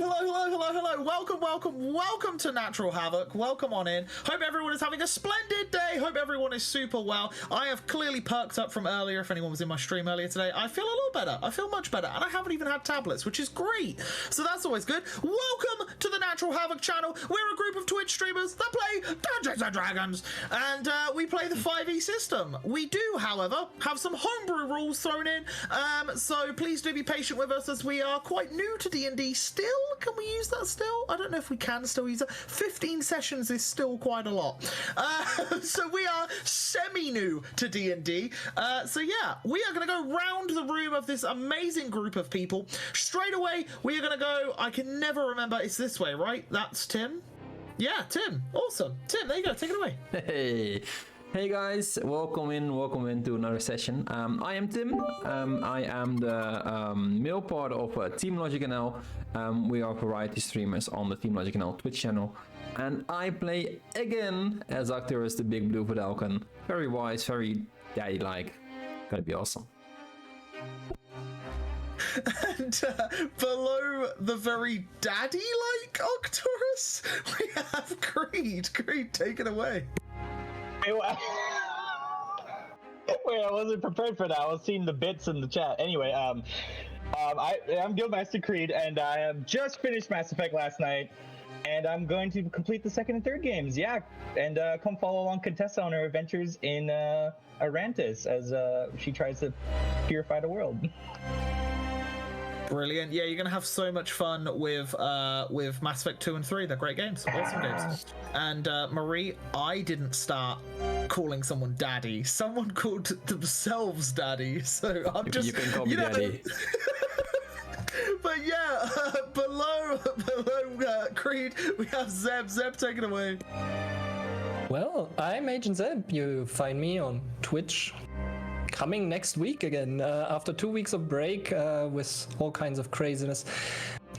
Hello. Welcome to Natural Havoc. Welcome on in. Hope everyone is having a splendid day. Hope everyone is super well. I have clearly perked up from earlier. If anyone was in my stream earlier today, I feel a little better. I feel much better. And I haven't even had tablets, which is great. So that's always good. Welcome to the Natural Havoc channel. We're a group of Twitch streamers that play Dungeons & Dragons. And we play the 5e system. We do, however, have some homebrew rules thrown in. So please do be patient with us as we are quite new to D&D still. Can we use that still? I don't know if we can still use it. 15 sessions is still quite a lot. So we are semi-new to D&D. So yeah, we are going to go round the room of this amazing group of people. Straight away, we are going to go, I can never remember, it's this way, right? That's Tim? Yeah, Tim. Awesome. Tim, there you go. Take it away. Hey guys, welcome into another session. I am Tim. I am the male part of Team Logic NL. We are variety streamers on the Team Logic NL Twitch channel. And I play again as Arcturus, the big blue Vidalcan. Very wise, very daddy-like. Gotta be awesome. And below the very daddy-like Arcturus, we have Creed. Creed, take it away. Wait, I wasn't prepared for that. I was seeing the bits in the chat. Anyway, I'm Guildmaster Creed, and I have just finished Mass Effect last night, and I'm going to complete the second and third games. Yeah, and come follow along Contessa on her adventures in Arantis as she tries to purify the world. Brilliant. Yeah, you're going to have so much fun with Mass Effect 2 and 3. They're great games. Awesome games. And Marie, I didn't start calling someone daddy. Someone called themselves daddy. So I'm just... You can call me daddy. But yeah, below Creed, we have Zeb. Zeb, take it away. Well, I'm Agent Zeb. You find me on Twitch. Coming next week again, after 2 weeks of break with all kinds of craziness.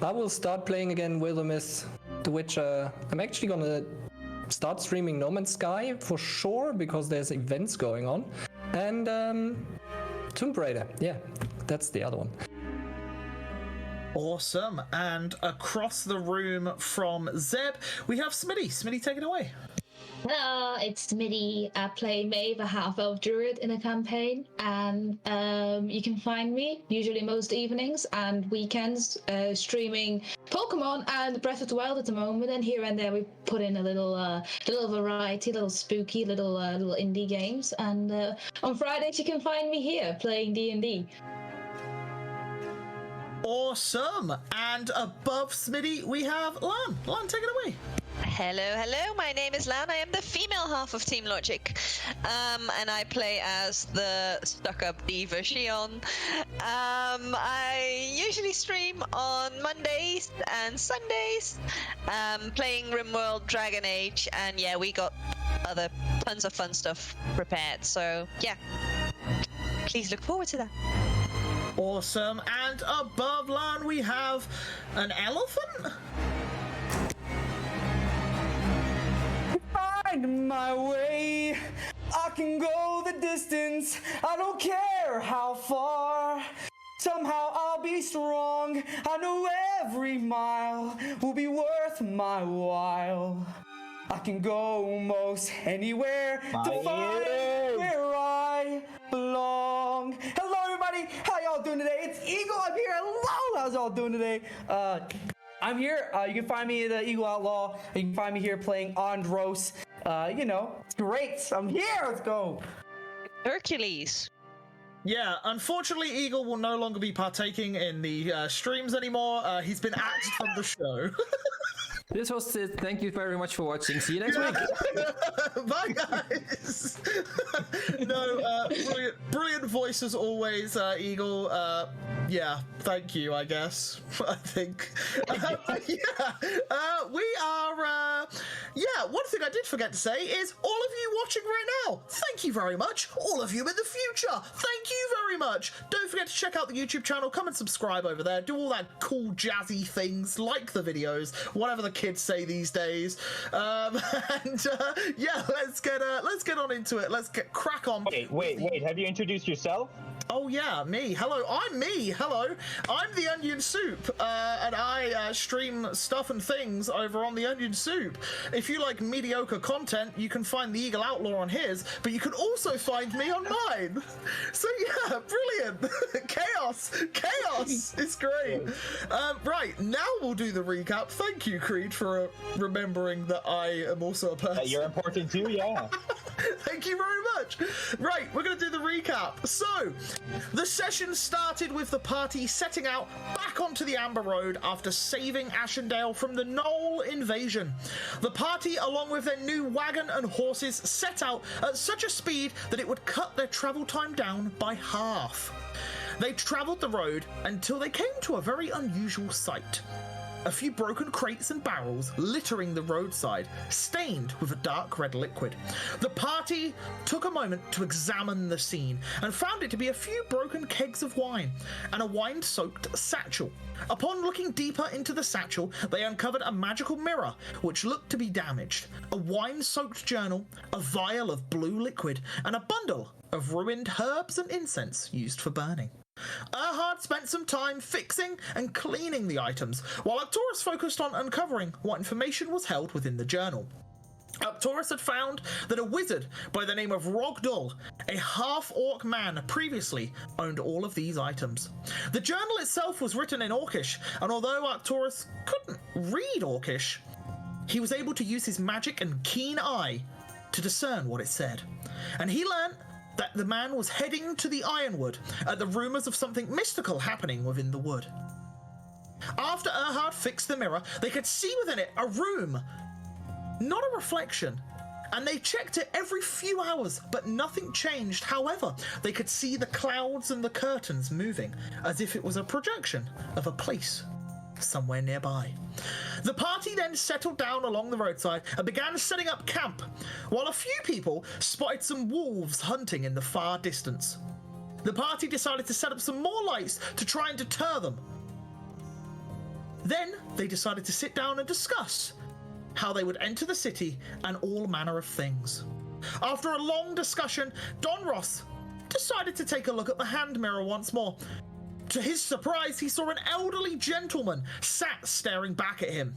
I will start playing again Wildermyth, The Witcher. I'm actually gonna start streaming No Man's Sky for sure, because there's events going on. And Tomb Raider, yeah, that's the other one. Awesome. And across the room from Zeb, we have Smitty. Smitty, take it away. Hello, it's Smitty. I play Maeve, a half-elf druid in a campaign, and you can find me usually most evenings and weekends streaming Pokemon and Breath of the Wild at the moment, and here and there we put in a little variety, little spooky, little indie games, and on Fridays you can find me here playing D&D. Awesome. And above Smitty, we have Lan. Lan, take it away. Hello, my name is Lan. I am the female half of Team Logic, and I play as the stuck-up diva Shion. I usually stream on Mondays and Sundays, playing RimWorld, Dragon Age, and yeah, we got other tons of fun stuff prepared, so yeah, please look forward to that. Awesome. And above Lan, we have an elephant? Find my way, I can go the distance, I don't care how far. Somehow I'll be strong, I know every mile will be worth my while. I can go most anywhere to find where I belong. Hello everybody, how y'all doing today? It's Eagle, I'm here. Hello, how's y'all doing today? I'm here. You can find me at the Eagle Outlaw. You can find me here playing Andros. You know, it's great. I'm here. Let's go. Hercules. Yeah, unfortunately, Eagle will no longer be partaking in the streams anymore. He's been axed from the show. This was it. Thank you very much for watching. See you next week. Bye, guys. No, brilliant voice as always, Eagle. Yeah, thank you, I guess. I think. We are. Yeah, one thing I did forget to say is all of you watching right now, thank you very much. All of you in the future, thank you very much. Don't forget to check out the YouTube channel. Come and subscribe over there. Do all that cool jazzy things, like the videos, whatever the kids say these days. Yeah, let's get on into it. Let's crack on. Wait. Have you introduced yourself? Oh yeah, me. Hello, I'm me. Hello, I'm the Onion Soup, and I stream stuff and things over on the Onion Soup. If you like mediocre content, you can find the Eagle Outlaw on his, but you can also find me on mine. So yeah, brilliant. Chaos. It's great. Right, now we'll do the recap. Thank you, Creed, for remembering that I am also a person. You're important too, yeah. Thank you very much. Right, we're going to do the recap. So, the session started with the party setting out back onto the Amber Road after saving Ashendale from the Knoll invasion. The party, along with their new wagon and horses, set out at such a speed that it would cut their travel time down by half. They travelled the road until they came to a very unusual sight. A few broken crates and barrels littering the roadside, stained with a dark red liquid. The party took a moment to examine the scene and found it to be a few broken kegs of wine and a wine-soaked satchel. Upon looking deeper into the satchel, they uncovered a magical mirror which looked to be damaged, a wine-soaked journal, a vial of blue liquid, and a bundle of ruined herbs and incense used for burning. Erhard spent some time fixing and cleaning the items, while Arcturus focused on uncovering what information was held within the journal. Arcturus had found that a wizard by the name of Rogdul, a half-orc man, previously owned all of these items. The journal itself was written in Orcish, and although Arcturus couldn't read Orcish, he was able to use his magic and keen eye to discern what it said. And he learnt that the man was heading to the Ironwood at the rumours of something mystical happening within the wood. After Erhard fixed the mirror, they could see within it a room, not a reflection, and they checked it every few hours, but nothing changed. However, they could see the clouds and the curtains moving, as if it was a projection of a place somewhere nearby. The party then settled down along the roadside and began setting up camp, while a few people spotted some wolves hunting in the far distance. The party decided to set up some more lights to try and deter them. Then they decided to sit down and discuss how they would enter the city and all manner of things. After a long discussion, Don Ross decided to take a look at the hand mirror once more. To his surprise, he saw an elderly gentleman sat staring back at him.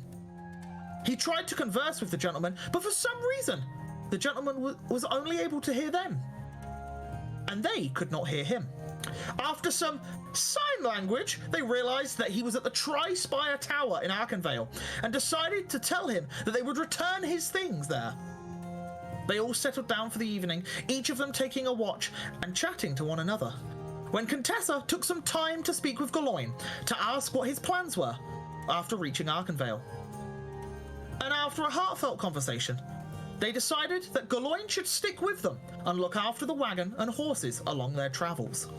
He tried to converse with the gentleman, but for some reason, the gentleman was only able to hear them, and they could not hear him. After some sign language, they realized that he was at the Tri-Spire Tower in Arkenvale and decided to tell him that they would return his things there. They all settled down for the evening, each of them taking a watch and chatting to one another, when Contessa took some time to speak with Galoin to ask what his plans were after reaching Arkenvale. And after a heartfelt conversation, they decided that Galoin should stick with them and look after the wagon and horses along their travels.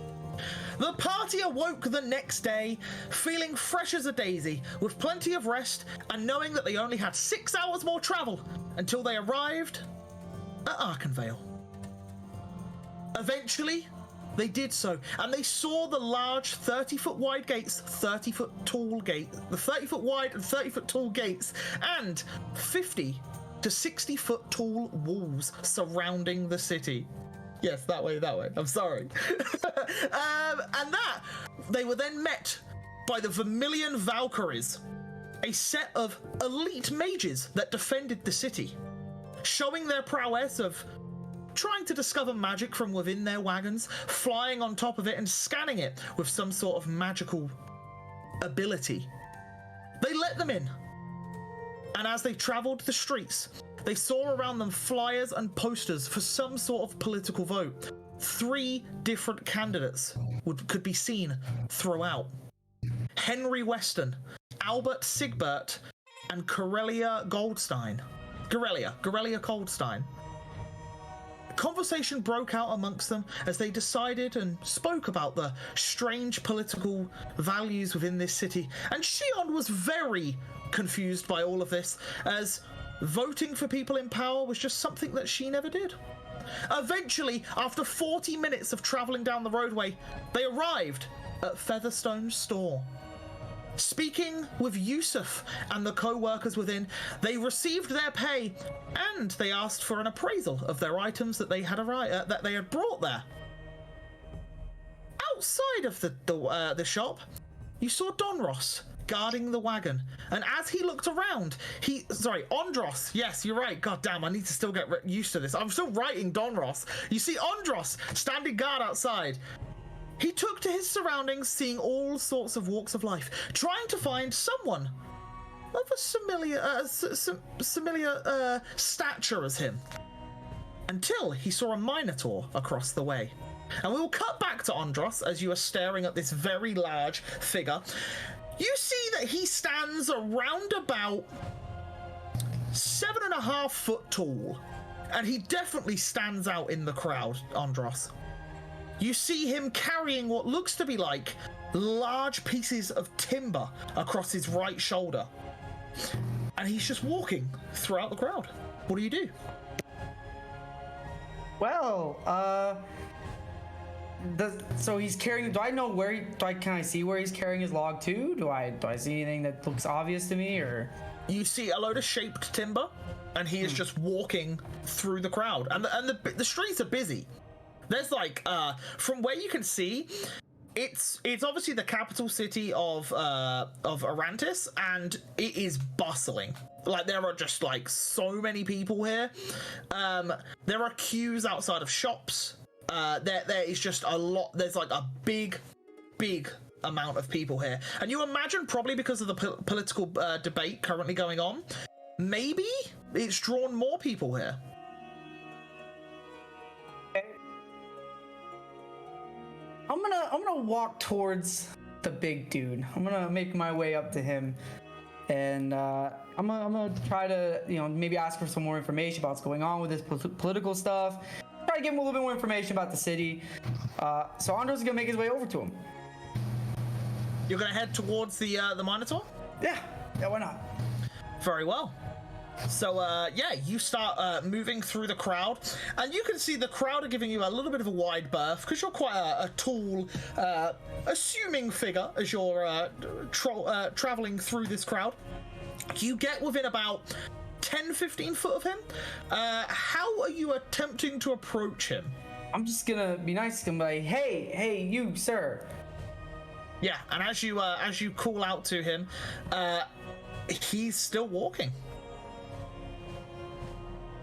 The party awoke the next day, feeling fresh as a daisy, with plenty of rest and knowing that they only had 6 hours more travel until they arrived at Arkenvale. Eventually, they did so, and they saw the large 30-foot wide gates, 30-foot tall gate, the 30-foot wide and 30-foot tall gates, and 50 to 60-foot tall walls surrounding the city. Yes, that way. I'm sorry. And that, they were then met by the Vermilion Valkyries, a set of elite mages that defended the city, showing their prowess of trying to discover magic from within their wagons, flying on top of it and scanning it with some sort of magical ability. They let them in, and as they travelled the streets, they saw around them flyers and posters for some sort of political vote. 3 different candidates could be seen throughout. Henry Weston, Albert Sigbert, and Corellia Goldstein. Corellia Goldstein. Conversation broke out amongst them as they decided and spoke about the strange political values within this city, and Shion was very confused by all of this, as voting for people in power was just something that she never did. Eventually, after 40 minutes of travelling down the roadway, they arrived at Featherstone's store. Speaking with Yusuf and the co-workers within, they received their pay and they asked for an appraisal of their items that they had brought there. outside of the shop, you saw Donros guarding the wagon. And as he looked around, Ondros. Yes, you're right. God damn, I need to still get used to this. I'm still writing Donros. You see Ondros standing guard outside. He took to his surroundings, seeing all sorts of walks of life, trying to find someone of a similar stature as him, until he saw a Minotaur across the way. And we will cut back to Ondros as you are staring at this very large figure. You see that he stands around about 7.5 foot tall, and he definitely stands out in the crowd, Ondros. You see him carrying what looks to be like large pieces of timber across his right shoulder. And he's just walking throughout the crowd. What do you do? Well, so he's carrying. Do I know where? Can I see where he's carrying his log to? Do I see anything that looks obvious to me, or? You see a load of shaped timber, and he is just walking through the crowd. And the streets are busy. There's like, from where you can see, it's obviously the capital city of Arantis, and it is bustling. Like, there are just like so many people here. There are queues outside of shops. There is just a lot. There's like a big amount of people here, and you imagine probably because of the political debate currently going on, maybe it's drawn more people here. I'm gonna walk towards the big dude. I'm gonna make my way up to him, and I'm gonna try to, maybe ask for some more information about what's going on with this political stuff. Try to give him a little bit more information about the city. So Andros is gonna make his way over to him. You're gonna head towards the Minotaur? Yeah, why not? Very well. So, you start moving through the crowd, and you can see the crowd are giving you a little bit of a wide berth, because you're quite a tall, assuming figure as you're traveling through this crowd. You get within about 10-15 foot of him. How are you attempting to approach him? I'm just gonna be nice to him, like, hey, you, sir. Yeah, and as you call out to him, he's still walking.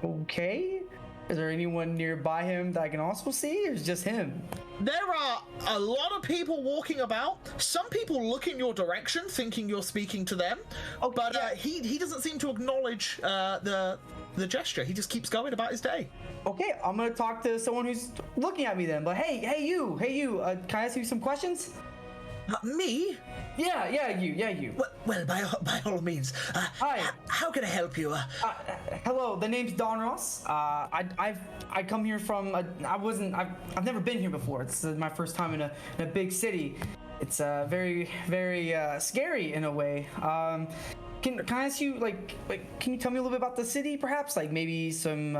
Okay. Is there anyone nearby him that I can also see, or is it just him? There are a lot of people walking about. Some people look in your direction, thinking you're speaking to them. Oh, but yeah. he doesn't seem to acknowledge the gesture. He just keeps going about his day. Okay, I'm gonna talk to someone who's looking at me then. But hey, you. Can I ask you some questions? Me? Yeah, you. Well, by all means. Hi. How can I help you? Hello, the name's Don Ross. I come here from. I've never been here before. It's my first time in a big city. It's very scary in a way. Can I ask you like can you tell me a little bit about the city, perhaps? Like maybe some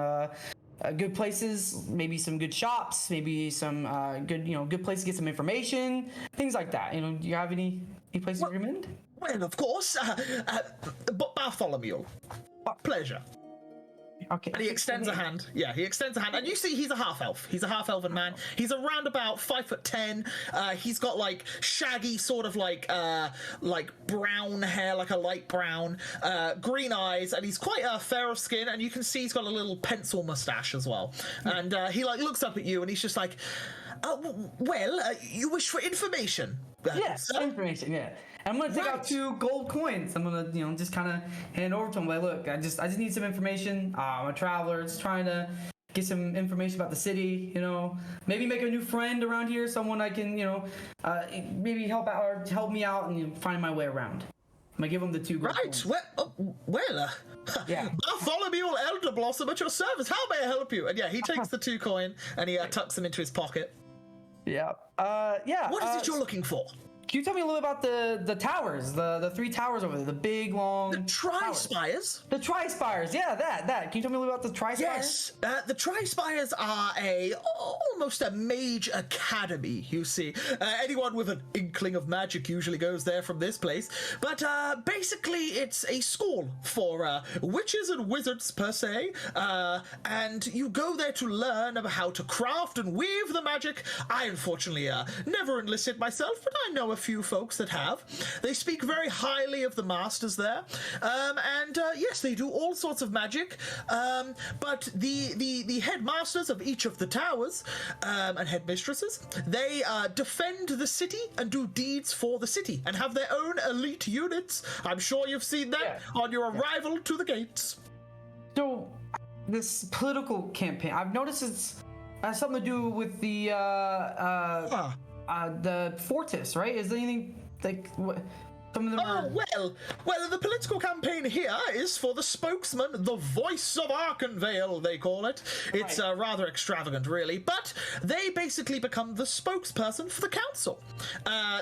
good places, maybe some good shops, maybe some good places to get some information, things like that. Do you have any places you recommend? Well, of course. Bartholomew. Pleasure. Okay. And he extends a hand. Yeah, he extends a hand. And you see he's a half-elf. He's a half-elven man. He's around about 5'10". He's got like shaggy sort of like brown hair, like a light brown, green eyes, and he's quite fair of skin, and you can see he's got a little pencil mustache as well. And he like looks up at you and he's just like, you wish for information? Yes, information, yeah. I'm gonna take out 2 gold coins. I'm gonna, just kind of hand over to him. Like, look, I just need some information. I'm a traveler, just trying to get some information about the city. Maybe make a new friend around here. Someone I can, maybe help out or help me out and find my way around. I'm gonna give him the 2 gold coins. Yeah. Bartholomew Elder Blossom at your service. How may I help you? And yeah, he takes the 2 coin and he tucks them into his pocket. Yeah. What is it you're looking for? can you tell me a little about the towers, the three towers over there, the big long The towers? Tri-Spires? The Tri-Spires, yeah, that. Can you tell me a little about the Tri-Spires? Yes, the Tri-Spires are almost a mage academy, you see. Anyone with an inkling of magic usually goes there from this place. But basically, it's a school for witches and wizards, per se. And you go there to learn about how to craft and weave the magic. I, unfortunately, never enlisted myself, but I know a few folks that have. They speak very highly of the masters there. And yes, they do all sorts of magic. But the headmasters of each of the towers and headmistresses, they defend the city and do deeds for the city and have their own elite units. I'm sure you've seen that on your arrival to the gates. So, this political campaign, I've noticed it has something to do with the Fortis, right? Is there anything like what? Some of them are... Well, the political campaign here is for the spokesman, the voice of Arkenvale, they call it. It's rather extravagant, really, but they basically become the spokesperson for the council.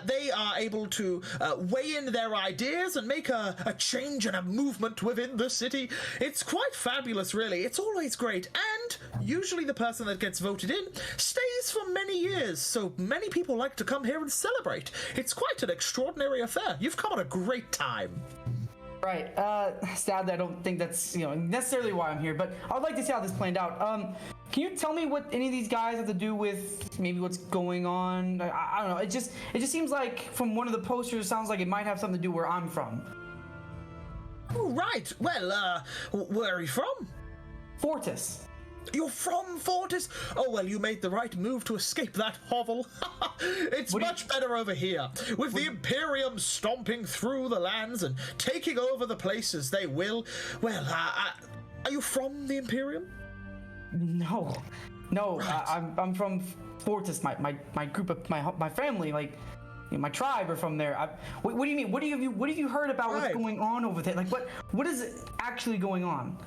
They are able to weigh in their ideas and make a change and a movement within the city. It's quite fabulous, really. It's always great, and usually the person that gets voted in stays for many years, so many people like to come here and celebrate. It's quite an extraordinary affair. You've come on a great time. Right. Sadly, I don't think that's necessarily why I'm here, but I'd like to see how this planned out. Can you tell me what any of these guys have to do with maybe what's going on? I don't know. It just seems like from one of the posters, it sounds like it might have something to do where I'm from. Oh, right. Well, where are you from? Fortis. You're from Fortis? Oh, well, you made the right move to escape that hovel. It's much better over here, with the Imperium stomping through the lands and taking over the places they will. Well, are you from the Imperium? No. Right. I'm from Fortis. My group of my family, like my tribe, are from there. What do you mean? What have you heard about what's going on over there? Like what is actually going on?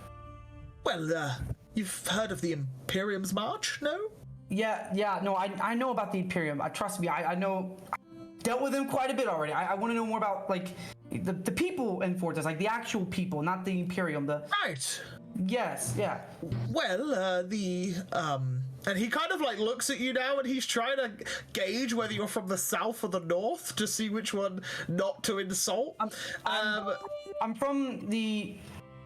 Well, you've heard of the Imperium's March, no? Yeah, no, I know about the Imperium. Trust me, I know, dealt with them quite a bit already. I want to know more about, like, the people in Fortis, like the actual people, not the Imperium. Right. Yes, yeah. Well, and he kind of, like, looks at you now and he's trying to gauge whether you're from the south or the north to see which one not to insult. I'm from the...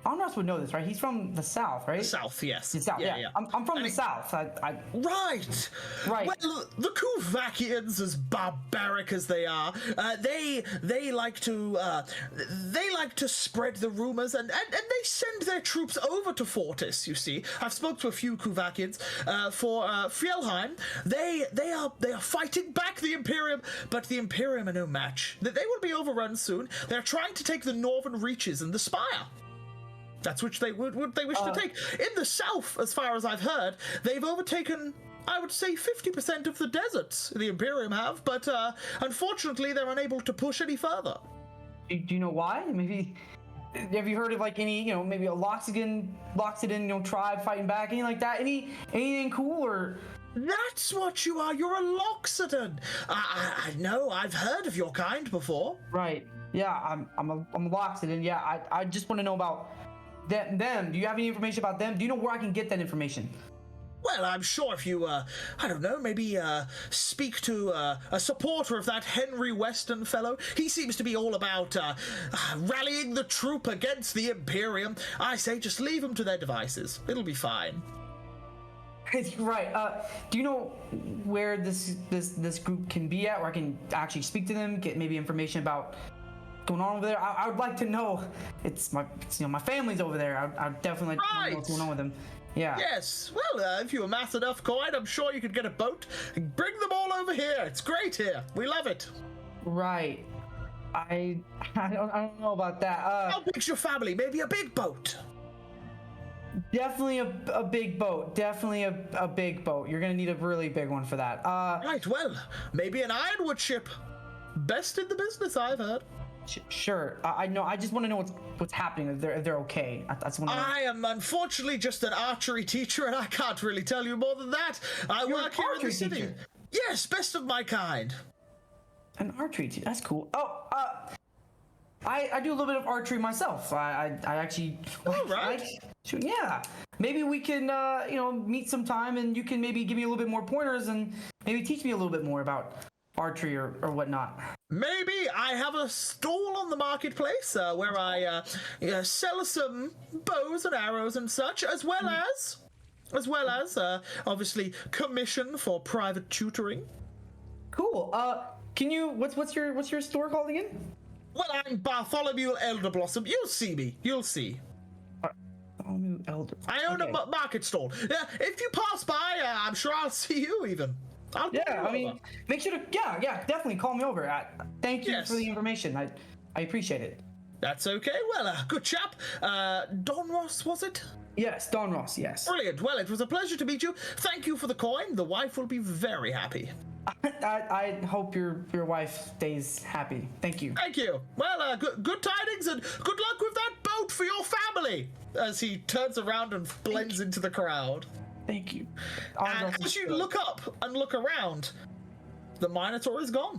Onras would know this, right? He's from the south, right? The south, yes. The south, yeah. I'm from the south. Right. Well, the Kuvakians, as barbaric as they are, they like to spread the rumors, and they send their troops over to Fortis. You see, I've spoke to a few Kuvakians for Fjellheim. They are fighting back the Imperium, but the Imperium are no match. They will be overrun soon. They're trying to take the northern reaches and the Spire. That's which they wish to take. In the south, as far as I've heard, they've overtaken, I would say, 50% of the deserts the Imperium have, but unfortunately they're unable to push any further. Do you know why? Maybe, have you heard of, like, any, maybe a Loxodon, tribe fighting back, anything like that? Anything cool, or... That's what you are. You're a Loxodon. I know. I've heard of your kind before. Right. Yeah, I'm a Loxodon. Yeah, I just want to know about them. Do you have any information about them? Do you know where I can get that information? Well, I'm sure if you, I don't know, maybe speak to a supporter of that Henry Weston fellow. He seems to be all about rallying the troop against the Imperium. I say just leave them to their devices. It'll be fine. Right. Do you know where this group can be at, where I can actually speak to them, get maybe information about going on over there? I would like to know. It's my family's over there. I definitely like to know what's going on with them. Yeah. Yes. Well, if you amass enough coin, I'm sure you could get a boat and bring them all over here. It's great here. We love it. Right. I don't know about that. How big's your family? Maybe a big boat. Definitely a big boat. Definitely a big boat. You're gonna need a really big one for that. Right. Well, maybe an ironwood ship. Best in the business, I've heard. Sure. I know. I just want to know what's happening. If they're okay. I am unfortunately just an archery teacher, and I can't really tell you more than that. I work here in the city. Teacher? Yes, best of my kind. An archery team. That's cool. Oh, I do a little bit of archery myself. I actually. All right. Yeah. Maybe we can meet sometime, and you can maybe give me a little bit more pointers and maybe teach me a little bit more about archery or whatnot. Maybe I have a stall on the marketplace where I sell some bows and arrows and such, as well as obviously commission for private tutoring. Cool. Can you? What's your store called again? Well, I'm Bartholomew Elderblossom. You'll see me. You'll see. Bartholomew Elder. I own a market stall. Yeah, if you pass by, I'm sure I'll see you even. I'll Yeah, I mean, make sure to definitely call me over. Thank you Yes. for the information. I appreciate it. That's okay. Well, good chap. Don Ross, was it? Yes, Don Ross. Yes. Brilliant. Well, it was a pleasure to meet you. Thank you for the coin. The wife will be very happy. I hope your wife stays happy. Thank you. Thank you. Well, good tidings and good luck with that boat for your family. As he turns around and blends into the crowd. Thank you. And as you look up and look around, the Minotaur is gone.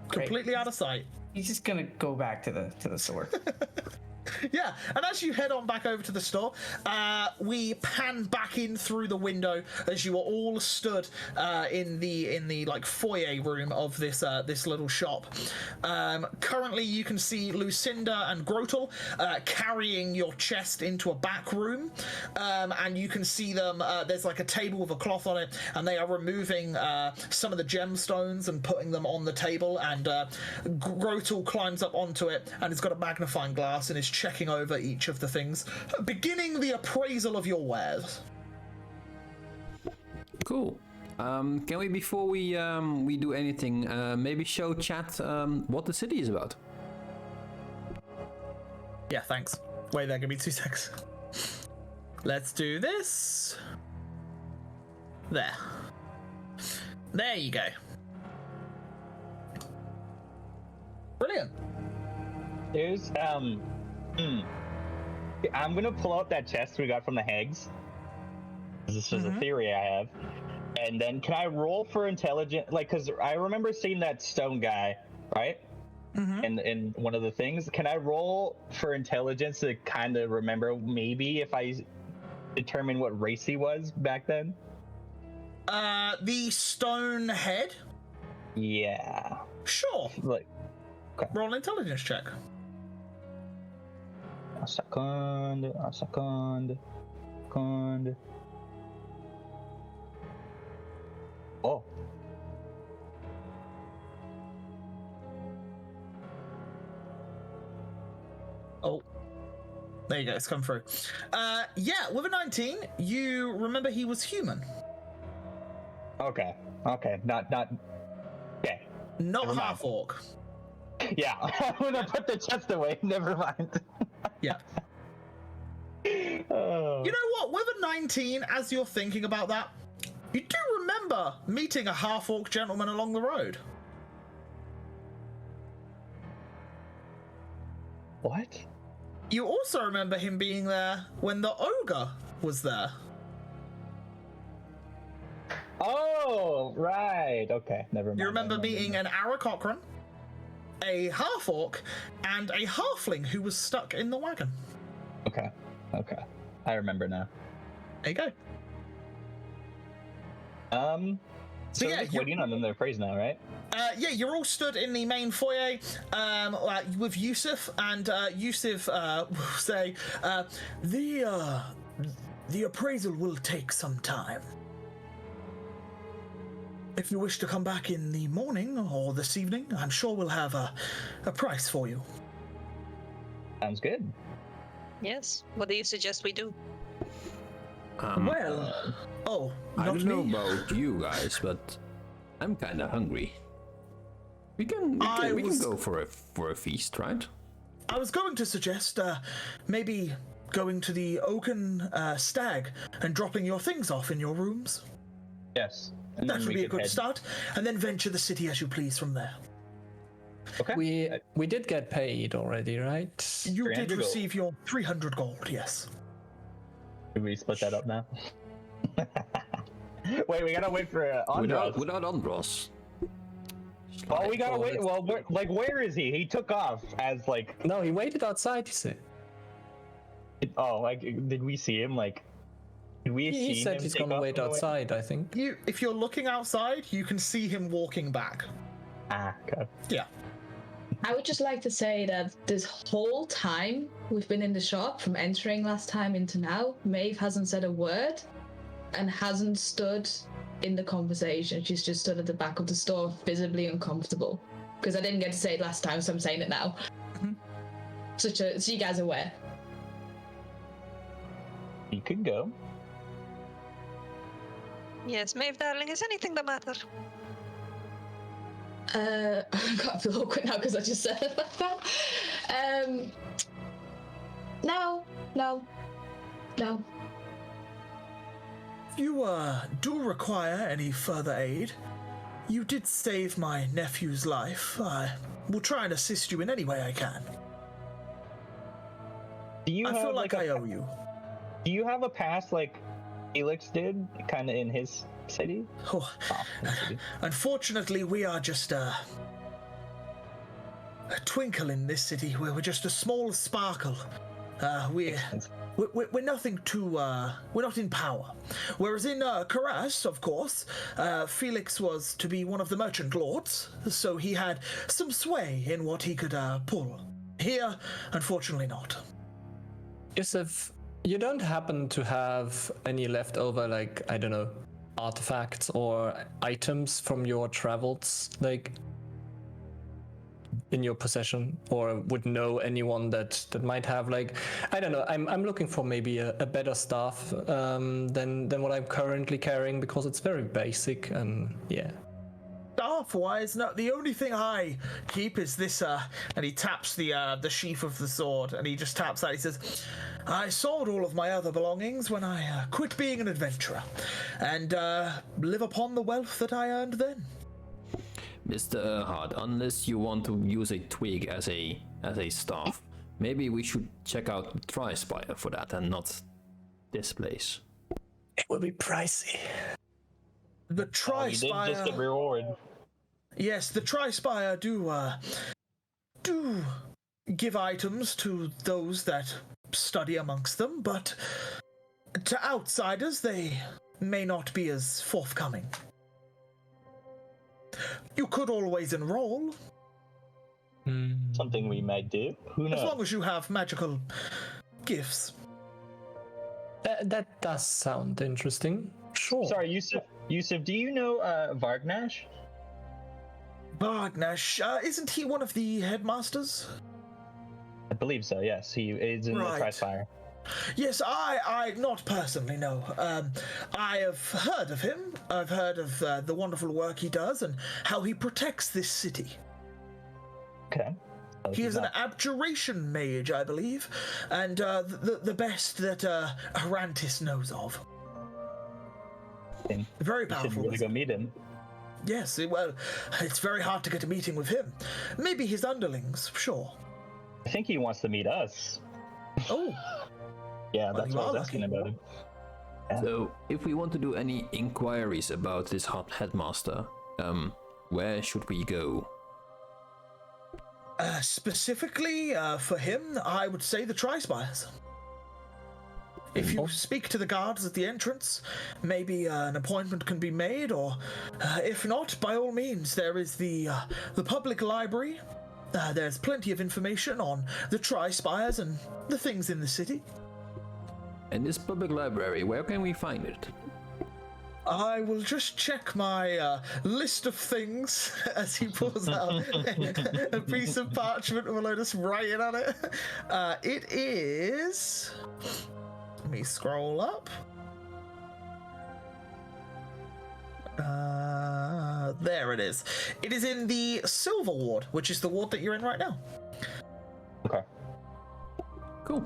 Great. Completely out of sight. He's just gonna go back to the store. Yeah, and as you head on back over to the store, we pan back in through the window as you are all stood in the like foyer room of this little shop. Currently, you can see Lucinda and Grotel carrying your chest into a back room, and you can see them. There's like a table with a cloth on it, and they are removing some of the gemstones and putting them on the table. And Grotel climbs up onto it and has got a magnifying glass and is checking over each of the things, beginning the appraisal of your wares. Cool. Can we, before we do anything, maybe show chat what the city is about? Yeah, thanks. Wait there, give me 2 seconds. Let's do this. There. There you go. Brilliant. There's I'm gonna pull out that chest we got from the hags. This is a theory I have. And then can I roll for intelligence? Like, cause I remember seeing that stone guy, right? In one of the things. Can I roll for intelligence to kind of remember maybe if I determine what race he was back then? The stone head? Yeah. Sure. Like, Roll an intelligence check. a second. Oh. Oh. There you go, it's come through. Yeah, with a 19, you remember he was human. Okay. Not. Okay. Not Never mind. half-orc. Yeah. I'm gonna put the chest away. Never mind. Yeah. Oh. You know what? With a 19, as you're thinking about that, you do remember meeting a half-orc gentleman along the road. What? You also remember him being there when the ogre was there. Oh, right. Okay, never mind. You remember meeting an Aarakocran, a half-orc, and a halfling who was stuck in the wagon. Okay. I remember now. There you go. So yeah, just waiting on them to praise now, right? Yeah, you're all stood in the main foyer with Yusuf, and Yusuf will say, the appraisal will take some time. If you wish to come back in the morning or this evening, I'm sure we'll have a price for you. Sounds good. Yes. What do you suggest we do? Well, I not don't know me. about you guys, but I'm kind of hungry. We can go for a feast, right? I was going to suggest maybe going to the Oaken Stag and dropping your things off in your rooms. Yes. And That then would we be a could good head- start, and then venture the city as you please from there. Okay. We did get paid already, right? You 300 did gold. receive your 300 gold, yes. Should we split that up now? Wait, we gotta wait for Andros. Without Andros. Oh, we gotta wait. Well, where is he? He took off as like. No, he waited outside, you say. Oh, like, did we see him? Like, did we see him? He said he's gonna wait outside, I think. If you're looking outside, you can see him walking back. Ah, okay. Yeah. I would just like to say that this whole time we've been in the shop, from entering last time into now, Maeve hasn't said a word and hasn't stood in the conversation. She's just stood at the back of the store, visibly uncomfortable. Because I didn't get to say it last time, so I'm saying it now. So you guys are aware. You could go. Yes, Maeve, darling, is anything the matter? I got a feel awkward now because I just said it like that. No. If you do require any further aid, you did save my nephew's life. I will try and assist you in any way I can. I feel like I owe you. Do you have a pass like Felix did, kind of in his city? Oh, unfortunately, we are just a twinkle in this city. We're just a small sparkle. We're nothing too. We're not in power. Whereas in Karas, of course, Felix was to be one of the merchant lords, so he had some sway in what he could pull. Here, unfortunately, not. Yusuf, you don't happen to have any leftover, like, I don't know, artifacts or items from your travels, like, in your possession, or would know anyone that might have, like, I don't know, I'm looking for maybe a better staff than what I'm currently carrying, because it's very basic, and yeah. Staff-wise, no, the only thing I keep is this, and he taps the sheath of the sword, and he just taps that. He says, I sold all of my other belongings when I quit being an adventurer, and live upon the wealth that I earned then. Mr. Erhard, unless you want to use a twig as a staff, maybe we should check out Tri-Spire for that and not this place. It will be pricey. The Tri-Spire... You did just get reward. Yes, the Tri-Spire do give items to those that study amongst them, but to outsiders they may not be as forthcoming. You could always enroll. Something we might do. Who knows? As long as you have magical gifts. That does sound interesting. Sure. Sorry, Yusuf, do you know Vargnash? Vargnash, isn't he one of the headmasters? I believe so, yes. He is in the Tri-Spire. Yes, I not personally, no. I have heard of him. I've heard of the wonderful work he does and how he protects this city. Okay. He is an abjuration mage, I believe, and the best that Arantis knows of. Very powerful. You should really go meet him. Yes, well, it's very hard to get a meeting with him. Maybe his underlings, sure. I think he wants to meet us. Oh. Yeah, that's what I was asking about him. Yeah. So, if we want to do any inquiries about this hot headmaster, where should we go? Specifically for him, I would say the Tri-Spires. If you speak to the guards at the entrance, maybe an appointment can be made, or if not, by all means, there is the public library. There's plenty of information on the Tri-Spires and the things in the city. And this public library, where can we find it? I will just check my list of things as he pulls out a piece of parchment with a load of writing on it. It is... Let me scroll up. There it is. It is in the Silver Ward, which is the ward that you're in right now. Okay. Cool.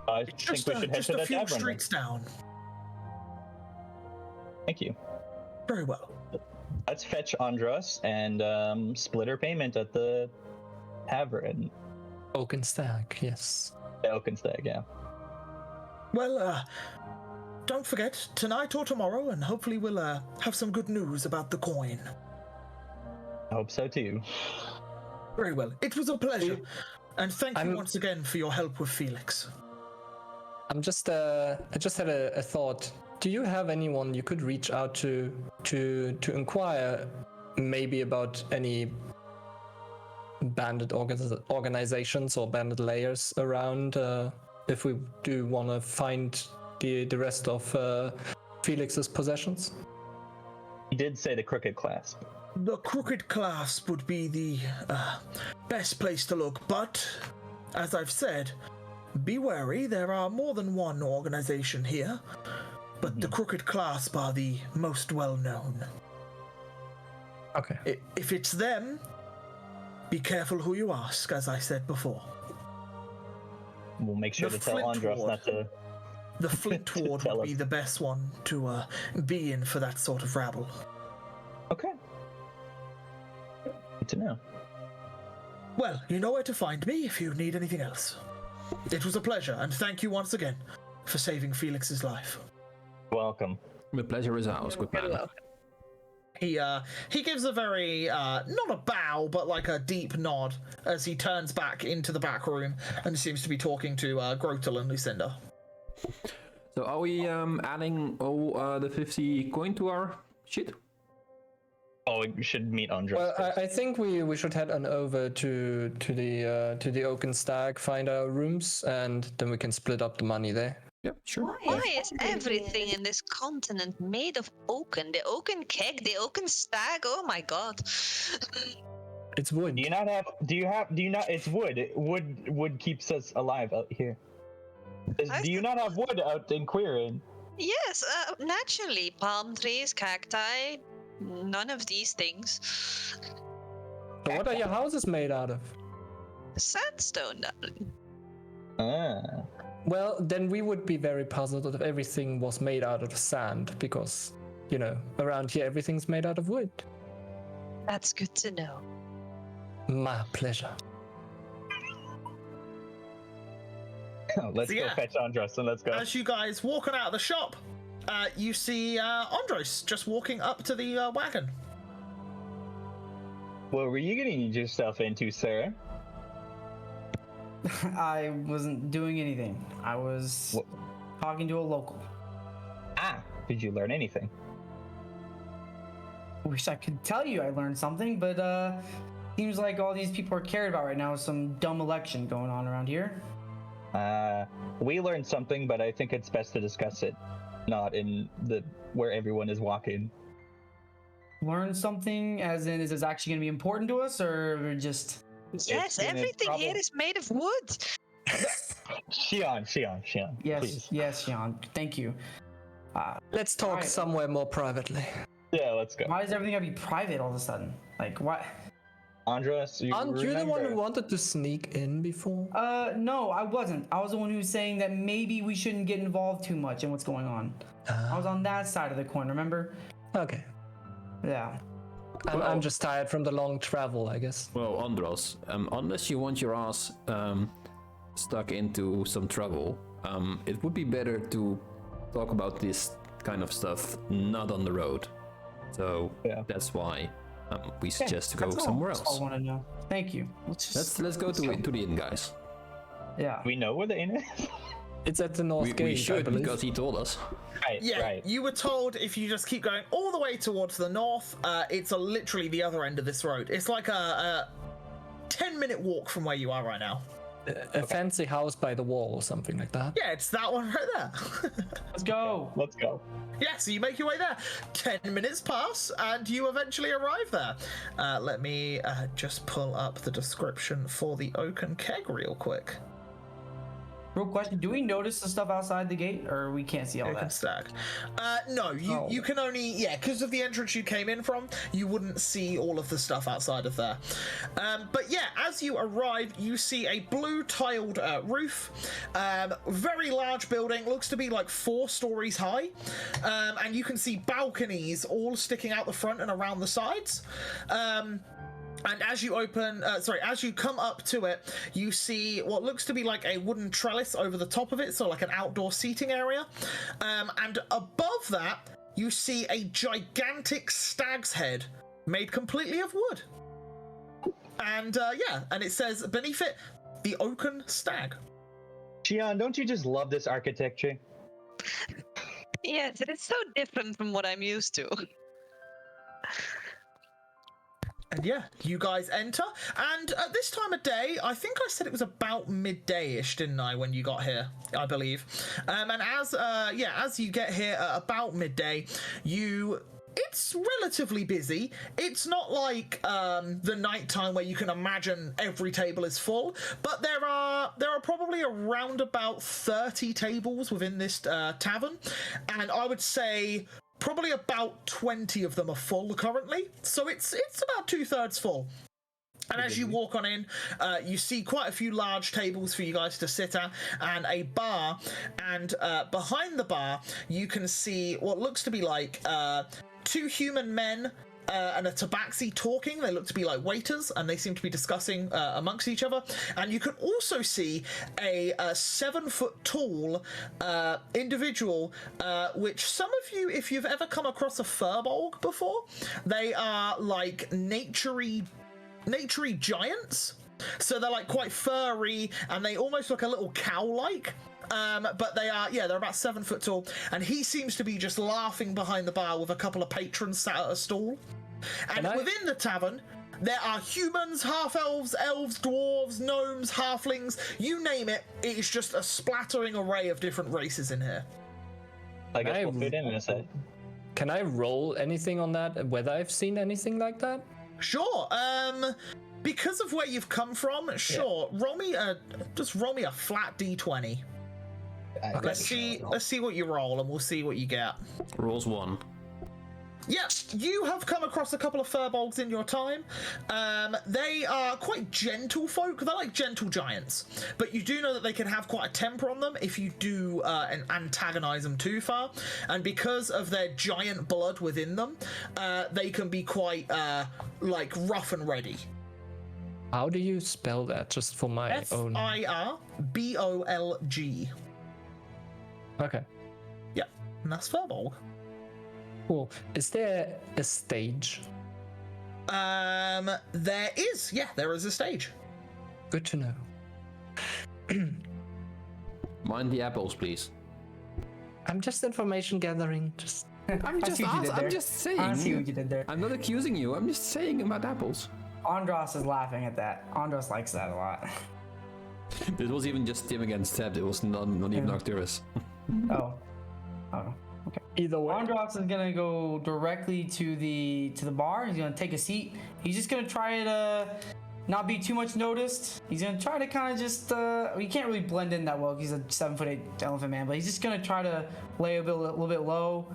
I think we should head just to a that few tavern. streets down. Thank you. Very well. Let's fetch Andras and split our payment at the tavern. Oaken Stag, yes. The Oaken Stag, yeah. Well, don't forget, tonight or tomorrow, and hopefully we'll have some good news about the coin. I hope so too. Very well. It was a pleasure. And thank you once again for your help with Felix. I just had a thought. Do you have anyone you could reach out to inquire maybe about any bandit organizations or bandit layers around if we do want to find the rest of Felix's possessions? He did say the Crooked Clasp. The Crooked Clasp would be the best place to look, but as I've said, be wary, there are more than one organization here, but the Crooked Clasp are the most well-known. Okay. If it's them, be careful who you ask, as I said before. We'll make sure The to tell Flint Andros Ward. not to. The Flint Ward tell would be us. the best one to be in for that sort of rabble. Okay. Good to know. Well, you know where to find me if you need anything else. It was a pleasure, and thank you once again for saving Felix's life. Welcome. The pleasure is ours, good man. He gives a very not a bow, but like a deep nod as he turns back into the back room and seems to be talking to Grotel and Lucinda. So are we adding all the 50 coin to our shit? Oh, we should meet Andros. Well, first. I think we should head on over to the Oaken Stag, find our rooms, and then we can split up the money there. Yep, sure. Why is everything in this continent made of oaken? The oaken keg, the oaken stag. Oh my god. It's wood. Do you not have? Do you not? It's wood. Wood keeps us alive out here. Do you not have wood out in Quirin? Yes, naturally. Palm trees, cacti. None of these things. So what are your houses made out of? Sandstone, darling. Ah. Well, then we would be very puzzled if everything was made out of sand, because, you know, around here everything's made out of wood. That's good to know. My pleasure. Let's So, go yeah. fetch Andros and let's go. As you guys walking out of the shop, you see Andros just walking up to the wagon. What were you getting yourself into, sir? I wasn't doing anything. I was What? talking to a local. Ah, did you learn anything? Wish I could tell you I learned something, but seems like all these people are cared about right now with some dumb election going on around here. We learned something, but I think it's best to discuss it, not in the where everyone is walking. Learn something, as in, is this actually going to be important to us, or we're just? Yes, been in everything here trouble. is made of wood. Shion. Yes, Please. yes, Sean. Thank you. Let's talk Alright. somewhere more privately. Yeah, let's go. Why does everything gotta be private all of a sudden? Like what? Andros, you Aren't you the one who remember? wanted to sneak in before? No, I wasn't. I was the one who was saying that maybe we shouldn't get involved too much in what's going on. I was on that side of the coin, remember? Okay. Yeah. I'm just tired from the long travel, I guess. Well, Andros, unless you want your ass stuck into some trouble, it would be better to talk about this kind of stuff not on the road. So Yeah. that's why we suggest to go That's all- somewhere that's all else. I want to know. Thank you. Let's go to the inn, guys. Yeah. We know where the inn is. It's at the north We gate, I should believe. because he told us. Right. Yeah, Right. you were told if you just keep going all the way towards the north, it's literally the other end of this road. It's like a 10-minute walk from where you are right now. A fancy house by the wall or something like that. Yeah, it's that one right there. Let's go. Let's go. Yeah, so you make your way there. 10 minutes pass, and you eventually arrive there. Let me just pull up the description for the Oaken Keg real quick. Real question: do we notice the stuff outside the gate, or we can't see all Oaken that? Stag. No, you Oh. you can only, yeah, because of the entrance you came in from, you wouldn't see all of the stuff outside of there. But yeah, as you arrive, you see a blue tiled roof, very large building, looks to be like 4 stories high, and you can see balconies all sticking out the front and around the sides. And as you as you come up to it, you see what looks to be like a wooden trellis over the top of it, so like an outdoor seating area. And above that, you see a gigantic stag's head made completely of wood. And yeah, and it says beneath it, the Oaken Stag. Xian, don't you just love this architecture? Yes, it is so different from what I'm used to. And yeah, you guys enter, and at this time of day, I think I said it was about midday-ish, didn't I, when you got here, I believe. And as you get here at about midday, it's relatively busy. It's not like the nighttime where you can imagine every table is full, but there are probably around about 30 tables within this tavern, and I would say probably about 20 of them are full currently, so it's about 2/3 full. And as you walk on in, you see quite a few large tables for you guys to sit at, and a bar, and behind the bar you can see what looks to be like 2 human men and a tabaxi talking. They look to be like waiters, and they seem to be discussing amongst each other. And you can also see a 7-foot-tall individual, which some of you, if you've ever come across a furbolg before, they are like naturey giants. So they're like quite furry, and they almost look a little cow-like. But they're about 7 foot tall, and he seems to be just laughing behind the bar with a couple of patrons sat at a stall. And within the tavern, there are humans, half-elves, elves, dwarves, gnomes, halflings, you name it. It is just a splattering array of different races in here. I guess we'll fit in a set. Can I roll anything on that? Whether I've seen anything like that? Sure. Because of where you've come from, sure. Yeah. Roll me a flat d20. Let's see what you roll, and we'll see what you get. Rolls 1. Yeah, you have come across a couple of furbolgs in your time. They are quite gentle folk. They're like gentle giants, but you do know that they can have quite a temper on them if you do antagonize them too far. And because of their giant blood within them, they can be quite like rough and ready. How do you spell that, just for my own? Firbolg. Okay. Yeah, and that's furbolg. Cool. Is there a stage? There is. Yeah, there is a stage. Good to know. Mind the apples, please. I'm just information gathering. I'm just saying. I see what you did there. I'm not accusing you. I'm just saying about apples. Andros is laughing at that. Andros likes that a lot. This was even just Tim against Seb. It was not even Arcturus. Oh. Okay. Either way. Andros is gonna go directly to the bar. He's gonna take a seat. He's just gonna try to not be too much noticed. He's gonna try to kind of just he can't really blend in that well because he's a 7'8" elephant man, but he's just gonna try to lay a little bit low.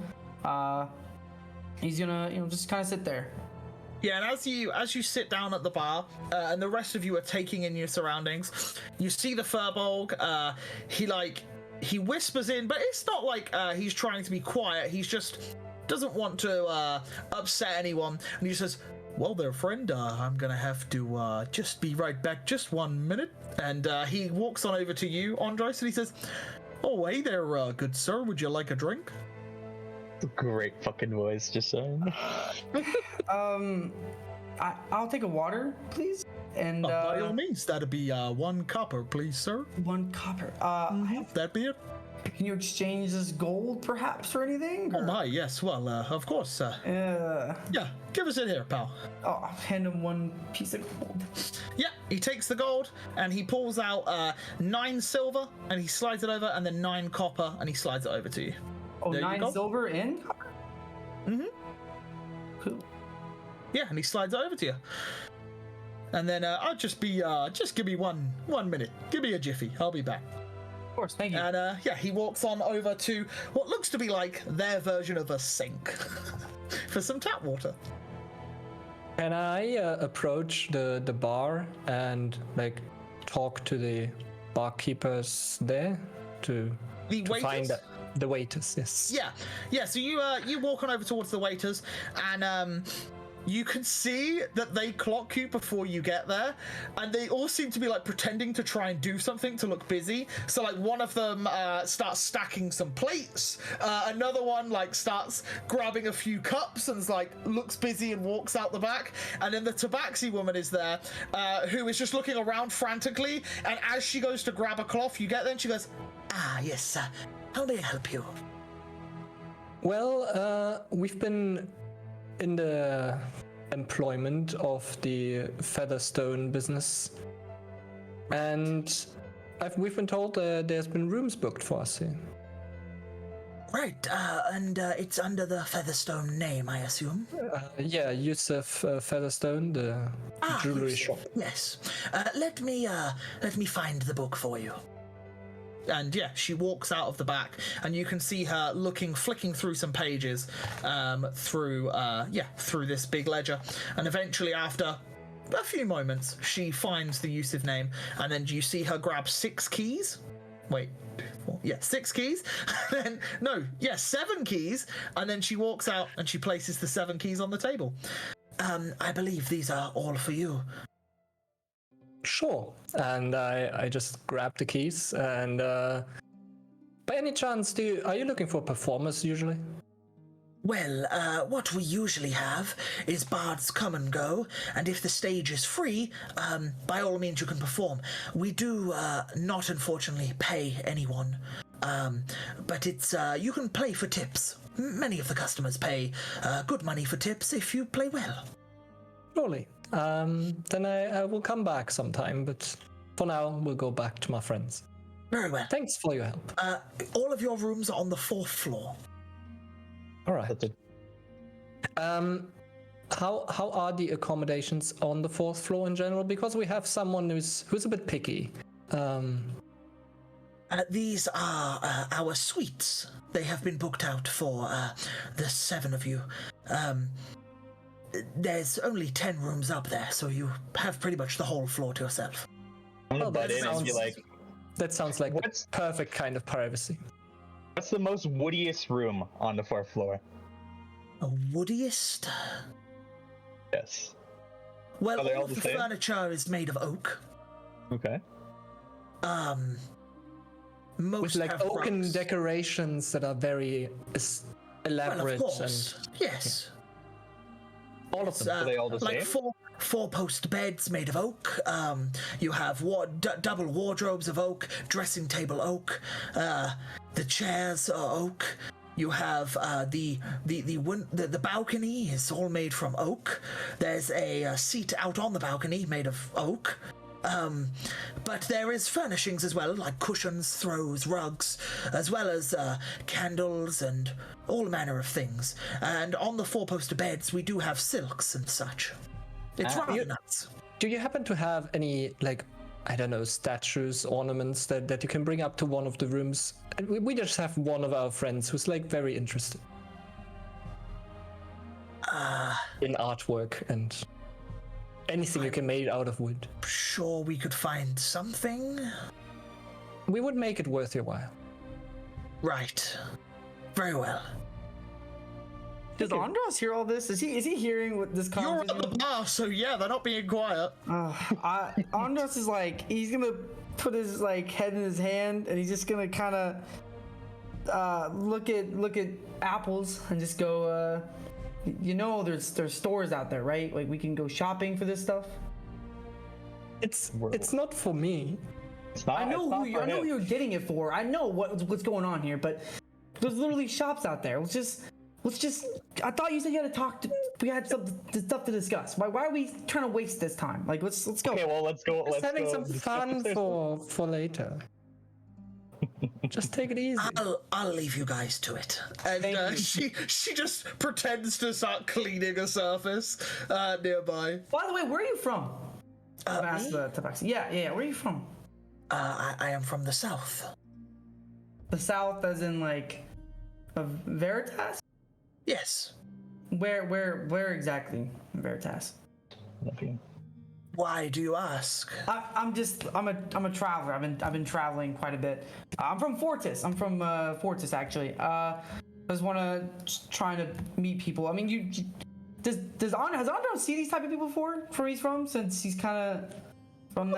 He's gonna just kind of sit there. Yeah, and as you sit down at the bar, and the rest of you are taking in your surroundings, you see the furbolg. He whispers in, but it's not like he's trying to be quiet. He's just doesn't want to upset anyone, and he says, "Well, there, friend, I'm gonna have to just be right back. Just 1 minute." And he walks on over to you, Andros, and he says, "Oh, hey there, good sir. Would you like a drink?" Great fucking voice, just saying. I'll take a water, please. And by all means, that'd be 1 copper, please, sir. 1 copper. That'd be it. Can you exchange this gold, perhaps, or anything? Oh my, yes. Well, of course. Yeah, give us it here, pal. Oh, I'll hand him 1 piece of gold. Yeah, he takes the gold and he pulls out 9 silver and he slides it over, and then 9 copper and he slides it over to you. Oh, there 9 silver and copper? Mm-hmm. Cool. Yeah, and he slides it over to you. And then I'll just give me one minute. Give me a jiffy. I'll be back. Of course, thank you. And he walks on over to what looks to be like their version of a sink for some tap water. Can I approach the bar and like talk to the barkeepers there to find the waiters? Yes. Yeah. So you walk on over towards the waiters, and you can see that they clock you before you get there, and they all seem to be like pretending to try and do something to look busy. So like one of them starts stacking some plates, another one like starts grabbing a few cups and like looks busy and walks out the back, and then the tabaxi woman is there, who is just looking around frantically, and as she goes to grab a cloth, you get there and she goes, "Ah, yes, how may I help you?" Well, we've been in the employment of the Featherstone business, and we've been told there's been rooms booked for us here. Right, and it's under the Featherstone name, I assume? Yeah, Yusuf Featherstone, the jewelry Yusuf, shop. Yes. Let me find the book for you. And yeah, she walks out of the back, and you can see her flicking through some pages, through this big ledger, and eventually, after a few moments, she finds the Yusuf name, and then you see her grab 6 keys. Wait, 4, 6 keys. And then 7 keys, and then she walks out and she places the 7 keys on the table. I believe these are all for you. Sure. And I just grabbed the keys, and by any chance, are you looking for performers usually? Well, what we usually have is bards come and go, and if the stage is free, by all means you can perform. We do not, unfortunately, pay anyone, but it's you can play for tips. Many of the customers pay good money for tips if you play well. Surely. Then I will come back sometime, but for now, we'll go back to my friends. Very well. Thanks for your help. All of your rooms are on the 4th floor. All right. How are the accommodations on the 4th floor in general? Because we have someone who's a bit picky. These are our suites. They have been booked out for the 7 of you. There's only 10 rooms up there, so you have pretty much the whole floor to yourself. I'm gonna butt in and be like, that sounds like the perfect kind of privacy. what's the most woodiest room on the 4th floor? A woodiest? Yes. Well, Are they all all of the the same? furniture is made of oak. Okay. Most With like have oaken rugs. decorations that are very elaborate. Well, of course. Yes. All of them. Are they all the like same? 4-post beds made of oak. You have double wardrobes of oak, dressing table oak. The chairs are oak. You have the balcony is all made from oak. There's a seat out on the balcony made of oak. But there is furnishings as well, like cushions, throws, rugs, as well as candles and all manner of things. And on the 4-poster beds, we do have silks and such. It's rather nuts. Do you happen to have any, like, I don't know, statues, ornaments that you can bring up to one of the rooms? And we just have one of our friends who's, like, very interested in artwork and anything you can make out of wood. Sure, we could find something. We would make it worth your while. Right. Very well. Does Andros hear all this? Is he hearing what this You're conversation? at the bar, so yeah, they're not being quiet. Andros is like, he's gonna put his like head in his hand, and he's just gonna kind of look at apples and just go, you know, there's stores out there, right? Like we can go shopping for this stuff. It's not for me. It's not. I know it's not for who him. you're getting it for. I know what's going on here, but there's literally shops out there. Let's just. I thought you said you had to talk. We had stuff to discuss. Why are we trying to waste this time? Like let's go. Okay, well let's go. Just Let's having go some discuss fun this. for later. Just take it easy. I'll leave you guys to it. And Thank you. she just pretends to start cleaning a surface nearby. By the way, where are you from? I've asked Me? the tabaxi. Yeah. Where are you from? I am from the south. The south, as in like, of Veritas. Yes. Where exactly in Veritas? Nothing. Why do you ask? I'm a traveler. I've been traveling quite a bit. I'm from Fortis. I'm from Fortis actually. I just want to trying to meet people. I mean, has Andro seen these type of people before? Where he's from, since he's kind of from that.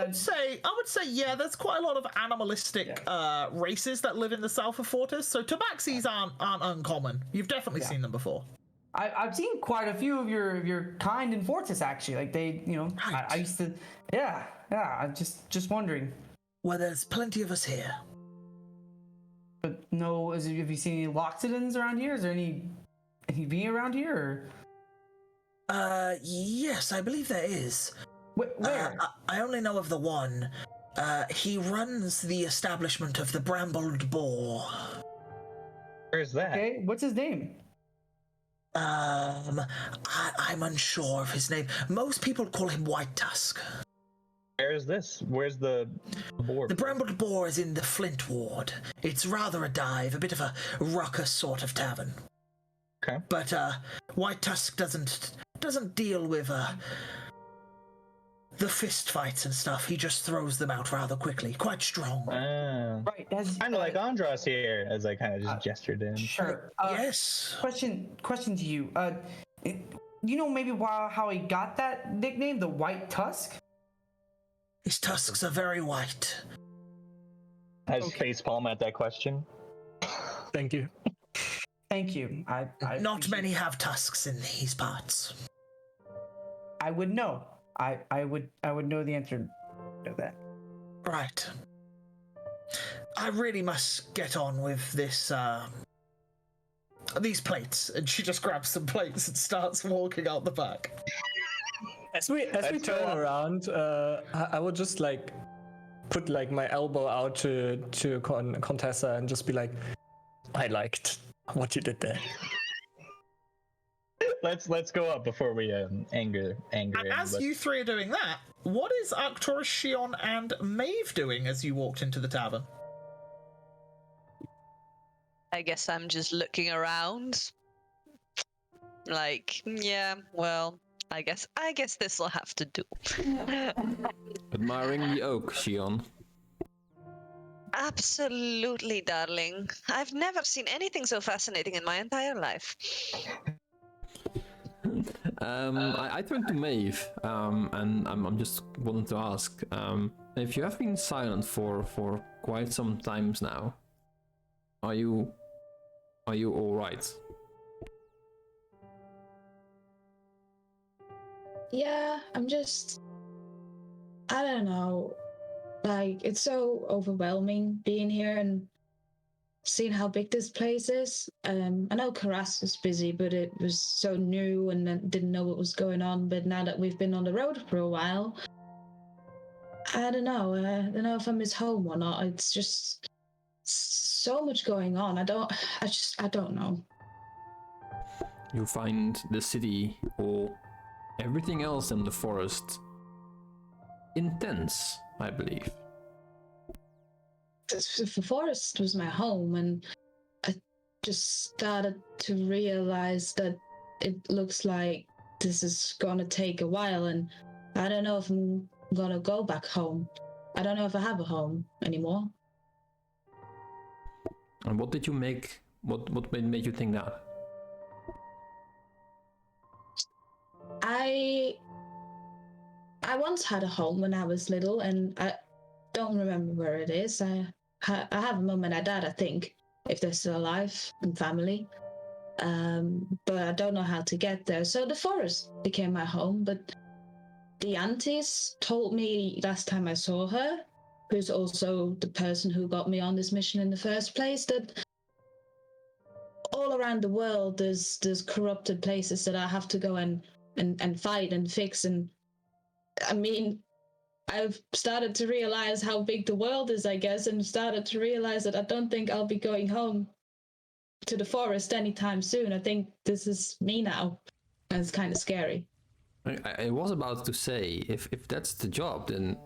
I would say, yeah, there's quite a lot of animalistic races that live in the south of Fortis, so tabaxis aren't uncommon. You've definitely seen them before. I've seen quite a few of your kind in Fortis, actually. Like they, Right. I used to, yeah. I'm just wondering. Well, there's plenty of us here. But no, have you seen any Loxodons around here? Is there any bee around here? Or? Yes, I believe there is. Where? I only know of the one. He runs the establishment of the Brambled Boar. Where's that? Okay, what's his name? I'm unsure of his name. Most people call him White Tusk. Where's this? Where's the board? The Brambled Boar is in the Flint Ward. It's rather a dive, a bit of a ruckus sort of tavern. Okay. But White Tusk doesn't deal with the fist fights and stuff. He just throws them out rather quickly. Quite strong. Right, that's Kind of like Andros here, as I kind of just gestured in. Sure. Yes. Question to you. You know maybe how he got that nickname, the White Tusk? His tusks are very white. I just facepalm at that question. Thank you. Thank you. I Not appreciate many have tusks in these parts. I would know. I would know the answer to that. Right. I really must get on with this, these plates. And she just grabs some plates and starts walking out the back. As we turn around, I would just like put like my elbow out to Contessa and just be like, I liked what you did there. Let's go up before we anger And him. as you three are doing that, what is Arcturus, Shion, and Maeve doing as you walked into the tavern? I guess I'm just looking around. Like, yeah, well, I guess this will have to do. Admiring the oak, Shion. Absolutely, darling. I've never seen anything so fascinating in my entire life. I turned to Maeve, and I'm just wanting to ask, if you have been silent for quite some times now, are you all right? Yeah, I don't know. Like, it's so overwhelming being here and seeing how big this place is. I know Karas was busy, but it was so new and I didn't know what was going on. But now that we've been on the road for a while, I don't know. I don't know if I miss home or not. It's just so much going on. I don't know. You find the city or everything else in the forest intense, I believe. The forest was my home, and I just started to realize that it looks like this is gonna take a while, and I don't know if I'm gonna go back home. I don't know if I have a home anymore. And what did you make? What made you think that? I once had a home when I was little, and I don't remember where it is. I have a mum and a dad, I think, if they're still alive, and family. But I don't know how to get there. So the forest became my home, but the aunties told me last time I saw her, who's also the person who got me on this mission in the first place, that all around the world there's corrupted places that I have to go and fight and fix. And I mean, I've started to realize how big the world is, I guess, and started to realize that I don't think I'll be going home to the forest anytime soon. I think this is me now, and it's kind of scary. I was about to say, if that's the job, then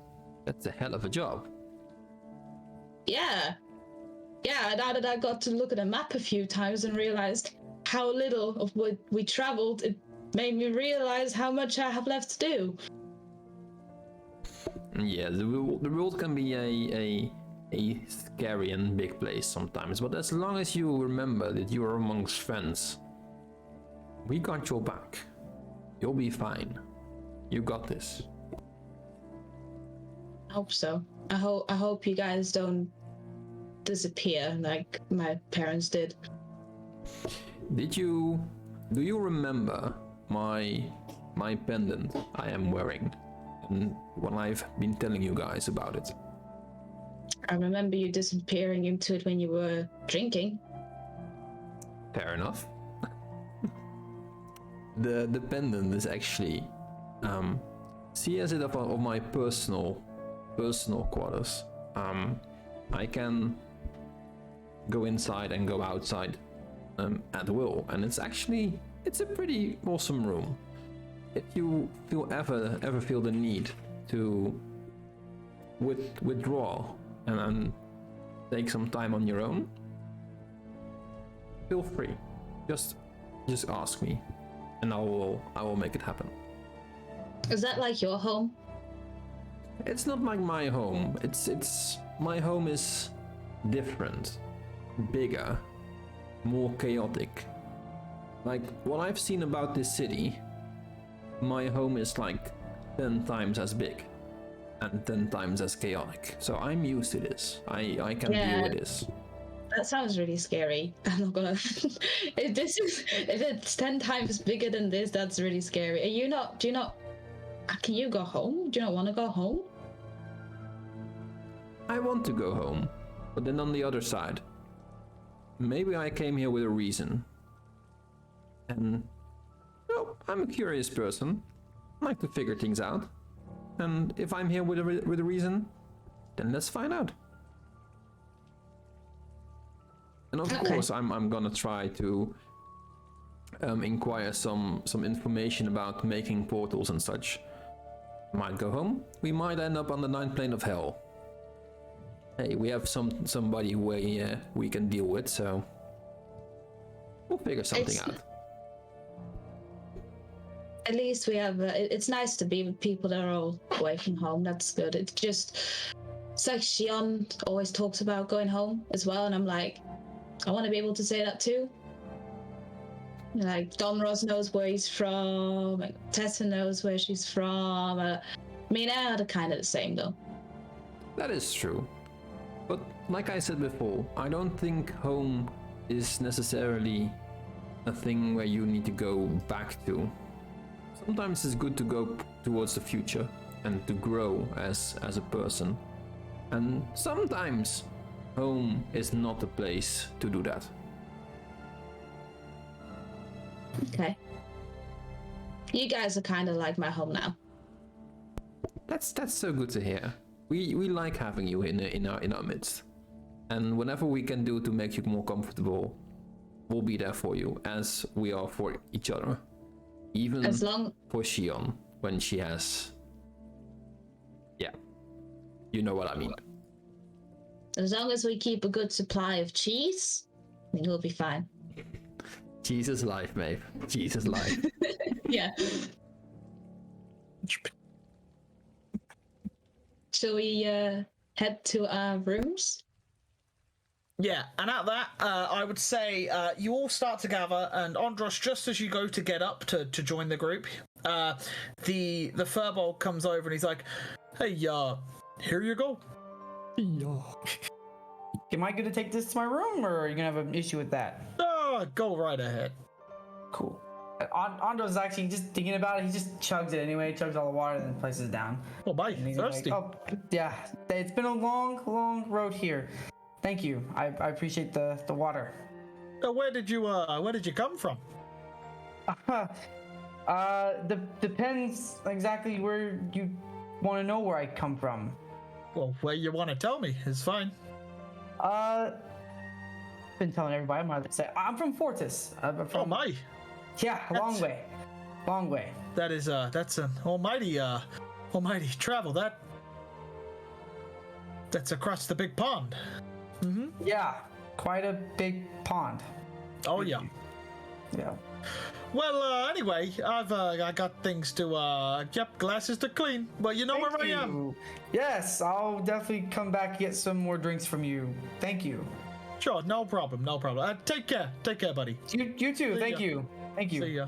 that's a hell of a job. Yeah, now that I got to look at a map a few times and realized how little of what we traveled, it made me realize how much I have left to do. Yeah, the world can be a scary and big place sometimes, but as long as you remember that you are amongst friends, we got your back. You'll be fine. You got this. I hope so. I hope you guys don't disappear like my parents did. Do you remember my pendant I am wearing? And when I've been telling you guys about it. I remember you disappearing into it when you were drinking. Fair enough. The pendant is actually see as it of my personal quarters. I can go inside and go outside at will, and it's a pretty awesome room. If you ever feel the need to withdraw and take some time on your own, feel free. Just ask me, and I will make it happen. Is that like your home? It's not like my home. It's my home is different, bigger, more chaotic. Like what I've seen about this city, my home is like 10 times as big and 10 times as chaotic. So I'm used to this. I can deal with this. That sounds really scary. I'm not gonna. If it's 10 times bigger than this, that's really scary. Do you not? Can you go home? Do you not want to go home? I want to go home, but then on the other side, maybe I came here with a reason. And, well, I'm a curious person. I like to figure things out. And if I'm here with a reason, then let's find out. And of course, I'm gonna try to inquire some information about making portals and such. Might go home. We might end up on the 9th plane of hell. Hey, we have somebody we can deal with, so we'll figure something out. At least we have. It's nice to be with people that are all away from home. That's good. It's like Shion always talks about going home as well, and I'm like, I want to be able to say that too. Like Don Ross knows where he's from. Like, Tessa knows where she's from. Me and Ed are kind of the same though. That is true. But like I said before, I don't think home is necessarily a thing where you need to go back to. Sometimes it's good to go towards the future and to grow as a person. And sometimes home is not the place to do that. Okay. You guys are kind of like my home now. That's so good to hear. We like having you in our midst. And whenever we can do to make you more comfortable, we'll be there for you, as we are for each other. Even for Shion, when she has... Yeah. You know what I mean. As long as we keep a good supply of cheese, then we'll be fine. Cheese is life, Maeve. Cheese is life. Yeah. Shall we head to our rooms? Yeah, and at that, I would say you all start to gather, and Andros, just as you go to get up to join the group, the furbolg comes over and he's like, "Hey, here you go." Am I gonna take this to my room, or are you gonna have an issue with that? Go right ahead. Cool. Andro's actually just thinking about it. He just chugs it anyway, chugs all the water, and then places it down. Oh, my, And he's thirsty. like, oh, yeah. It's been a long road here. Thank you. I appreciate the water. Where did you come from? Depends exactly where you want to know where I come from. Well, where you want to tell me is fine. Been telling everybody. I'm gonna say I'm from Fortis. Oh my! Yeah, long way. That is that's an almighty travel. That's across the big pond. Mm-hmm. Yeah, quite a big pond. Oh yeah. Yeah. Well, anyway, I got things to glasses to clean. But you know where I am. Yes, I'll definitely come back and get some more drinks from you. Thank you. Sure, no problem. Take care, buddy. You too. Thank you. See ya.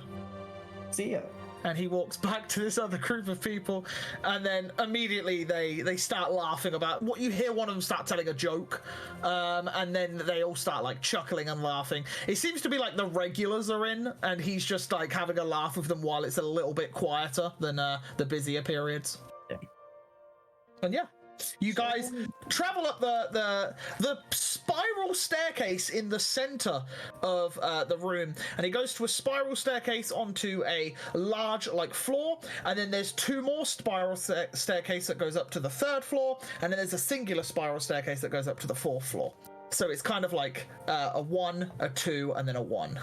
See ya. and he walks back to this other group of people, and then immediately they start laughing about what you hear. One of them start telling a joke, and then they all start like chuckling and laughing. It seems to be like the regulars are in, and he's just like having a laugh with them while it's a little bit quieter than the busier periods. And yeah, you guys travel up the spiral staircase in the center of the room, and it goes to a spiral staircase onto a large like floor, and then there's two more spiral staircase that goes up to the 3rd floor, and then there's a singular spiral staircase that goes up to the 4th floor. So it's kind of like a 1, a 2, and then a 1.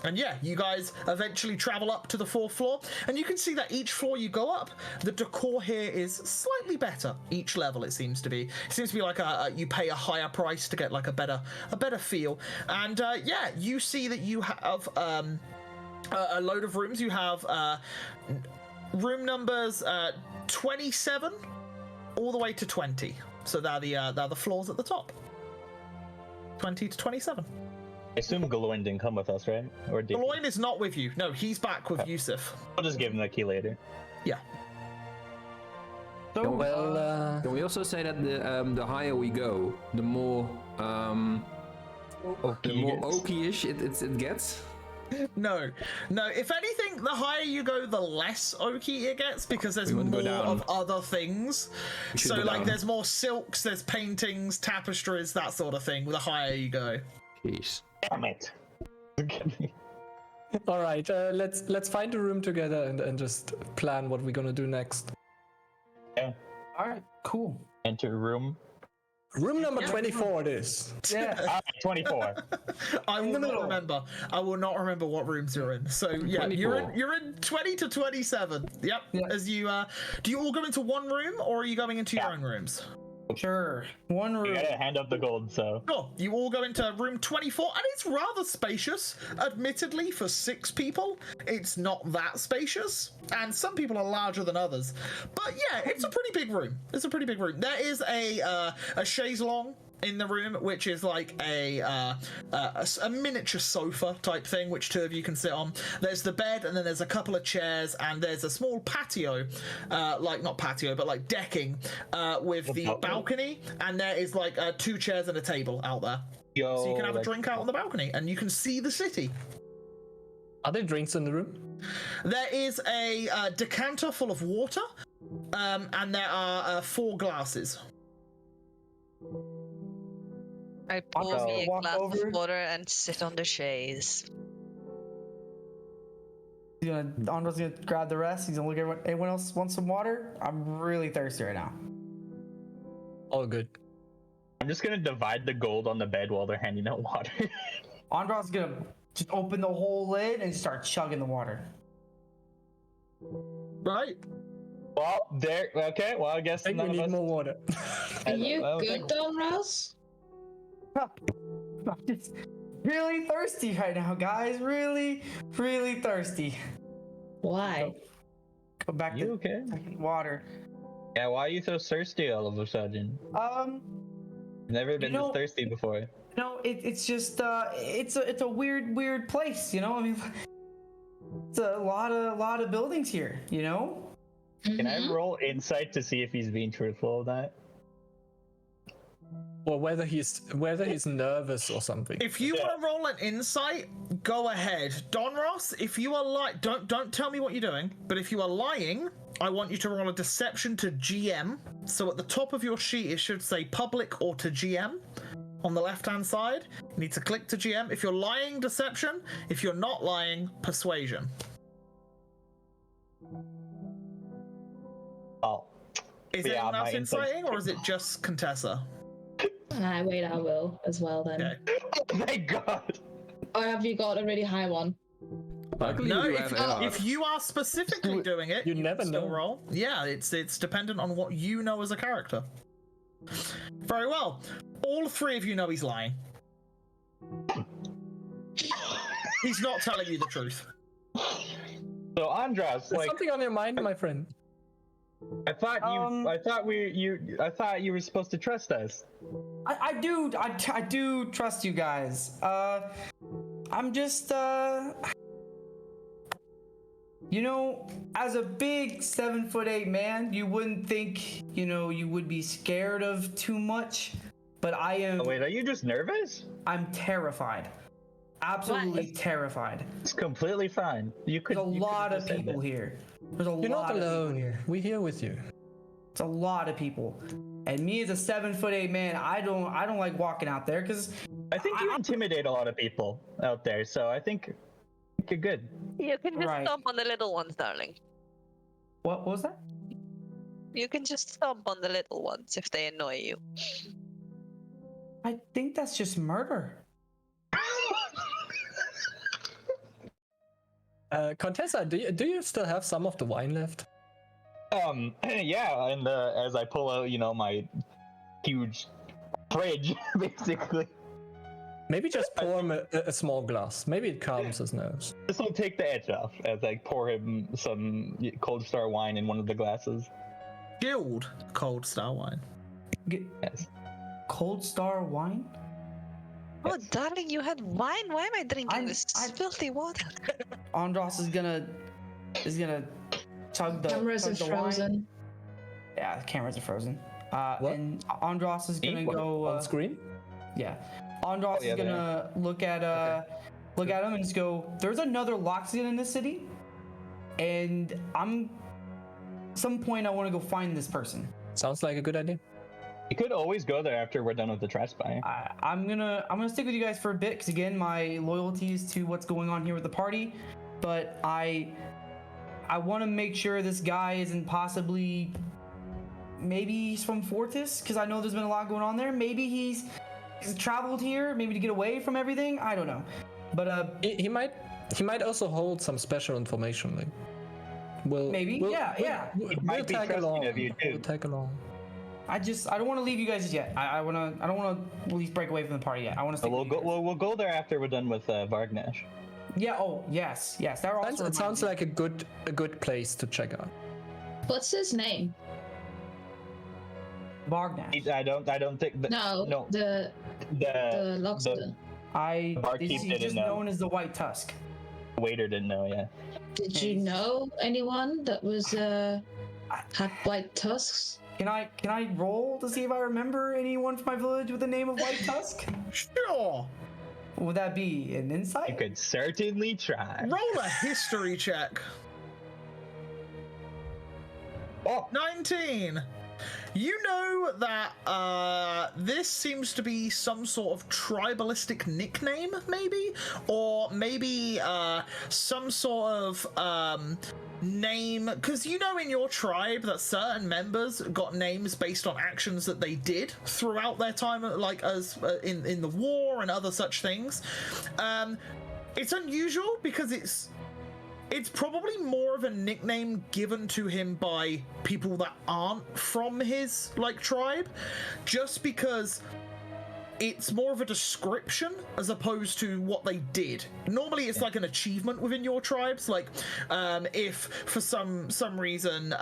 And yeah, you guys eventually travel up to the 4th floor, and you can see that each floor you go up, the decor here is slightly better. Each level, it seems to be. It seems to be like you pay a higher price to get like a better feel. And yeah, you see that you have a load of rooms. You have room numbers 27 all the way to 20. So they're the floors at the top. 20 to 27. I assume Galoin didn't come with us, right? Or did Galoin is not with you. No, he's back with Yusuf. I'll just give him the key later. Yeah. So, Can we also say that the higher we go, the more oaky-ish it gets? No. If anything, the higher you go, the less oaky it gets, because there's We more wouldn't go down. of other things. should So go like down. there's more silks, there's paintings, tapestries, that sort of thing. The higher you go. Jeez. Damn it. All right, let's find a room together and just plan what we're gonna do next. Yeah. all right, cool. Enter room. Room number 24 it is. Yeah. Alright, 24. I will the not middle. remember. I will not remember what rooms you're in. So yeah, 24. you're in 20 to 27. Yep. Yeah. As you do you all go into one room, or are you going into your Yeah. own rooms? Sure. One You room. gotta hand up the gold, so. Sure. You all go into room 24, and it's rather spacious. Admittedly, for 6 people, it's not that spacious, and some people are larger than others. But yeah, it's a pretty big room. It's a pretty big room. There is a chaise longue in the room, which is like a miniature sofa type thing, which 2 of you can sit on. There's the bed, and then there's a couple of chairs, and there's a small patio, like not patio, but like decking, with the balcony, and there is like 2 chairs and a table out there. Yo, So you can have a that's drink out on the balcony, and you can see the city. Are there drinks in the room? There is a decanter full of water, and there are 4 glasses. I pour I'll me a walk glass over. of water and sit on the chaise. Andre's gonna grab the rest. He's gonna look at anyone else want some water. I'm really thirsty right now. All good. I'm just gonna divide the gold on the bed while they're handing out water. Andros gonna just open the whole lid and start chugging the water. Right? Well, there. Okay, well, I guess I think none we of need us. more water. Are you well, good, Don Rouse? I'm just really thirsty right now, guys. Really, really thirsty. Why? Go back You to okay? water. Yeah, why are you so thirsty all of a sudden? Never been know- this thirsty before. No, it's just it's a weird place, you know. I mean, it's a lot of buildings here, you know. Can I roll insight to see if he's being truthful of that? Or whether he's nervous or something. If you want to roll an insight, go ahead. Don Ross, if you are don't tell me what you're doing, but if you are lying, I want you to roll a deception to GM. So at the top of your sheet, it should say public or to GM. On the left-hand side, you need to click to GM. If you're lying, deception. If you're not lying, persuasion. Oh, Is Yeah, anyone my else insight's insighting, or is it just Contessa? Wait, I will as well then. Okay. oh my god! Or have you got a really high one? Luckily, No, you have AR. if you are specifically doing it, You can never still know. roll. Yeah, it's dependent on what you know as a character. Very well. All 3 of you know he's lying. He's not telling you the truth. So Andros, There's like, something on your mind, my friend. I thought I thought you were supposed to trust us. I do trust you guys. I'm just You know, as a big 7'8" man, you wouldn't think, you know, you would be scared of too much, but I am. Oh, wait, are you just nervous? I'm terrified. Absolutely terrified. It's completely fine. There's a lot of people here. There's a You're lot not of people alone. here. We're here with you. It's a lot of people. And me as a 7'8" man, I don't like walking out there because I think you intimidate a lot of people out there, so I think you're good. You can just Right. stomp on the little ones, darling. what was that? You can just stomp on the little ones if they annoy you. I think that's just murder. Contessa, do you still have some of the wine left? Yeah, and as I pull out, you know, my huge fridge, basically. Maybe just pour him a small glass. Maybe it calms his nerves. This will take the edge off as I pour him some Cold Star wine in one of the glasses. Chilled cold star wine. Yes. Cold Star wine? Oh, darling, you had wine? Why am I drinking this I- filthy water? Andros is gonna chug the Cameras chug are the frozen. wine. Yeah, the cameras are frozen. What? And Andros is gonna go On screen? yeah. Andros yeah, is gonna look at him and just go, there's another Loxian in this city, and some point I wanna go find this person. Sounds like a good idea. You could always go there after we're done with the trash buy. I'm gonna stick with you guys for a bit because again my loyalty is to what's going on here with the party, but I want to make sure this guy isn't possibly, maybe he's from Fortis because I know there's been a lot going on there. Maybe he's traveled here maybe to get away from everything. I don't know, but He might also hold some special information. Like, Maybe, yeah. We'll might be tag trusting along. of you, too. We'll tag along. I don't want to leave you guys just yet. I don't want to at least break away from the party yet. I want to stay. We'll go. We'll go there after we're done with Vargnash. Yeah. Oh yes. That also It sounds like a good place to check out. What's his name? Vargnash. I don't think that. No, the lobster. barkeep He's didn't just know. known as the White Tusk. The waiter didn't know. Yeah. Did you know anyone that was had white tusks? Can I roll to see if I remember anyone from my village with the name of White Tusk? Sure. Would that be an You insight? could certainly try. Roll a history check. Oh, 19. You know that this seems to be some sort of tribalistic nickname, maybe? Or maybe some sort of name, because you know in your tribe that certain members got names based on actions that they did throughout their time, like as in the war and other such things. It's unusual because it's probably more of a nickname given to him by people that aren't from his like tribe, just because it's more of a description as opposed to what they did. Normally it's like an achievement within your tribes, like if for some reason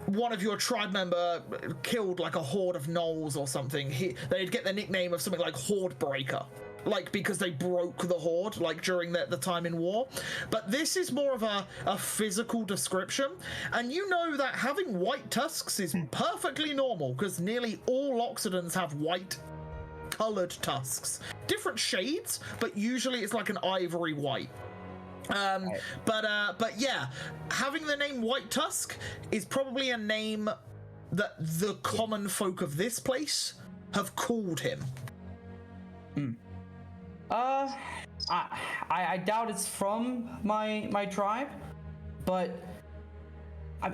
one of your tribe member killed like a horde of gnolls or something, they'd get the nickname of something like Horde Breaker, like because they broke the horde like during the time in war. But this is more of a physical description, and you know that having white tusks is perfectly normal because nearly all Loxodons have white colored tusks, different shades, but usually it's like an ivory white. But yeah, having the name White Tusk is probably a name that the common folk of this place have called him. I doubt it's from my tribe, but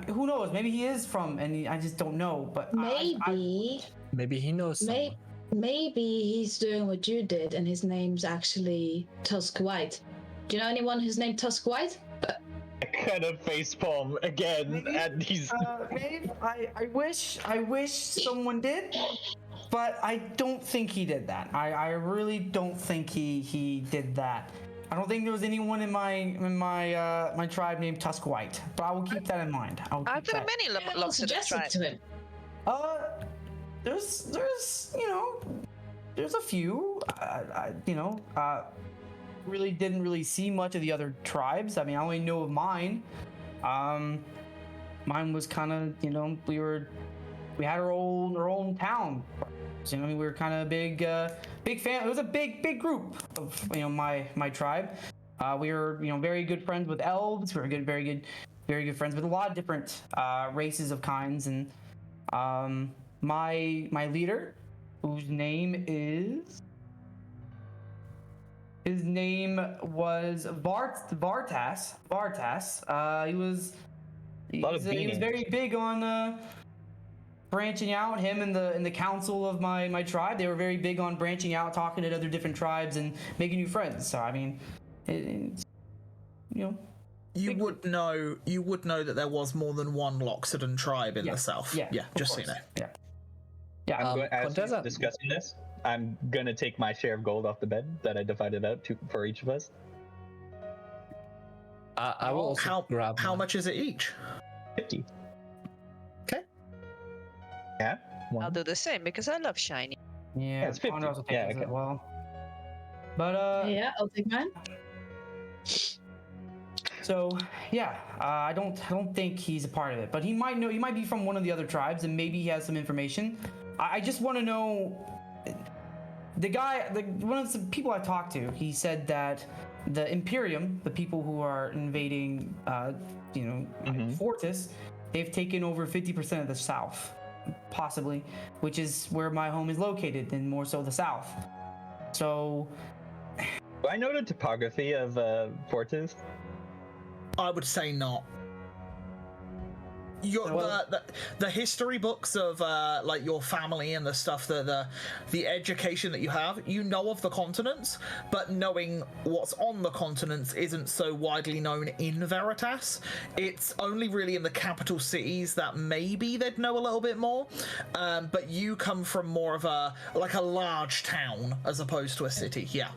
who knows? Maybe he is from, and I just don't know. But Maybe he knows someone. maybe he's doing what you did, and his name's actually Tusk White. Do you know anyone who's named Tusk White? I kind of facepalm again, and he's. Maybe I wish someone did, but I don't think he did that. I really don't think he did that. I don't think there was anyone in my tribe named Tusk White, but I will keep that in mind. Are there many I'll Loxodon suggest it tribes? to him. There's there's a few. didn't really see much of the other tribes. I mean, I only know of mine. Mine was kind of, we had our own town. So, we were kind of a big fan. It was a big group of, my tribe. We were, very good friends with elves. We were very good friends with a lot of different races of kinds. And my leader, whose name was Veritas. He was very big on branching out. Him and the council of my tribe, they were very big on branching out, talking to other different tribes, and making new friends. So I mean, You would know that there was more than one Loxodon tribe in the south. Yeah, just so you know. Yeah. I'm going, as Contessa. we're discussing this, I'm gonna take my share of gold off the bed that I divided out for each of us. I will also grab How one. much is it each? 50. Okay. Yeah. I'll do the same because I love shiny. Yeah, it's 50. Ponder also takes Yeah, it okay. as well. But Yeah, I'll take mine. so yeah, I don't think he's a part of it, but he might know. He might be from one of the other tribes, and maybe he has some information. I just want to know. The guy, one of the people I talked to, he said that the Imperium, the people who are invading, Fortis, they've taken over 50% of the south, possibly, which is where my home is located, and more so the south. So, Do I know the topography of Fortis? I would say not. The history books of like your family and the stuff that the education that you have, you know of the continents, but knowing what's on the continents isn't so widely known in Veritas. It's only really in the capital cities that maybe they'd know a little bit more. But you come from more of a large town as opposed to a city. Yeah.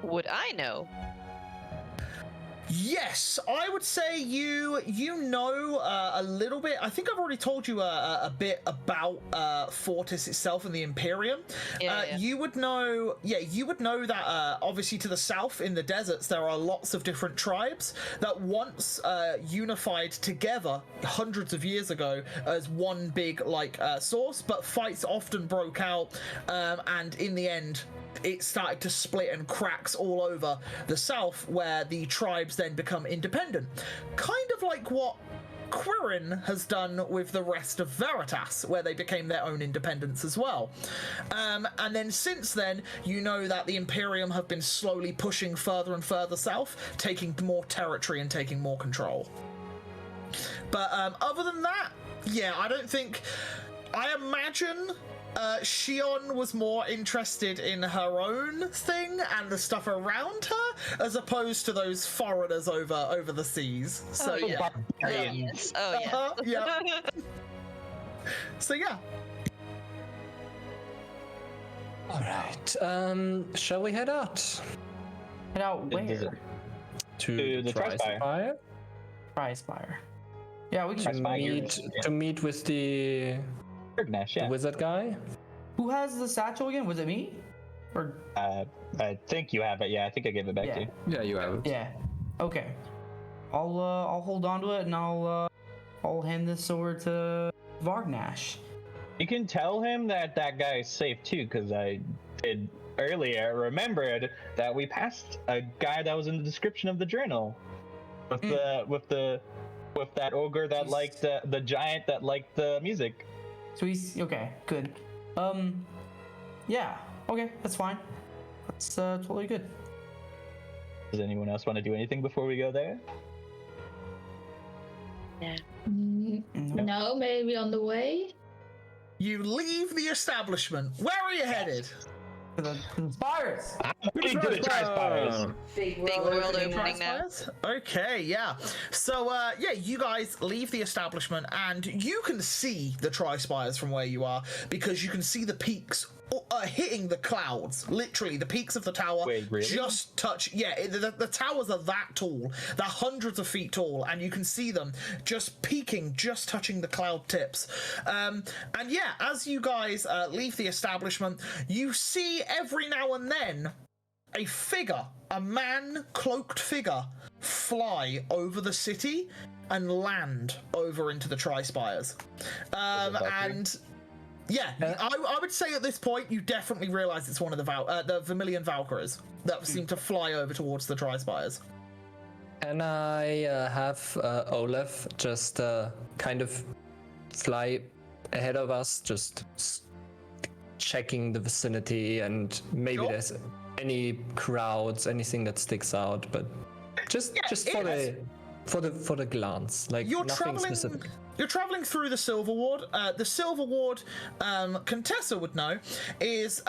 Would I know? Yes, I would say you know a little bit. I think I've already told you a bit about Fortis itself and the Imperium. Yeah. You would know that obviously to the south in the deserts there are lots of different tribes that once unified together hundreds of years ago as one big source, but fights often broke out, and in the end it started to split and cracks all over the south, where the tribes then become independent. Kind of like what Quirin has done with the rest of Veritas, where they became their own independents as well. And then since then, you know that the Imperium have been slowly pushing further and further south, taking more territory and taking more control. But other than that, yeah, I imagine Shion was more interested in her own thing and the stuff around her, as opposed to those foreigners over the seas. So Oh, yeah. Yes. Oh yeah. Yeah. So yeah. All right. Shall we head out head out Does it- where? to the Tri-Spire Tri-Spire. Yeah, we can Tri-Spire. to meet with the Bergnash, yeah. wizard guy? Who has the satchel again? Was it me? Or I think you have it. Yeah, I think I gave it back to you. Yeah, you have it. yeah. Okay. I'll hold on to it, and I'll hand this over to Vargnash. You can tell him that guy is safe too, because I did earlier remembered that we passed a guy that was in the description of the journal with with that ogre that liked the giant that liked the music. So he's okay. Good. Yeah. Okay, that's fine. That's totally good. Does anyone else want to do anything before we go there? No, maybe on the way. You leave the establishment. Where are you headed? To the spires. We to the Tri-Spires. Big world opening now. Okay, yeah. So, you guys leave the establishment, and you can see the Tri-Spires from where you are, because you can see the peaks hitting the clouds. Literally, the peaks of the tower Wait, really? just touch. Yeah, the towers are that tall. They're hundreds of feet tall, and you can see them just peaking, just touching the cloud tips. And yeah, as you guys leave the establishment, you see every now and then a figure, a man-cloaked figure, fly over the city and land over into the Tri-Spires. And yeah, I would say at this point you definitely realise it's one of the Vermilion Valkyries that seem to fly over towards the Tri-Spires. And I have Olaf just kind of fly ahead of us, just checking the vicinity, and maybe there's any crowds, anything that sticks out, but just for the glance, like nothing specific. You're traveling through the Silver Ward. The Silver Ward, Contessa would know, is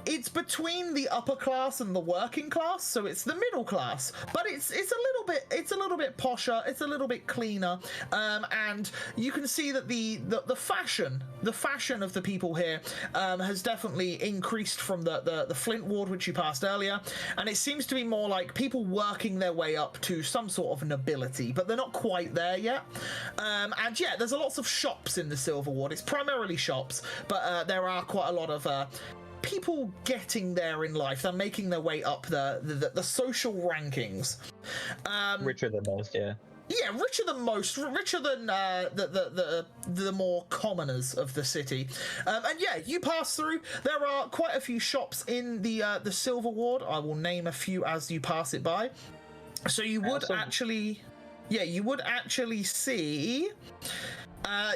it's between the upper class and the working class, so it's the middle class, but it's a little bit posher, it's a little bit cleaner, and you can see that the fashion of the people here has definitely increased from the Flint Ward, which you passed earlier, and it seems to be more like people working their way up to some sort of nobility, but they're not quite there yet. And yeah, there's lots of shops in the Silver Ward. It's primarily shops, but there are quite a lot of people getting there in life. They're making their way up the social rankings. Richer than most, yeah. Yeah, richer than most, richer than the more commoners of the city. And yeah, you pass through. There are quite a few shops in the Silver Ward. I will name a few as you pass it by. So you would actually see.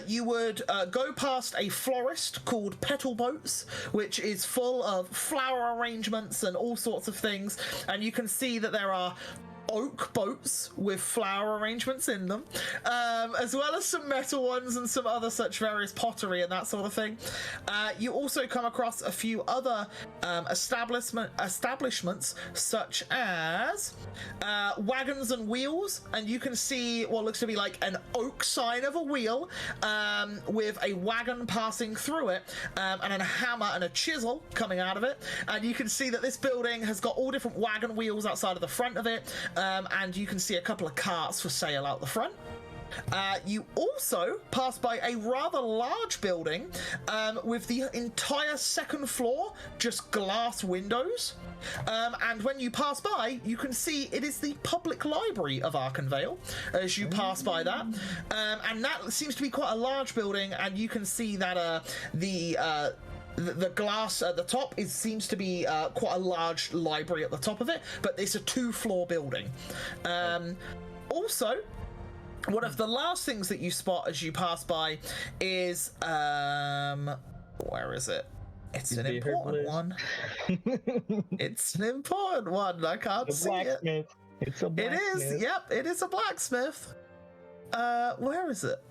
You would go past a florist called Petal Boats, which is full of flower arrangements and all sorts of things, and you can see that there are oak boats with flower arrangements in them, as well as some metal ones and some other such various pottery and that sort of thing. You also come across a few other establishments such as Wagons and Wheels, and you can see what looks to be like an oak sign of a wheel with a wagon passing through it, and a hammer and a chisel coming out of it, and you can see that this building has got all different wagon wheels outside of the front of it, and you can see a couple of carts for sale out the front. You also pass by a rather large building with the entire second floor just glass windows, and when you pass by you can see it is the public library of Arkenvale as you pass by that, and that seems to be quite a large building, and you can see that the glass at the top seems to be quite a large library at the top of it, but it's a 2-floor building. Also, one of the last things that you spot as you pass by is where is it? It's an important one. It's an important one. I can't see it. It's a blacksmith. It is. Yep, it is a blacksmith. Where is it?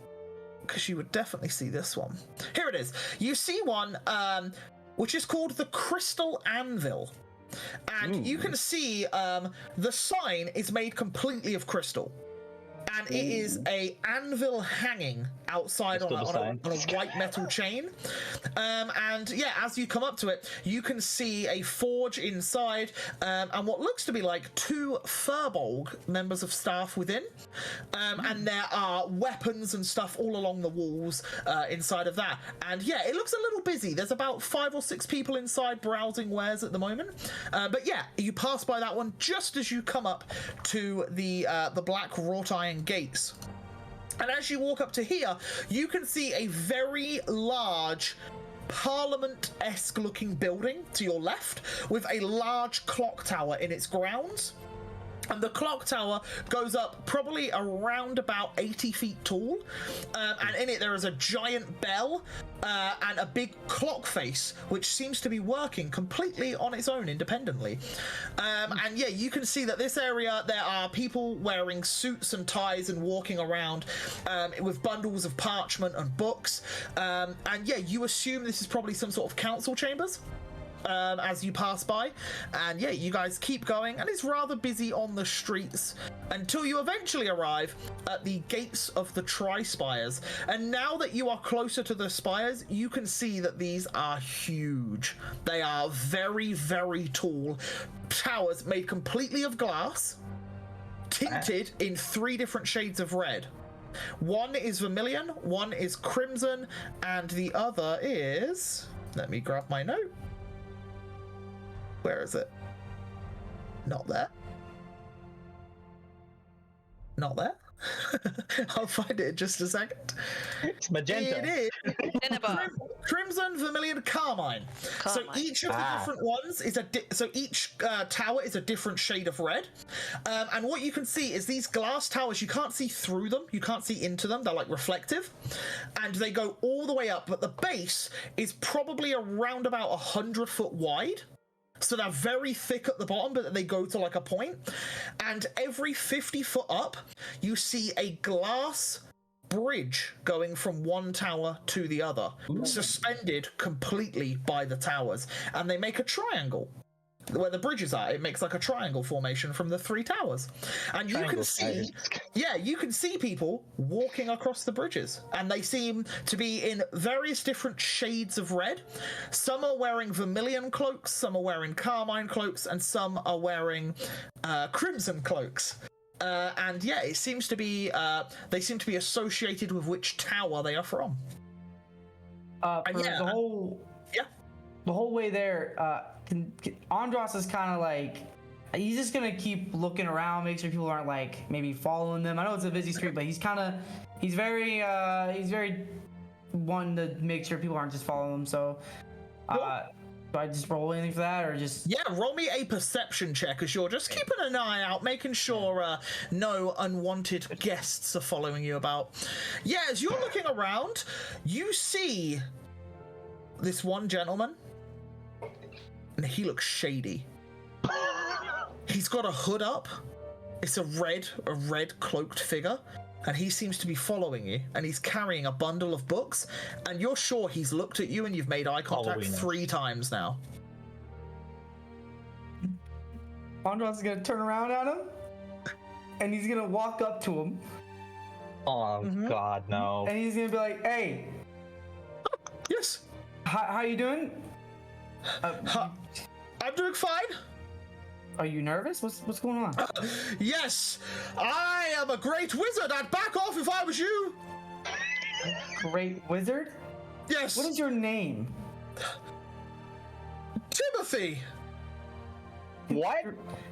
Because you would definitely see this one. Here it is. You see one which is called the Crystal Anvil. And you can see the sign is made completely of crystal. And it is a anvil hanging outside on a white metal chain. And yeah, as you come up to it, you can see a forge inside, and what looks to be like 2 Furbolg members of staff within. And there are weapons and stuff all along the walls inside of that. And yeah, it looks a little busy. There's about 5 or 6 people inside browsing wares at the moment. But yeah, you pass by that one just as you come up to the black wrought iron gates. And as you walk up to here, you can see a very large Parliament-esque looking building to your left with a large clock tower in its grounds. And the clock tower goes up probably around about 80 feet tall. And in it there is a giant bell and a big clock face, which seems to be working completely on its own independently. And yeah, you can see that this area, there are people wearing suits and ties and walking around with bundles of parchment and books. And yeah, you assume this is probably some sort of council chambers. As you pass by, and yeah, you guys keep going, and it's rather busy on the streets until you eventually arrive at the gates of the Tri-Spires. And now that you are closer to the spires, you can see that these are huge. They are very, very tall towers made completely of glass, tinted in 3 different shades of red. One is vermilion, one is crimson, and the other is, let me grab my note. Where is it? Not there. Not there. I'll find it in just a second. It's magenta. It is Cinnabar. Crimson, Vermilion, Carmine. So Carmine. each of the different ones is so each tower is a different shade of red. And what you can see is these glass towers, you can't see through them, you can't see into them, they're like reflective. And they go all the way up, but the base is probably around about 100 foot wide. So they're very thick at the bottom, but they go to like a point. And every 50 foot up, you see a glass bridge going from one tower to the other, suspended completely by the towers. And they make a triangle. Where the bridges are, it makes like a triangle formation from the three towers. And you can see, you can see people walking across the bridges. And they seem to be in various different shades of red. Some are wearing vermilion cloaks, some are wearing carmine cloaks, and some are wearing crimson cloaks. And yeah, it seems to be, they seem to be associated with which tower they are from. The whole way there, Andros is kind of like, he's just gonna keep looking around, make sure people aren't like maybe following them. I know it's a busy street, but he's very one to make sure people aren't just following him. So, do I just roll anything for that, or just? Yeah, roll me a perception check as you're just keeping an eye out, making sure no unwanted guests are following you about. Yeah, as you're looking around, you see this one gentleman. And he looks shady. He's got a hood up. It's a red cloaked figure. And he seems to be following you. And he's carrying a bundle of books. And you're sure he's looked at you and you've made eye contact 3 times now. Andros is gonna turn around at him. And he's gonna walk up to him. Oh, God, no. And he's gonna be like, hey. Yes. How you doing? I'm doing fine. Are you nervous? What's going on? Yes, I am a great wizard. I'd back off if I was you. Great wizard? Yes. What is your name? Timothy. What?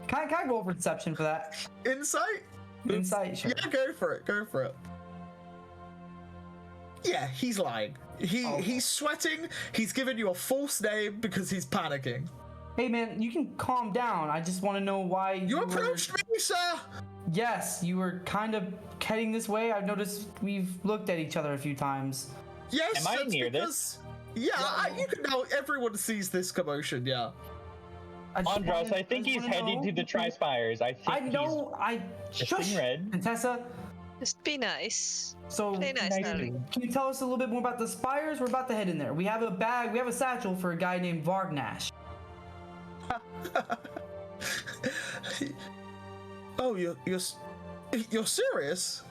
Can I roll perception for that? Insight? Insight, sure. Yeah, go for it. Yeah, he's lying. He's sweating. He's giving you a false name because he's panicking. Hey man, you can calm down. I just want to know why you approached me, sir. Yes, you were kind of heading this way. I've noticed we've looked at each other a few times. Yes, am I near this? Yeah, you can now. Everyone sees this commotion. Yeah. Andros, I think he's heading to the Tri-Spires. I know. Shush, red. And Tessa. Just be nice. So, Play nice, darling. Can you tell us a little bit more about the Spires? We're about to head in there. We have a bag. We have a satchel for a guy named Vargnash. Oh, you're serious?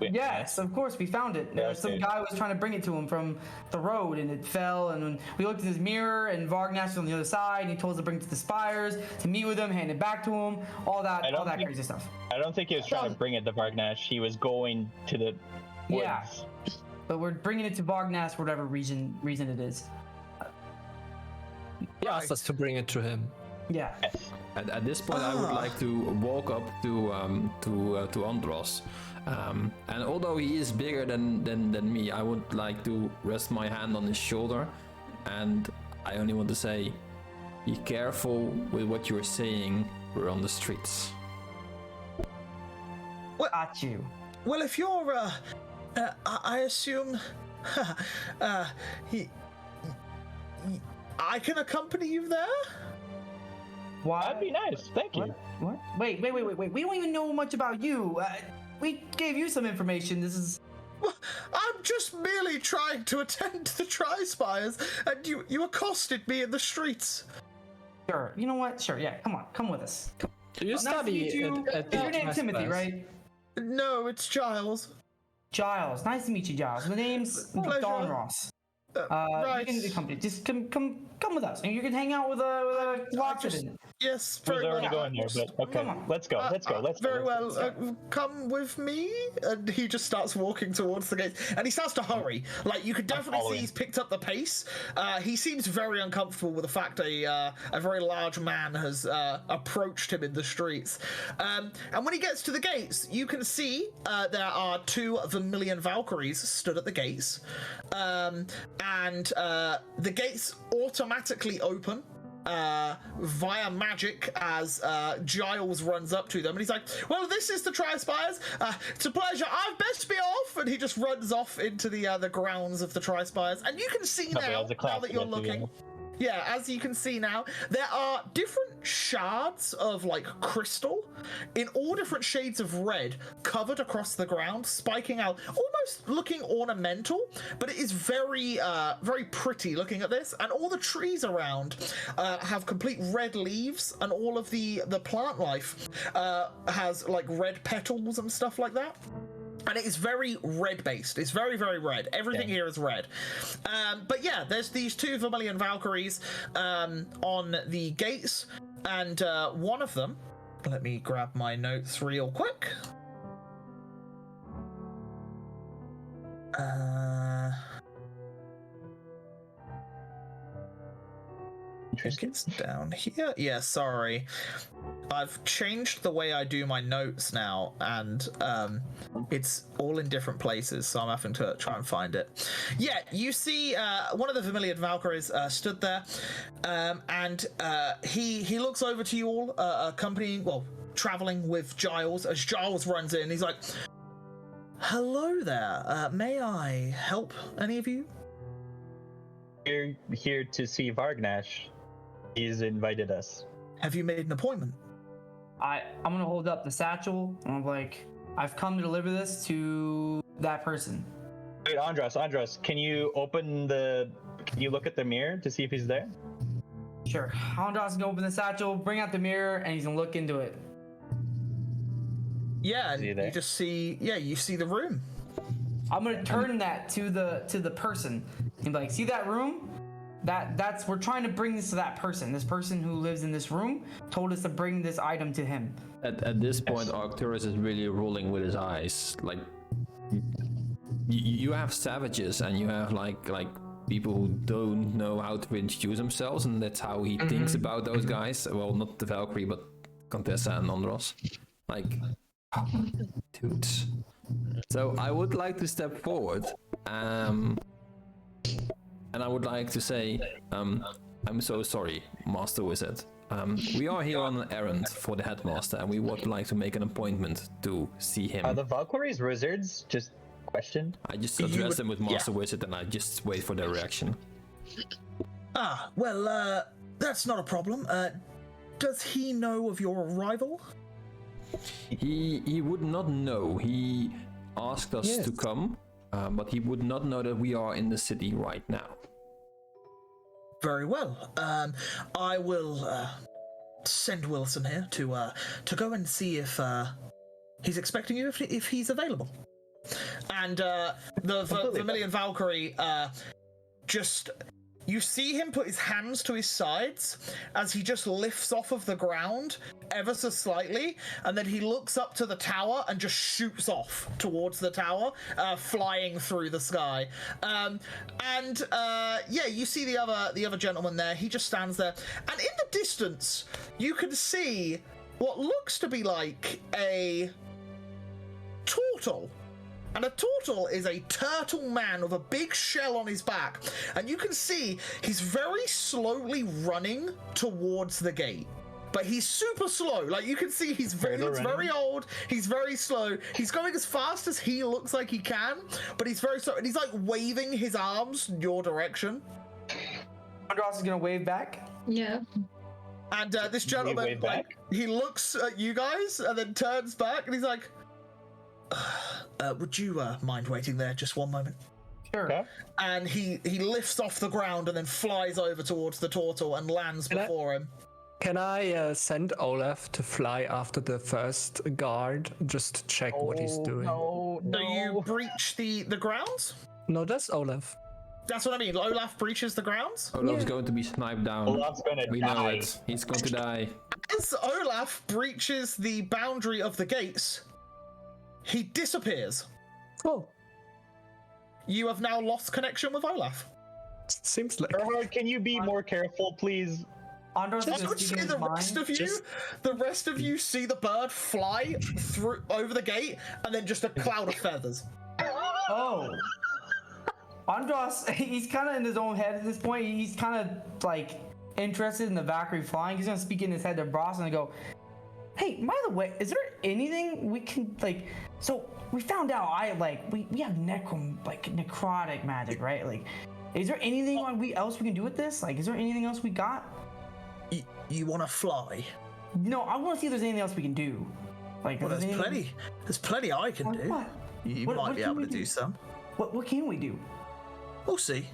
Yes, of course, we found it. Some guy was trying to bring it to him from the road, and it fell. And when we looked at his mirror, and Vargnash was on the other side, and he told us to bring it to the Spires to meet with him, hand it back to him, all that crazy stuff. I don't think he was trying to bring it to Vargnash. He was going to the woods. Yeah, but we're bringing it to Vargnash for whatever reason it is. He asked us to bring it to him. Yeah. At this point, I would like to walk up to Andros. And although he is bigger than me, I would like to rest my hand on his shoulder, and I only want to say, be careful with what you're saying. We're on the streets. At you. Well, if you're, I assume, I can accompany you there. Why? That'd be nice. Thank you. What? Wait. We don't even know much about you. We gave you some information. This is... Well, I'm just merely trying to attend the Tri-Spires, and you accosted me in the streets. Sure. You know what? Sure, yeah. Come with us. Do you study at your name's Timothy, right? No, it's Giles. Giles. Nice to meet you, Giles. My name's Pleasure. Don Ross. Right. You can accompany. Just come with us, and you can hang out with a Watson. Yes, I was very already well. going there, but okay. Come on. Let's go. Let's go. Very well. Come with me. And he just starts walking towards the gate, and he starts to hurry. Like you could definitely see following. he's picked up the pace. He seems very uncomfortable with the fact a very large man has approached him in the streets. And when he gets to the gates, you can see there are 2 Vermilion Valkyries stood at the gates, and the gates automatically open via magic as Giles runs up to them, and he's like, well, this is the Tri-Spires. It's a pleasure. I'd best be off. And he just runs off into the grounds of the Tri-Spires, and you can see now that you're looking. Yeah, as you can see now, there are different shards of like crystal in all different shades of red covered across the ground, spiking out, almost looking ornamental, but it is very, very pretty looking at this. And all the trees around have complete red leaves, and all of the plant life has like red petals and stuff like that. And it is very red based. It's very, very red. Everything here is red. But yeah, there's these 2 Vermilion Valkyries on the gates, and one of them, let me grab my notes real quick. I think it's down here. Yeah, sorry. I've changed the way I do my notes now, and it's all in different places, so I'm having to try and find it. Yeah, you see one of the Vermilion Valkyries stood there, and he looks over to you all, traveling with Giles, as Giles runs in. He's like, hello there. May I help any of you? We're here to see Vargnash. He's invited us. Have you made an appointment? I'm gonna hold up the satchel, and I'm like, I've come to deliver this to that person. Wait, Andros, can you look at the mirror to see if he's there? Sure. Andros can open the satchel, bring out the mirror, and he's gonna look into it. Yeah, and you just see, you see the room. I'm gonna turn that to the person and be like, see that room? That's we're trying to bring this to that person. This person who lives in this room told us to bring this item to him. At this point, Arcturus is really rolling with his eyes. Like, you have savages, and you have like people who don't know how to introduce themselves, and that's how he thinks about those guys. Well, not the Valkyrie, but Contessa and Andros. Like, dudes. So I would like to step forward, and I would like to say, I'm so sorry, Master Wizard. We are here on an errand for the headmaster, and we would like to make an appointment to see him. Are the Valkyries wizards? Just question. I just address them with Master Wizard, and I just wait for their reaction. Well, that's not a problem. Does he know of your arrival? He would not know. He asked us to come, but he would not know that we are in the city right now. Very well. I will send Wilson here to go and see if he's expecting you, if he's available. And the Vermilion Valkyrie just... You see him put his hands to his sides as he just lifts off of the ground ever so slightly, and then he looks up to the tower and just shoots off towards the tower, flying through the sky. You see the other gentleman there. He just stands there, and in the distance, you can see what looks to be like a turtle. And a turtle is a turtle man with a big shell on his back. And you can see he's very slowly running towards the gate. But he's super slow. Like, you can see he looks very old. He's very slow. He's going as fast as he looks like he can, but he's very slow. And he's, like, waving his arms in your direction. Andros is going to wave back. Yeah. And this gentleman, like, he looks at you guys and then turns back, and he's like... would you mind waiting there just one moment? Sure. Okay. And he lifts off the ground and then flies over towards the turtle and lands before him. Can I send Olaf to fly after the first guard just to check what he's doing? No. So you breach the grounds? No, that's Olaf. That's what I mean. Olaf breaches the grounds. Olaf's going to be sniped down. Olaf's gonna We die. know it. He's going to die. As Olaf breaches the boundary of the gates, he disappears. Cool. You have now lost connection with Olaf. Seems like. Erhard, can you be more careful, please? Andros I is would speaking say his the mind. rest of you, the rest of you see the bird fly through over the gate, and then just a cloud of feathers. Oh. Andros, he's kind of in his own head at this point. He's kind of like interested in the Valkyrie flying. He's gonna speak in his head to Bros and go, "Hey, by the way, is there anything we can like? So we found out we have necrotic magic, right? Like, is there anything else we can do with this? Like, is there anything else we got? You want to fly? No, I want to see if there's anything else we can do. Like, Well, there's anything- plenty. There's plenty I can Like do. what? You What might be can able we to do some. What can we do? We'll see.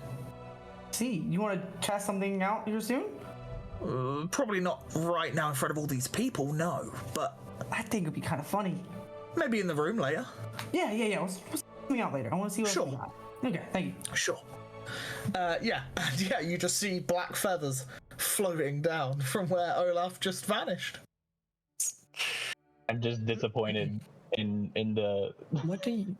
See, you want to test something out here soon? Probably not right now in front of all these people, no. But I think it'd be kind of funny. maybe in the room later. Yeah. Let's something out later. I want to see what Sure. we got. Okay, thank you. Sure. Yeah, and yeah, you just see black feathers floating down from where Olaf just vanished. I'm just disappointed in the. What do you?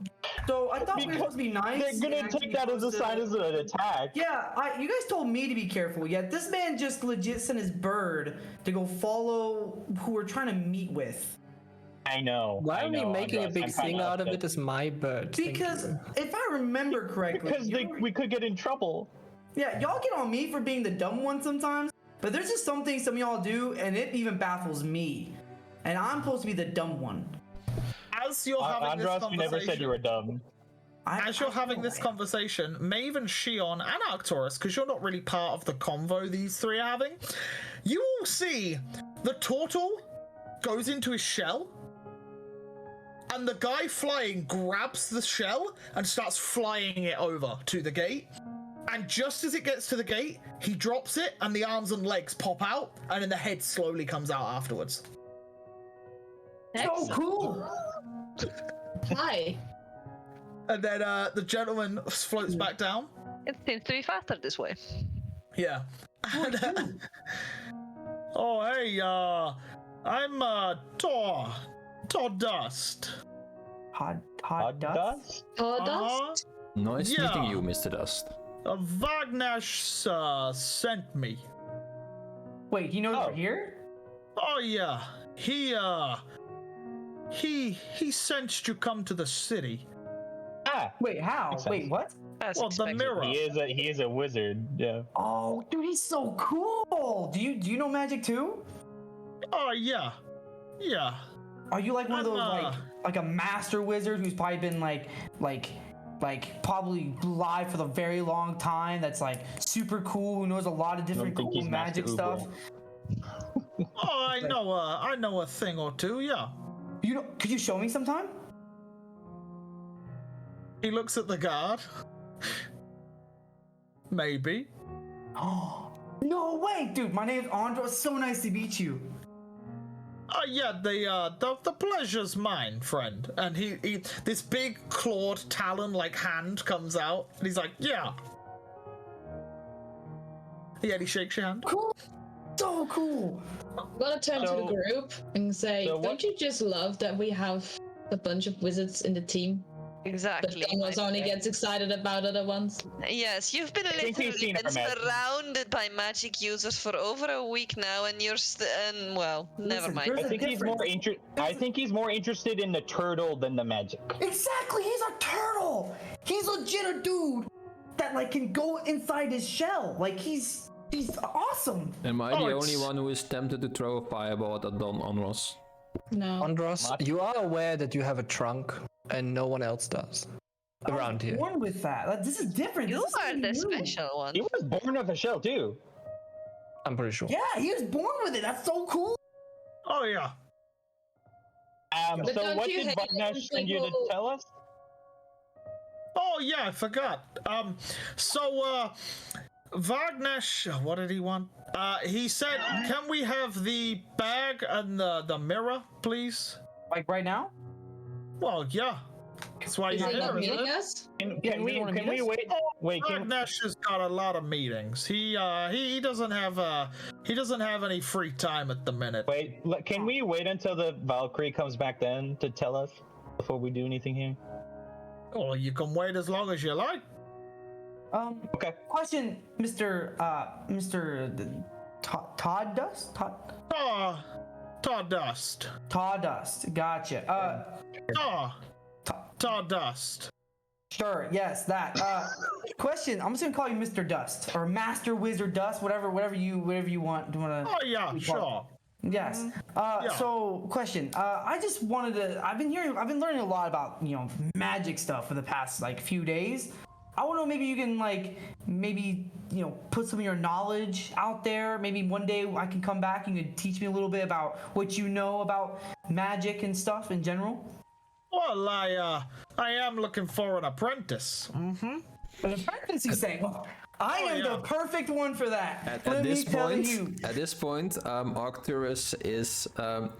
So I thought we were supposed to be nice. They're gonna and take that as a sign as an attack. Yeah, you guys told me to be careful. Yet this man just legit sent his bird to go follow who we're trying to meet with. I know. Why are we making a Andros, big I'm kinda thing out of upset. it as my bird? Thank Because you. if I remember correctly, Because we could get in trouble. yeah, y'all get on me for being the dumb one sometimes. But there's just some things some of y'all do, and it even baffles me. And I'm supposed to be the dumb one. As you're having this Andros, you never said you were dumb. As you're having this conversation, Maeve and Shion and Arcturus, because you're not really part of the convo these three are having, you all see the turtle goes into his shell, and the guy flying grabs the shell and starts flying it over to the gate. And just as it gets to the gate, he drops it, and the arms and legs pop out, and then the head slowly comes out afterwards. So cool. Hi. And then the gentleman floats back down. It seems to be faster this way. Yeah. And, oh, hey, I'm Tor Dust. Hot dust? Stardust? Nice Yeah. meeting you, Mr. Dust. Wagnash sent me. Wait, you know Oh. we're here? Oh yeah, he sent to come to the city. Ah, Wait, how? Makes sense. Wait, what? As Well, the expected. mirror. he is a wizard. Yeah. Oh, dude, he's so cool. Do you know magic too? Oh yeah. Are you like one of those I'm, like a master wizard who's probably been like probably live for the very long time? That's like super cool. Who knows a lot of different think cool he's magic Master stuff. Uber. Oh, I know a thing or two. Yeah. You know? Could you show me sometime? He looks at the guard. Maybe. Oh, no way, dude. My name's Andros. So nice to meet you. Oh yeah, the pleasure's mine, friend. And he this big clawed talon like hand comes out, and he's like, yeah. Yeah, he shakes your hand. Cool. So cool. I'm gonna turn to the So- group and say, so what- don't you just love that we have a bunch of wizards in the team? But Exactly. Thomas my only friend. gets excited about other ones. Yes, you've been think he's literally seen been our magic. surrounded by magic users for over a week now, and you're well, never Listen, mind. there's I a think he's difference. I think he's more interested in the turtle than the magic. Exactly. He's a turtle. He's legit a dude that like can go inside his shell. Like he's awesome. Am I Oh, the it's- only one who is tempted to throw a fireball at Don Onros? No. Andros, What? you are aware that you have a trunk, and no one else does around here. Born with that. Like, this is different. You This is are something the new. special one. He was born with a shell too. I'm pretty sure. Yeah, he was born with it. That's so cool. Oh yeah. But So don't what you did hate Vagnash when send you to people- tell us? Oh yeah, I forgot. So Wagnesh, what did he want? He said, can we have the bag and the mirror, please? Like right now? Well, yeah. That's why Is you're he not here, isn't meeting it? us? Can we wait? Wait, Nash has got a lot of meetings. He doesn't have any free time at the minute. wait. Can we wait until the Valkyrie comes back then to tell us before we do anything here? Well, you can wait as long as you like. Okay. Question, Mr. Todd Dust? Tawdust. Tawdust. Gotcha. Tawdust. Sure. Yes, that. Question. I'm just gonna call you Mr. Dust or Master Wizard Dust, whatever you want. Do you wanna? Oh yeah, sure. Yes. So, question. I just wanted to. I've been learning a lot about magic stuff for the past few days. I want to know, maybe you can put some of your knowledge out there. Maybe one day I can come back and you can teach me a little bit about what you know about magic and stuff in general. Well, I am looking for an apprentice. An apprentice, you say? I am the perfect one for that. At this point, Arcturus is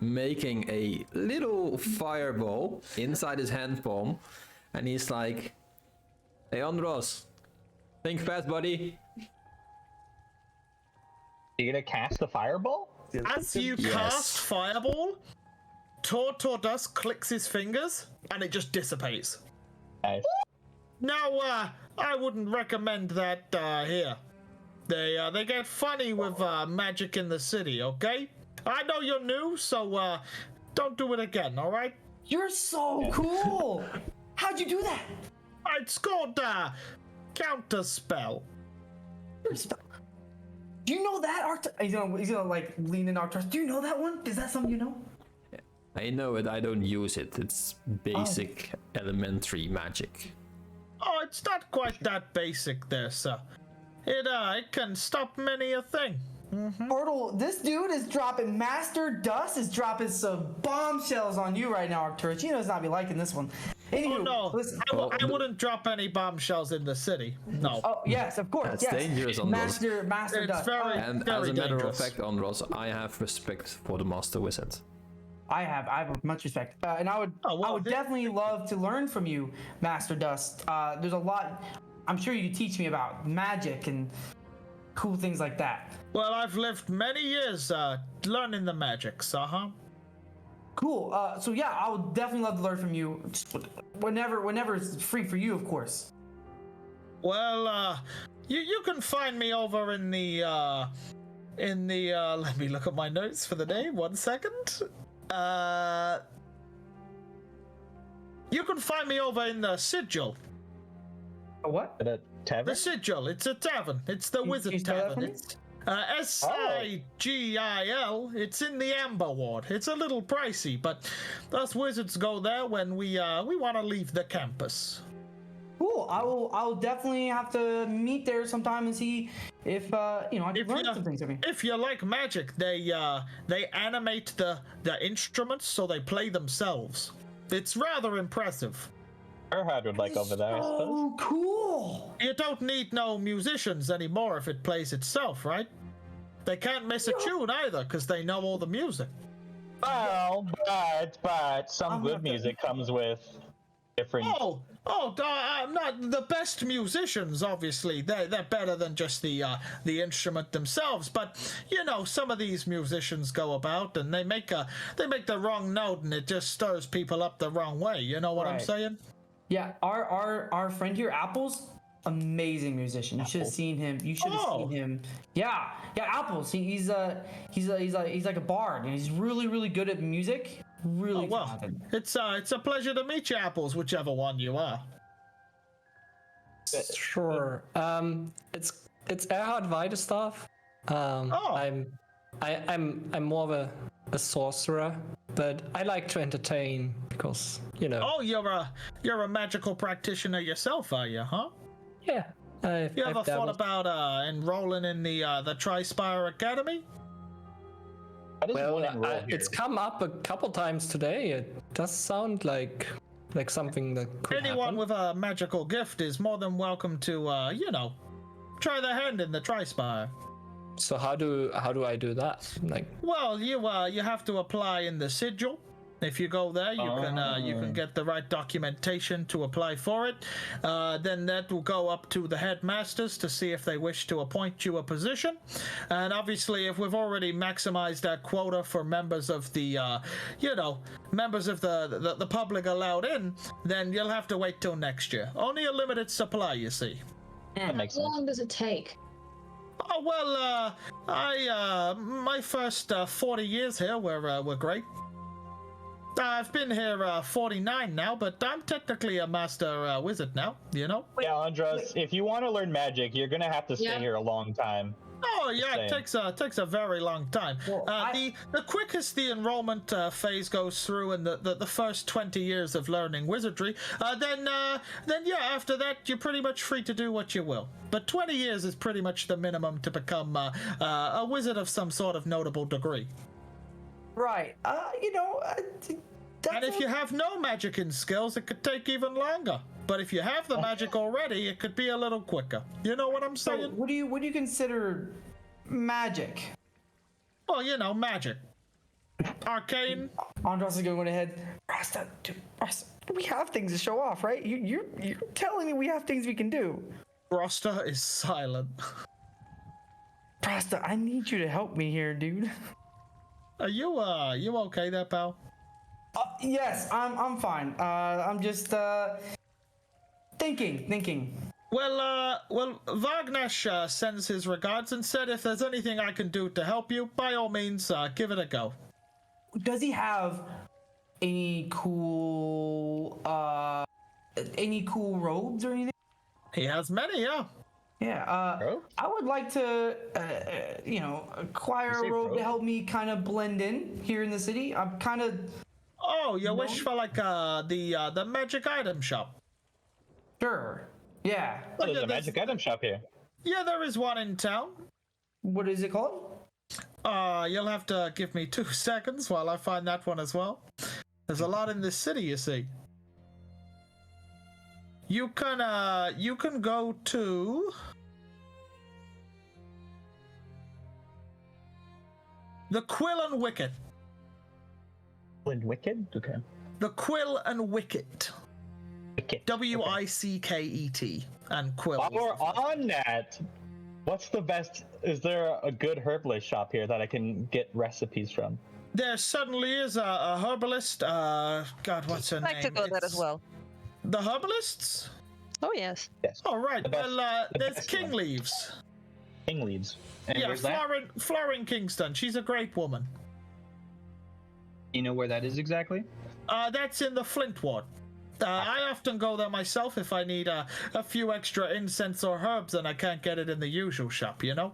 making a little fireball inside his hand palm, and he's like, "Hey, Andros, think fast, buddy." You gonna cast the fireball? As you cast fireball, Tawdust clicks his fingers, and it just dissipates. Nice. Now, I wouldn't recommend that here. They get funny with magic in the city, okay? I know you're new, so don't do it again, all right? You're so cool. How'd you do that? It's called counter spell. Do you know that, Arcturus? He's gonna lean in Arcturus. Do you know that one? Is that something you know? I know it, I don't use it. It's basic elementary magic. Oh, it's not quite that basic there, sir. It can stop many a thing. Portal, this dude is dropping Master Dust is dropping some bombshells on you right now, Arcturus. You know he's not be liking this one. Anywho, Oh no, listen. I wouldn't drop any bombshells in the city. No. Oh yes, of course. That's yes. dangerous, Andros. Master It's Dust. very- And Very as a matter dangerous. of fact, Andros, I have respect for the Master Wizard. I have much respect, and I would definitely love to learn from you, Master Dust. There's a lot. I'm sure you could teach me about magic and cool things like that. Well, I've lived many years learning the magics, Cool. So yeah, I would definitely love to learn from you. Just whenever it's free for you, of course. Well, you can find me over in the let me look at my notes for the day. 1 second. You can find me over in the Sigil. A what? At a tavern? The Sigil. It's a tavern. It's the Wizard you spell that for Tavern. me? It's Sigil. It's in the Amber Ward. It's a little pricey, but us wizards go there when we want to leave the campus. Cool. I will definitely have to meet there sometime and see if I can learn some things from you. If you like magic, they animate the instruments so they play themselves. It's rather impressive. Erhard would like over there, I suppose. Oh, cool. You don't need no musicians anymore if it plays itself, right? They can't miss a tune either because they know all the music. Well, but some good music comes with different. I'm not the best musicians. Obviously, they're better than just the instrument themselves. But some of these musicians go about and they make the wrong note and it just stirs people up the wrong way. You know what I'm Right. saying? Yeah, our friend here, Apples, amazing musician. You should have seen him. You should have seen him. Yeah, Apples. He's like a bard, and he's really, really good at music. Really talented. It's a pleasure to meet you, Apples, whichever one you are. Sure. It's Erhard Weidestaff. I'm more of a sorcerer, but I like to entertain because Oh, you're a magical practitioner yourself, are you? Huh? Yeah. You ever thought about enrolling in the Tri-Spire Academy? Well, it's come up a couple times today. It does sound like something that could Anyone happen. with a magical gift is more than welcome to, try their hand in the Tri-Spire. So how do I do that? Well, you have to apply in the Sigil. If you go there, you can get the right documentation to apply for it. Then that will go up to the headmasters to see if they wish to appoint you a position. And obviously, if we've already maximized that quota for members of the, members of the public allowed in, then you'll have to wait till next year. Only a limited supply, you see. That makes How sense. long does it take? Oh well, my first 40 years here were great. I've been here 49 now, but I'm technically a master wizard now, you know? Yeah, Andros, if you want to learn magic, you're gonna have to stay Yeah. here a long time. Oh yeah, it takes a very long time. Well, The quickest the enrollment phase goes through in the first 20 years of learning wizardry, then yeah, after that you're pretty much free to do what you will. But 20 years is pretty much the minimum to become a wizard of some sort of notable degree. Right. And if you have no magicking skills, it could take even longer. But if you have the magic already, it could be a little quicker. You know what I'm So saying? what do you consider magic? Well, you know, magic. Arcane. Andros is going ahead. Rasta, dude, Rasta, we have things to show off, right? You're telling me we have things we can do. Roster is silent. Rasta, I need you to help me here, dude. Are you okay there, pal? Yes, I'm fine. I'm just thinking. Well, Wagnesh sends his regards and said if there's anything I can do to help you, by all means, give it a go. Does he have any cool robes or anything? He has many, yeah. Yeah, Robe? I would like to, acquire You say a robe robe? to help me kind of blend in here in the city. I'm kind of Oh, you wish for like the magic item shop? sure. Yeah. Oh, there's yeah, a magic item shop here. Yeah, there is one in town. What is it called? You'll have to give me 2 seconds while I find that one as well. There's a lot in this city, you see. You can go to the Quill and Wicket. Wind Wicked? Okay. The Quill and Wicket. Wicked. Wicket and Quill. While we're on that, what's the best? Is there a good herbalist shop here that I can get recipes from? There certainly is a herbalist. God, what's her I'd like name? to go there as well. The herbalists? Oh, yes. Yes. Oh, right. The best- Well, the there's best King one. Leaves. King Leaves. And Yeah, where's that? Florin Kingston. She's a great woman. You know where that is exactly? That's in the Flint Ward. I often go there myself if I need a few extra incense or herbs and I can't get it in the usual shop, you know?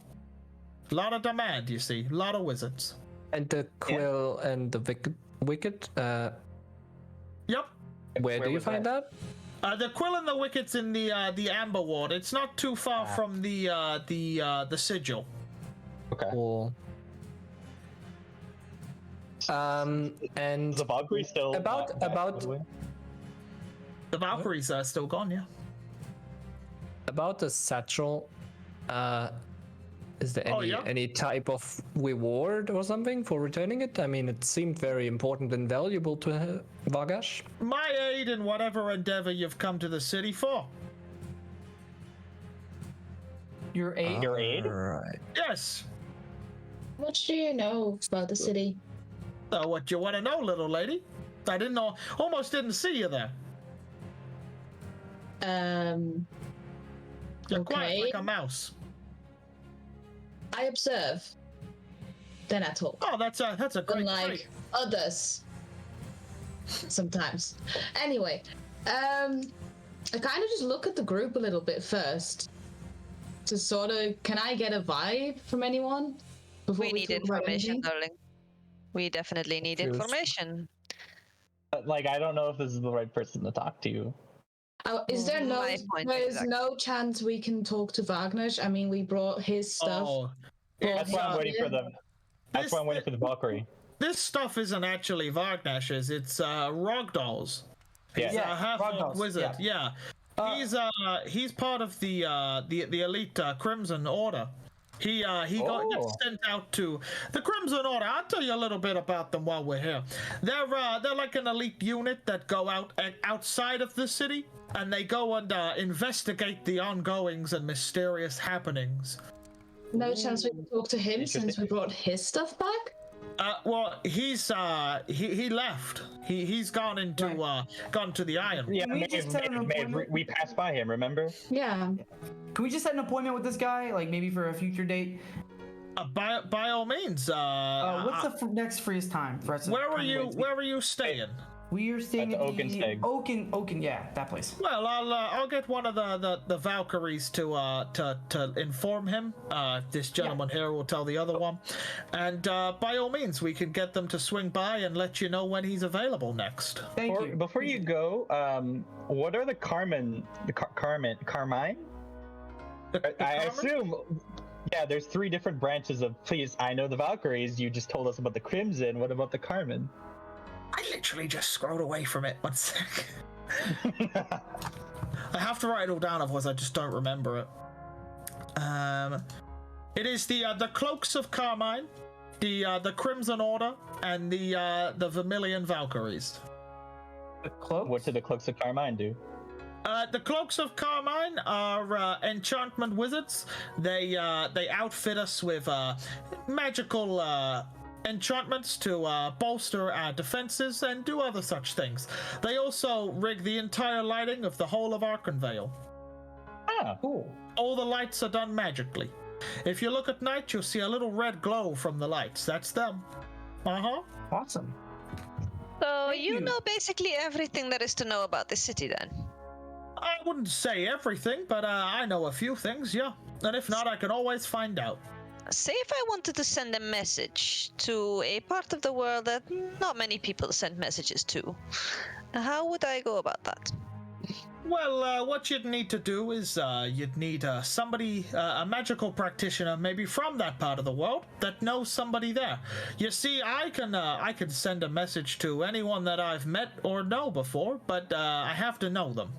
A lot of demand, you see. A lot of wizards. And the quill and the wicket. Yep. Where do you was find that? The Quill and the Wicket's in the Amber Ward. It's not too far from the Sigil. Okay. Cool. And Is the Valkyrie still about- back, about- by the way? The Valkyries are still gone, yeah. about the satchel, is there Oh, any yeah? any type of reward or something for returning it? I mean, it seemed very important and valuable to Vagash. My aid in whatever endeavor you've come to the city for. Your aid. Your aid? Right. Yes. How much do you know about the city? What you want to know, little lady? I didn't know. Almost didn't see you there. You're quiet Okay. like a mouse. I observe. Then I talk. Oh, that's a great Unlike trait. others. Sometimes. Anyway, I kind of just look at the group a little bit first. To sort of, can I get a vibe from anyone? Before We need talk about information, anything? darling. We definitely need Yes. information. Like, I don't know if this is the right person to talk to. Is there no? My point There's exactly. no chance we can talk to Wagner. I mean, we brought his stuff. Oh, That's why I'm waiting for the. That's why I'm waiting for the Valkyrie. this stuff isn't actually Vagnash's. It's Rogdal's. He's Yeah. a half Rogdal's, wizard. Yeah. He's part of the elite Crimson Order. He got Oh. sent out to the Crimson Order. I'll tell you a little bit about them while we're here. They're like an elite unit that go outside of the city, and they go and investigate the ongoings and mysterious happenings. No chance we can talk to him since we brought his stuff back? Well, he left. He's gone to the Iron. Yeah, Can we just set an appointment? we passed by him, remember? Yeah. Can we just set an appointment with this guy, like maybe for a future date? By all means. What's the next freest time for us? Where are you staying? We are staying At at Oaken's the Egg. Oaken, yeah, that place. Well, I'll get one of the Valkyries to inform him. This gentleman here will tell the other one, and by all means, we can get them to swing by and let you know when he's available next. Thank you. Before you go, what are the Carmine? I assume. Yeah, there's 3 different branches of. Please, I know the Valkyries. You just told us about the Crimson. What about the Carmine? I literally just scrolled away from it. 1 sec. I have to write it all down, otherwise I just don't remember it. It is the Cloaks of Carmine, the Crimson Order, and the Vermilion Valkyries. The cloak? What do the Cloaks of Carmine do? The Cloaks of Carmine are enchantment wizards. They outfit us with magical enchantments to bolster our defenses and do other such things. They also rig the entire lighting of the whole of Arkenvale. Ah, Cool. All the lights are done magically. If you look at night, you'll see a little red glow from the lights. That's them. Awesome. So Thank you you. know basically everything there is to know about the city then? I wouldn't say everything, but I know a few things, yeah. And if not, I can always find out. Say if I wanted to send a message to a part of the world that not many people send messages to, how would I go about that? Well, what you'd need to do is you'd need somebody, a magical practitioner, maybe from that part of the world, that knows somebody there. You see, I can send a message to anyone that I've met or know before, but I have to know them.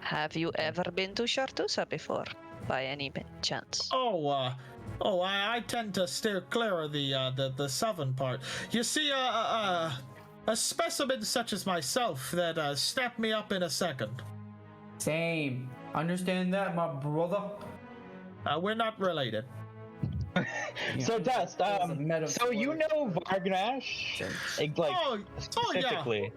Have you ever been to Shartusa before, by any chance? I tend to steer clear of the southern part. You see, a specimen such as myself that snapped me up in a second. Same. Understand that, my brother. We're not related. So Dust, There's a metaphor. so you know Vargnash, like specifically.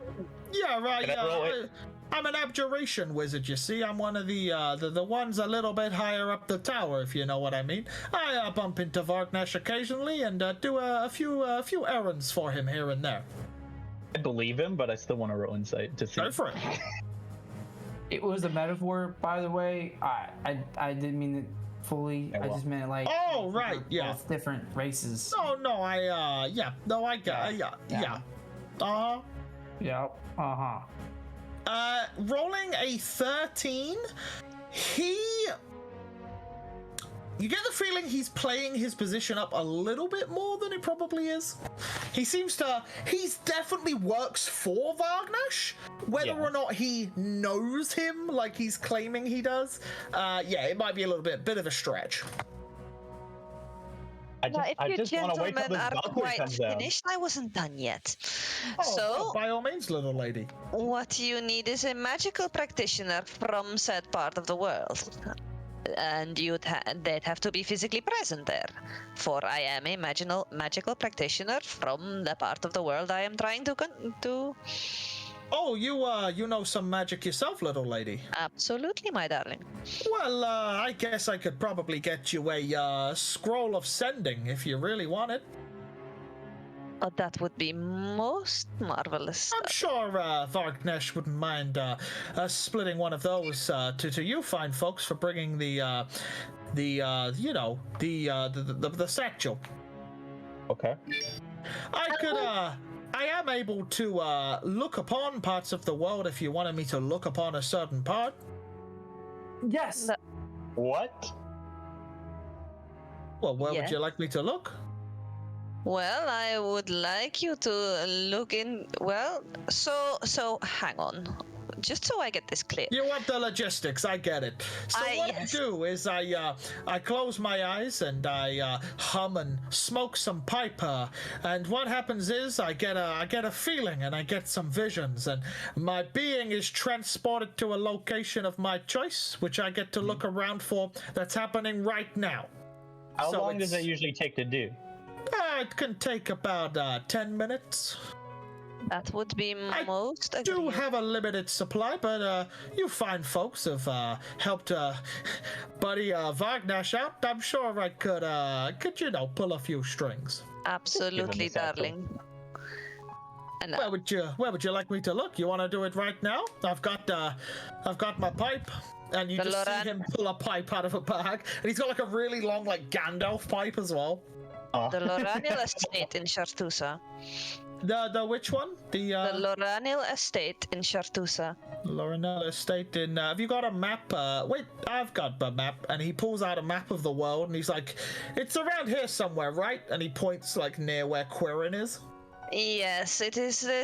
Yeah, right. Can I roll Yeah, it? I'm an abjuration wizard. You see, I'm one of the ones a little bit higher up the tower, if you know what I mean. I bump into Vargnash occasionally and do a few errands for him here and there. I believe him, but I still want to roll insight to see. Go for it. It was a metaphor, by the way. I didn't mean it fully. Yeah, I well. just meant it like. Oh, right, we're yeah. both different races. No, I got, yeah. Uh-huh. Yep. Uh-huh. Rolling a 13, you get the feeling he's playing his position up a little bit more than it probably is. He's definitely works for Vargnash. Whether or not he knows him like he's claiming he does, it might be a little bit of a stretch. I If just you want to wait till gentlemen this are Valkyrie quite comes out. finished, I wasn't done yet. Oh, So, by all means, little lady. what you need is a magical practitioner from said part of the world. And they'd have to be physically present there. For I am a magical practitioner from the part of the world I am trying to... Oh, you know some magic yourself, little lady. Absolutely, my darling. Well, I guess I could probably get you a scroll of sending if you really want it. Oh, that would be most marvelous. I'm sure Vargnesh wouldn't mind splitting one of those to you fine folks for bringing the satchel. Okay. I am able to look upon parts of the world if you wanted me to look upon a certain part. Yes. No. What? Well, where would you like me to look? Well, I would like you to look in. Well, so hang on. just so I get this clear. You want the logistics, I get it. So what I do is I close my eyes and I hum and smoke some pipe, and what happens is I get a feeling and I get some visions, and my being is transported to a location of my choice, which I get to look around for. That's happening right now. How long does that usually take to do? It can take about 10 minutes. That would be most. I do have a limited supply, but you fine folks have helped Buddy Wagnash out. I'm sure I could pull a few strings. Absolutely, darling. And, where would you like me to look? You want to do it right now? I've got my pipe. And you just see him pull a pipe out of a bag, and he's got like a really long, like Gandalf pipe as well. The Loranil Estate in Chartusa. The which one? The Loranil Estate in Chartusa. Loranil Estate in. Have you got a map? Wait, I've got the map, and he pulls out a map of the world, and he's like, "It's around here somewhere, right?" And he points like near where Quirin is. Yes, it is the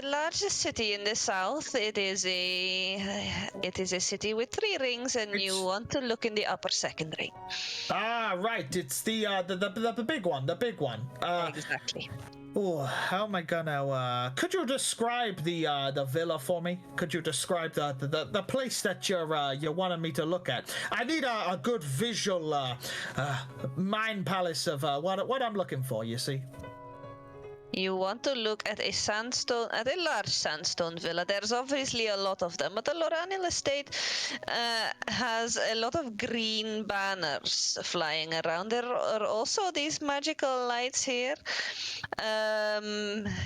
largest city in the south. It is a city with 3 rings, and you want to look in the upper second ring. Ah, right. It's the big one. The big one. Exactly. Oh, how am I gonna? Could you describe the villa for me? Could you describe the place that you wanted me to look at? I need a good visual mind palace of what I'm looking for. You see. You want to look at a large sandstone villa. There's obviously a lot of them, but the Loranil Estate has a lot of green banners flying around. There are also these magical lights here.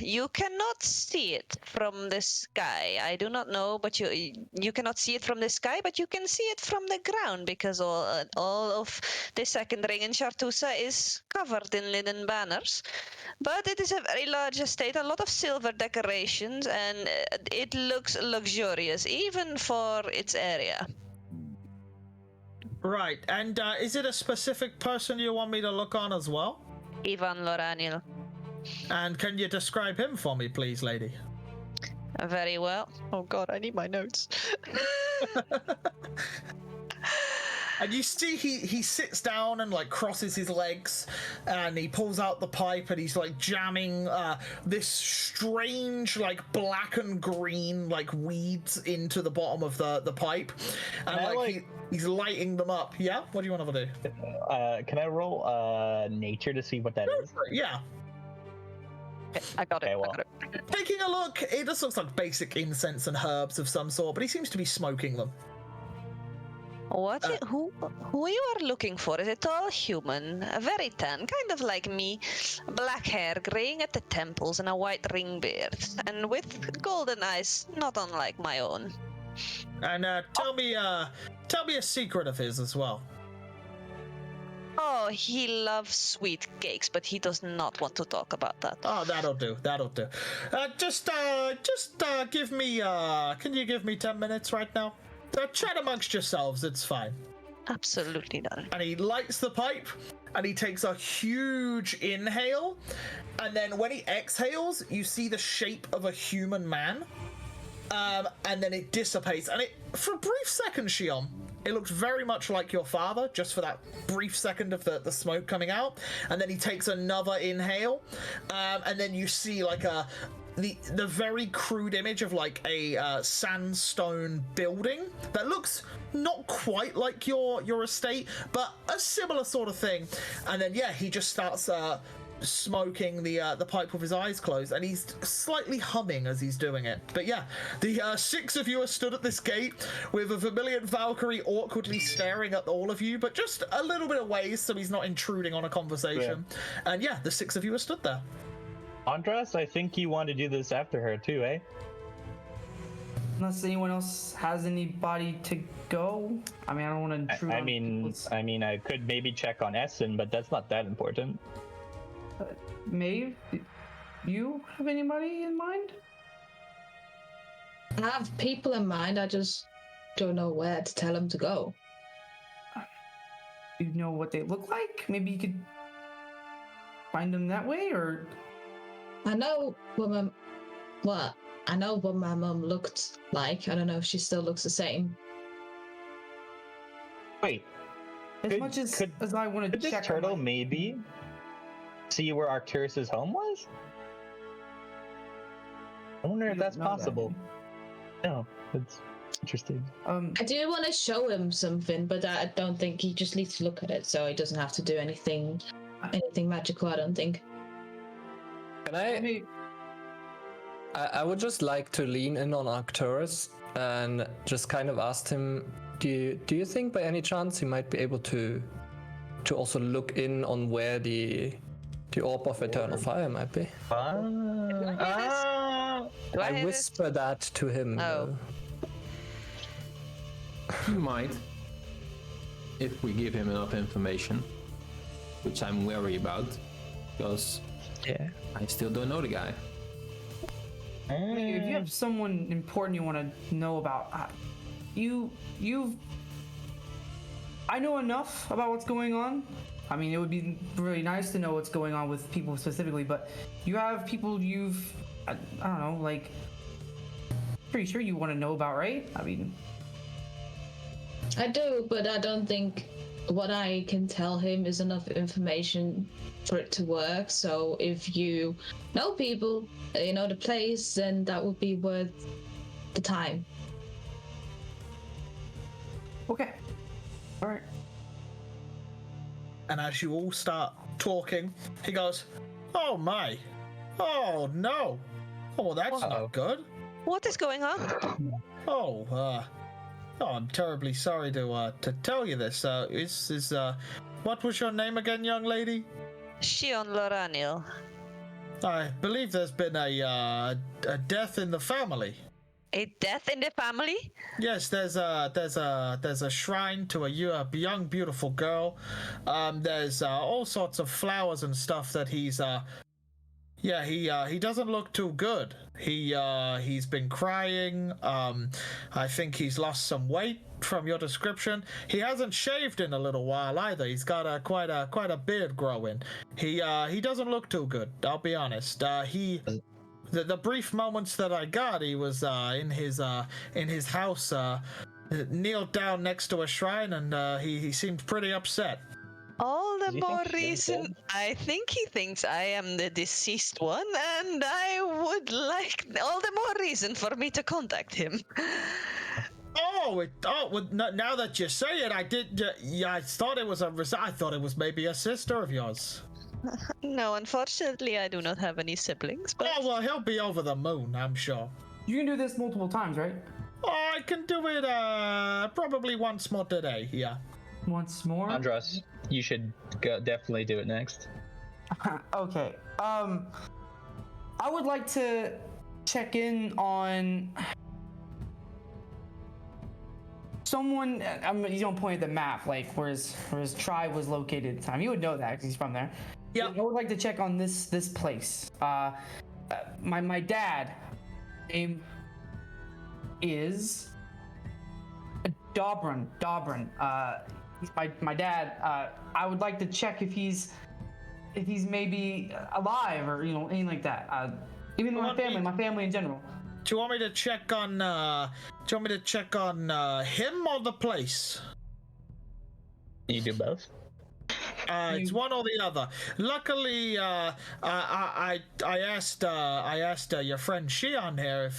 You cannot see it from the sky. I do not know, but you cannot see it from the sky, but you can see it from the ground, because all of the second ring in Chartusa is covered in linen banners. But it is a very large estate, a lot of silver decorations, and it looks luxurious, even for its area. Right, and is it a specific person you want me to look on as well? Ivan Loranil. And can you describe him for me, please, lady? Very well. Oh god, I need my notes. And you see he sits down and like crosses his legs, and he pulls out the pipe, and he's like jamming this strange like black and green like weeds into the bottom of the pipe, and he's lighting them up. Yeah, what do you want to do? Can I roll nature to see what that is? Yeah. I got it. Okay, well. I got it. Taking a look, it just looks like basic incense and herbs of some sort, but he seems to be smoking them. Who you are looking for is a tall human, very tan, kind of like me, black hair, graying at the temples, and a white ring beard, and with golden eyes, not unlike my own. And tell me a secret of his as well. Oh, he loves sweet cakes, but he does not want to talk about that. Oh, that'll do. Just give me. Can you give me 10 minutes right now? Chat amongst yourselves, it's fine. Absolutely not. And he lights the pipe, and he takes a huge inhale, and then when he exhales, you see the shape of a human man, and then it dissipates. And for a brief second, Shion, it looks very much like your father, just for that brief second of the smoke coming out. And then he takes another inhale, and then you see like the very crude image of like a sandstone building that looks not quite like your estate, but a similar sort of thing. And then he just starts smoking the pipe with his eyes closed, and he's slightly humming as he's doing it. But the 6 of you are stood at this gate with a Vermilion Valkyrie awkwardly staring at all of you, but just a little bit away so he's not intruding on a conversation. Yeah. And the 6 of you are stood there. Andras, I think you want to do this after her too, eh? Unless anyone else has anybody to go. I mean, I don't want to intrude on people's... I could maybe check on Essen, but that's not that important. Maeve, you have anybody in mind? I have people in mind, I just don't know where to tell them to go. You know what they look like? Maybe you could find them that way, or... I know women. What? I know what my mum looked like. I don't know if she still looks the same. Wait, As Could- much could- as I want to could this check turtle on my- maybe see where Arcturus's home was? I wonder You if don't that's know that, possible. do No, it's interesting. I do want to show him something, but I don't think he just needs to look at it, so he doesn't have to do anything magical. I don't think. Can I? I would just like to lean in on Arcturus and just kind of ask him, do you think by any chance he might be able to also look in on where the orb of eternal fire might be? Do I I hear this? whisper that to him. Oh. He might, if we give him enough information, which I'm wary about, because Yeah. I still don't know the guy. If you have someone important you want to know about, I know enough about what's going on. I mean, it would be really nice to know what's going on with people specifically, but you have people I don't know, like, pretty sure you want to know about, right? I mean, I do, but I don't think what I can tell him is enough information for it to work. So if you know people, you know the place, then that would be worth the time. okay. All right. And as you all start talking, he goes, "Oh my! Oh no! Oh, that's not good. What is going on? Oh, I'm terribly sorry to tell you this. What was your name again, young lady? Shion Loranil. I believe there's been a death in the family. A death in the family? Yes, there's a shrine to a young, beautiful girl. There's all sorts of flowers and stuff that he's he doesn't look too good. He's been crying. I think he's lost some weight from your description. He hasn't shaved in a little while either. He's got quite a beard growing. He doesn't look too good. I'll be honest. The brief moments that I got, he was in his house, kneeled down next to a shrine, and he seemed pretty upset. All the you more think he is reason. dead? I think he thinks I am the deceased one, and I would like all the more reason for me to contact him. Now that you say it, I did. I thought it was I thought it was maybe a sister of yours. No, unfortunately, I do not have any siblings, but Oh well, he'll be over the moon, I'm sure. You can do this multiple times, right? I can do it probably once more today. Yeah. Once more. Andros, you should definitely do it next. Okay. I would like to check in on someone. You don't point at the map, like where his tribe was located at the time. You would know that because he's from there. Yeah. I would like to check on this place. My dad name is Dobrin. He's my dad. I would like to check if he's maybe alive or anything like that. Even my family in general. Do you want me to check on? Him or the place? You do both? It's one or the other. Luckily, I asked your friend Shion here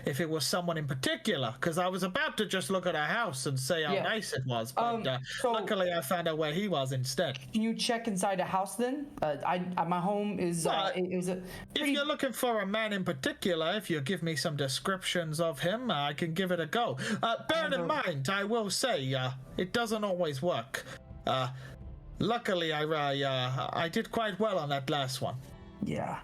if it was someone in particular, because I was about to just look at her house and say how nice it was, but luckily I found out where he was instead. Can you check inside the house then? My home is If you're looking for a man in particular, if you give me some descriptions of him, I can give it a go. Bear in mind, I will say, it doesn't always work. Luckily, I did quite well on that last one. Yeah.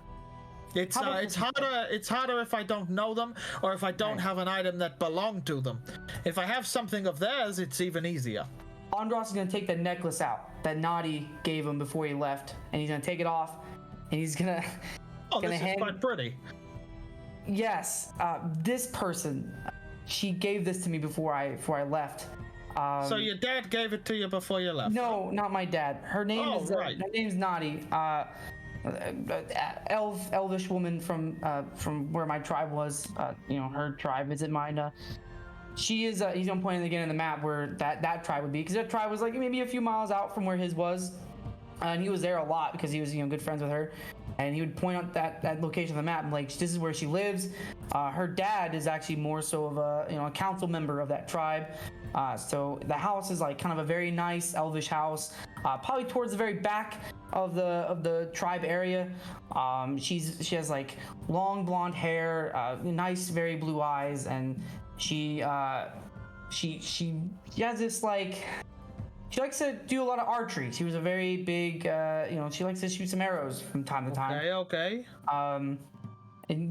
It's harder if I don't know them or if I don't have an item that belonged to them. If I have something of theirs, it's even easier. Andros is gonna take the necklace out that Naughty gave him before he left, and he's gonna take it off, and he's gonna. Oh, this is quite pretty. Yes, this person, she gave this to me before I left. So your dad gave it to you before you left? No, not my dad. Her name is right. her name's Naughty. elvish woman from where my tribe was. Her tribe is at mine. She is. He's pointing again in the map where that tribe would be, because that tribe was like maybe a few miles out from where his was, and he was there a lot because he was good friends with her, and he would point out that location on the map and like, this is where she lives. Her dad is actually more so of a council member of that tribe. So the house is like kind of a very nice elvish house, probably towards the very back of the tribe area. She has like long blonde hair, nice very blue eyes, and she has this like, she likes to do a lot of archery. She was a very big, she likes to shoot some arrows from time to time. Okay. And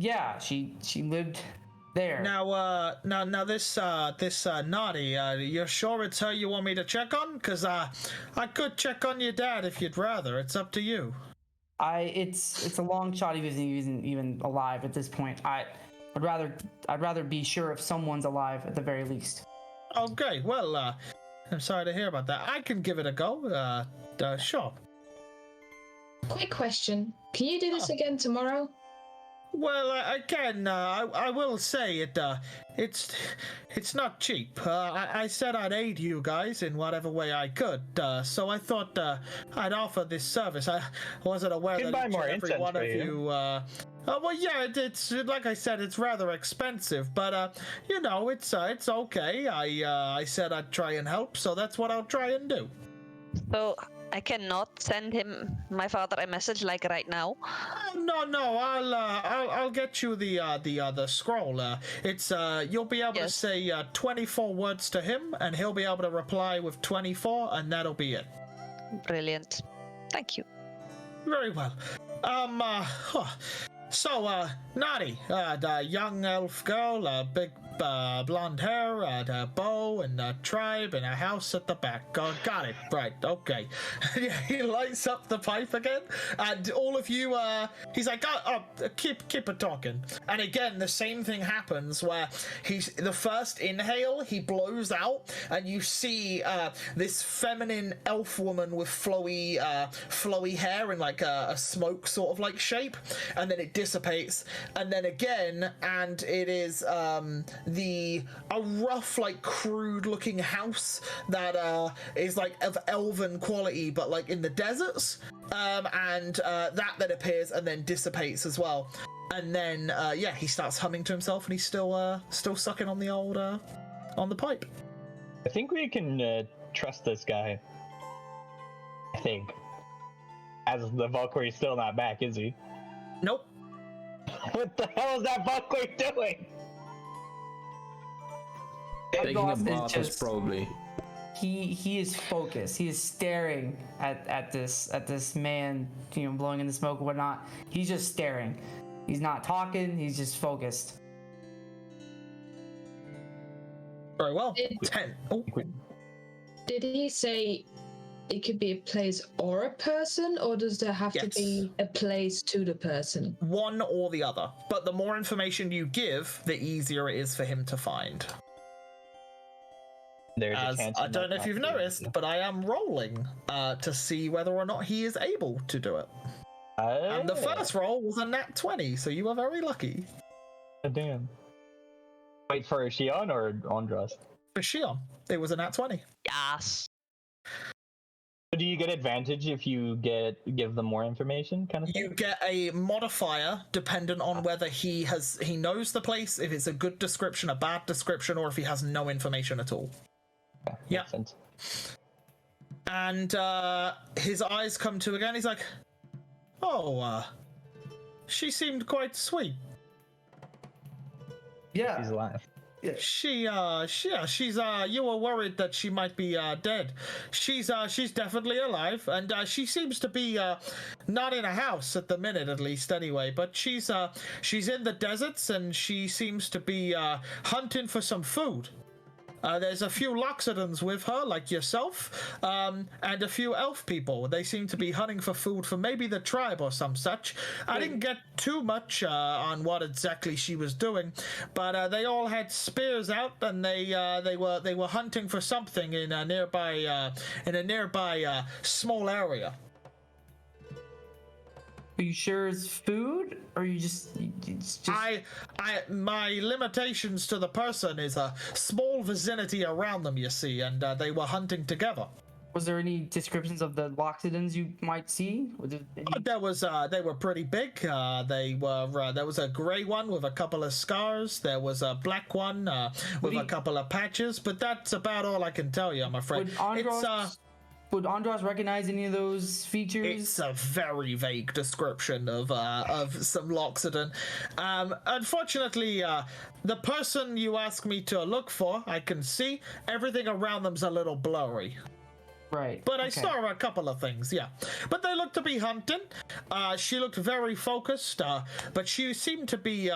yeah, she lived there. Now this naughty, you're sure it's her you want me to check on? Because I could check on your dad if you'd rather. It's up to you. It's a long shot if he's even alive at this point. I'd rather be sure if someone's alive at the very least. Okay, well, I'm sorry to hear about that. I can give it a go. Sure. Quick question. Can you do this again tomorrow? Well, I can. I will say it's not cheap. I said I'd aid you guys in whatever way I could. So I thought I'd offer this service. I wasn't aware that each and every one of you. Well, yeah, it's like I said, it's rather expensive, but it's okay. I said I'd try and help, so that's what I'll try and do. So I cannot send my father a message like right now. No. I'll get you the scroll. It's you'll be able to say 24 words to him, and he'll be able to reply with 24, and that'll be it. Brilliant. Thank you. Very well. So, Naughty, the young elf girl, big blonde hair, a bow, and a tribe, and a house at the back. Got it. Right, okay. He lights up the pipe again, and all of you, he's like, keep it talking. And again, the same thing happens where the first inhale, he blows out, and you see this feminine elf woman with flowy hair in like a smoke sort of like shape, and then it dissipates, and then again, and it is a rough, like crude looking house that is like of elven quality, but like in the deserts, and that appears and then dissipates as well, and then he starts humming to himself, and he's still sucking on the old on the pipe. I think we can trust this guy. I think, as the Valkyrie's still not back, is he? Nope. What the hell is that Valkyrie doing? Taking a bath, probably. He is focused. He is staring at this man, blowing in the smoke and whatnot. He's just staring. He's not talking. He's just focused. Very well. 10. Oh. Did he say it could be a place or a person, or does there have to be a place to the person? One or the other. But the more information you give, the easier it is for him to find. As I don't know if you've noticed, but I am rolling to see whether or not he is able to do it. And the first roll was a nat 20, so you are very lucky. Oh, damn. Wait, for Shion or Andras? For Shion, it was a nat 20. Yes. Do you get advantage if you give them more information, kind of thing? You get a modifier dependent on whether he knows the place, if it's a good description, a bad description, or if he has no information at all. Yeah. Sense. And his eyes come to again. He's like, she seemed quite sweet. Yeah. She's alive. She's you were worried that she might be dead. She's definitely alive, and she seems to be not in a house at the minute, at least anyway, but she's in the deserts, and she seems to be hunting for some food. There's a few Loxodons with her, like yourself, and a few elf people. They seem to be hunting for food for maybe the tribe or some such. I didn't get too much on what exactly she was doing, but they all had spears out, and they were hunting for something in a nearby small area. Are you sure it's food, or you just? It's just... My limitations to the person is a small vicinity around them, you see, and they were hunting together. Was there any descriptions of the Loxodons you might see? Was there any... There was, they were pretty big. There was a gray one with a couple of scars. There was a black one with a couple of patches. But that's about all I can tell you, I'm afraid. Would Andros recognize any of those features? It's a very vague description of some Loxodon. Unfortunately, the person you ask me to look for, I can see. Everything around them's a little blurry. Right. But I saw a couple of things, yeah. But they looked to be hunting. She looked very focused, but she seemed to be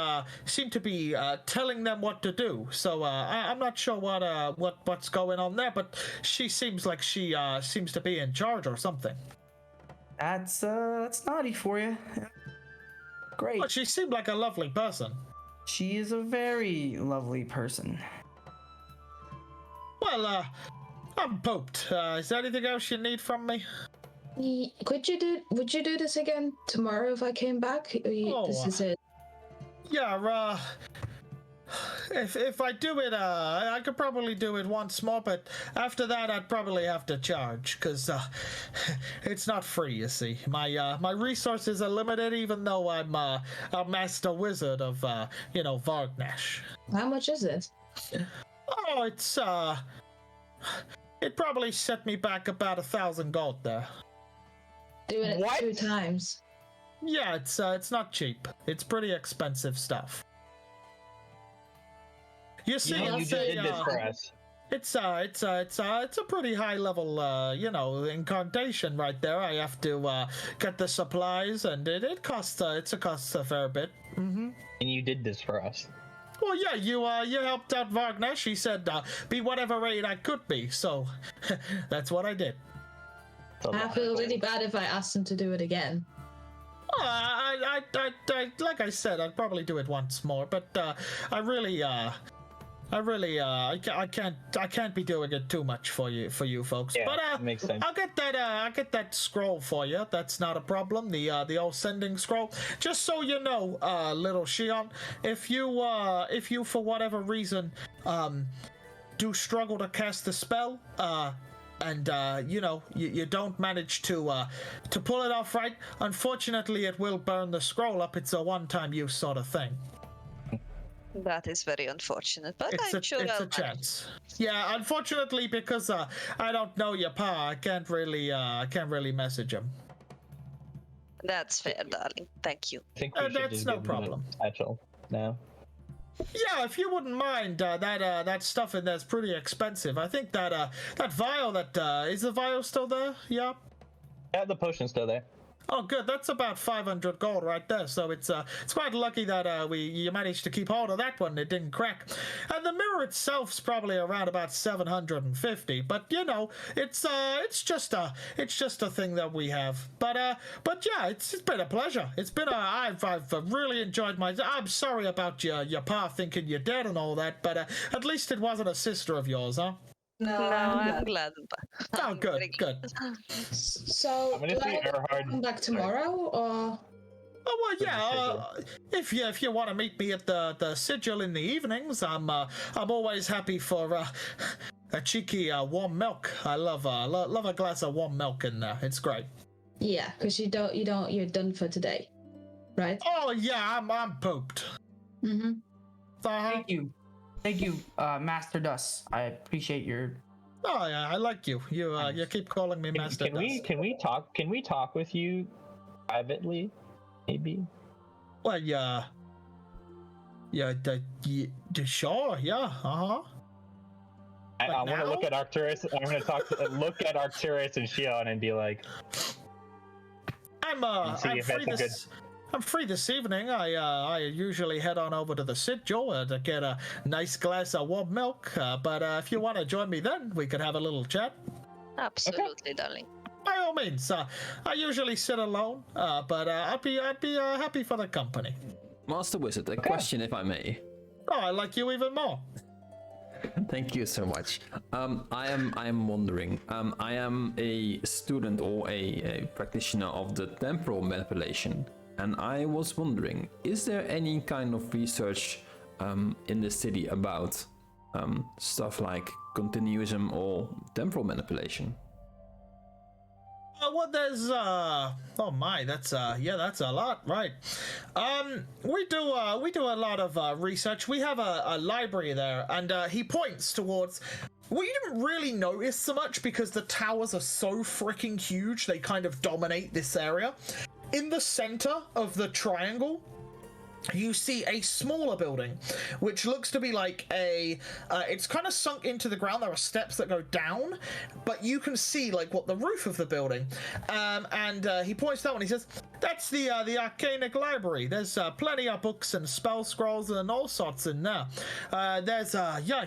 telling them what to do. So I'm not sure what's going on there, but she seems like she seems to be in charge or something. That's naughty for you. Great. But she seemed like a lovely person. She is a very lovely person. Well, I'm pooped. Is there anything else you need from me? Would you do this again tomorrow if I came back? This is it. Yeah, if I do it, I could probably do it once more, but after that I'd probably have to charge, because it's not free, you see. My resources are limited, even though I'm a master wizard of, Vargnash. How much is it? Oh, it probably set me back about 1,000 gold there. Doing it 2 times. Yeah, it's not cheap. It's pretty expensive stuff. You see, You did this for us. it's a pretty high level, incantation right there. I have to get the supplies, and it costs a fair bit. Mm-hmm. And you did this for us. Well, yeah, you helped out Vargnash. He said, be whatever aid I could be, so that's what I did. I feel really bad if I asked him to do it again. I like I said, I'd probably do it once more, but I can't be doing it too much for you folks. Yeah, but makes sense. I'll get that scroll for you. That's not a problem. The old sending scroll. Just so you know, little Shion, if you for whatever reason do struggle to cast the spell, and you don't manage to pull it off right, unfortunately it will burn the scroll up. It's a one-time use sort of thing. That is very unfortunate, but It's I'm sure I'll a chance. Yeah, unfortunately, because I don't know your pa, I can't really message him. That's fair, darling. Thank you. I think we should that's just no give them a problem. satchel now. Yeah, if you wouldn't mind, that stuff in there's pretty expensive. I think that vial is the vial still there? Yeah. Yeah, the potion's still there. Oh, good. That's about 500 gold right there. So it's quite lucky that you managed to keep hold of that one. It didn't crack. And the mirror itself's probably around about 750. But it's just a thing that we have. But yeah, it's been a pleasure. I've really enjoyed I'm sorry about your pa thinking you're dead and all that. But at least it wasn't a sister of yours, huh? No, I'm glad. Oh, good, good. So, I'm gonna see Erhard. Come back tomorrow, or? Oh well, yeah. If you want to meet me at the sigil in the evenings, I'm always happy for a cheeky warm milk. I love a glass of warm milk in there. It's great. Yeah, because you're done for today, right? Oh yeah, I'm pooped. Mm-hmm. Thank you, Master Dust. I appreciate your. Oh yeah, I like you. You keep calling me Master Dust. Can we talk with you privately, maybe? Well, yeah, sure, yeah, I want to look at Arcturus. I'm going to look at Arcturus and Shion and be like, I'm free this evening. I usually head on over to the sigil to get a nice glass of warm milk. But if you want to join me, then we could have a little chat. Absolutely, darling. By all means. I usually sit alone, but I'd be happy for the company. Master Wizard, a question, if I may. Oh, I like you even more. Thank you so much. I am wondering. I am a student or a practitioner of the temporal manipulation, and I was wondering, is there any kind of research in the city about stuff like continuism or temporal manipulation? Well, there's oh my, that's that's a lot, right? We do a lot of research. We have a library there, and he points towards. We didn't really notice so much because the towers are so freaking huge. They kind of dominate this area. In the center of the triangle, you see a smaller building, which looks to be like it's kind of sunk into the ground. There are steps that go down, but you can see like what the roof of the building. And he points to that one. He says, "That's the Arcanic Library. There's plenty of books and spell scrolls and all sorts in there. There's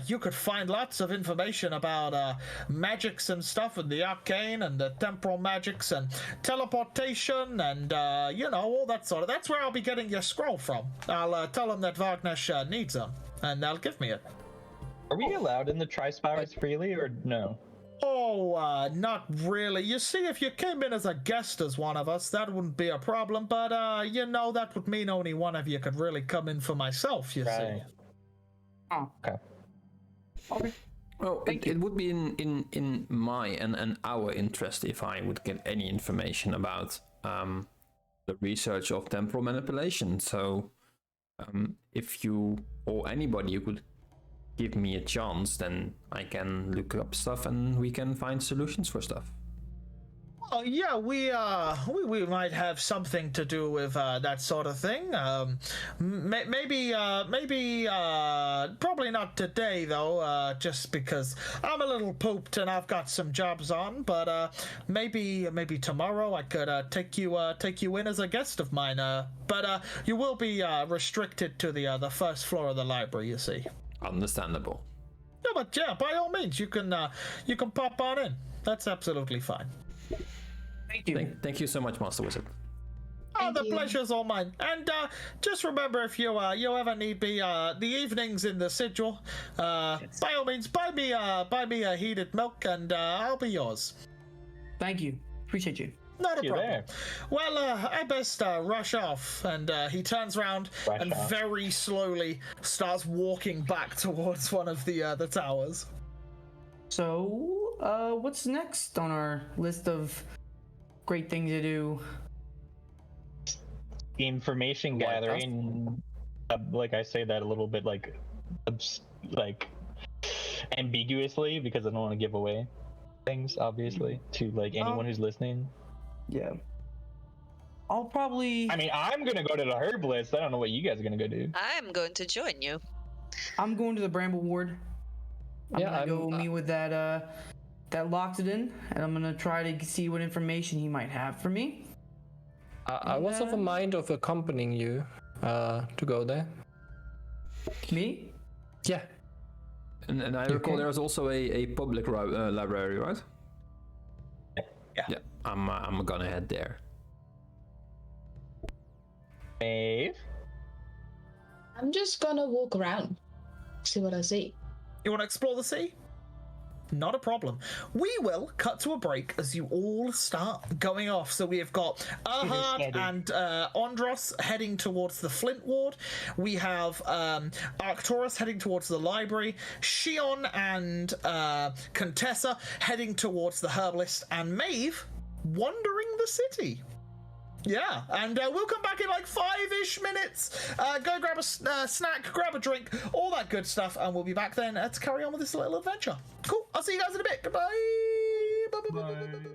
you could find lots of information about magics and stuff, and the arcane and the temporal magics and teleportation and all that sort of. That's where I'll be getting your scroll from. I'll tell him that Wagnesh needs them, and they'll give me it." Are we allowed in the Tri-Spires freely, or no? Oh, not really. You see, if you came in as a guest as one of us, that wouldn't be a problem, but, that would mean only one of you could really come in for myself, you see. Oh, Okay. okay. Well, it would be in my and our interest if I would get any information about the research of temporal manipulation. So if you or anybody you could give me a chance, then I can look up stuff and we can find solutions for stuff. Well, yeah, we might have something to do with that sort of thing. Maybe, probably not today though. Just because I'm a little pooped and I've got some jobs on. But maybe tomorrow I could take you in as a guest of mine. But you will be restricted to the first floor of the library. You see. Understandable. Yeah, but yeah, by all means, you can pop on in. That's absolutely fine. Thank you. Thank you so much, Master Wizard. Oh, the Thank you. pleasure's all mine. And just remember, if you ever need me, the evenings in the sigil, by all means, buy me a heated milk, and I'll be yours. Thank you. Appreciate you. Not a You problem. there. Well, I best rush off. And he turns around Rush and off. very slowly starts walking back towards one of the towers. So, what's next on our list of great things to do? Information White House? gathering. Like I say that a little bit like ambiguously because I don't want to give away things, obviously, to like anyone who's listening. Yeah. I'll probably. I mean, I'm gonna go to the herbalist. I don't know what you guys are gonna go do. I'm going to join you. I'm going to the Bramble Ward. I'm gonna go meet with that Loxodon, and I'm gonna try to see what information he might have for me. I was of a mind of accompanying you to go there. Me? Yeah. And I recall there's also a public library, right? Yeah. I'm gonna head there. Maeve? I'm just gonna walk around, see what I see. You want to explore the sea? Not a problem. We will cut to a break as you all start going off. So we have got Erhard and Ondros heading towards the Flint Ward. We have Arcturus heading towards the library. Shion and Contessa heading towards the herbalist. And Maeve wandering the city. Yeah, and we'll come back in like 5-ish minutes. Go grab a snack, grab a drink, all that good stuff, and we'll be back then to carry on with this little adventure. Cool, I'll see you guys in a bit. Goodbye. Bye, bye, bye, bye, bye, bye.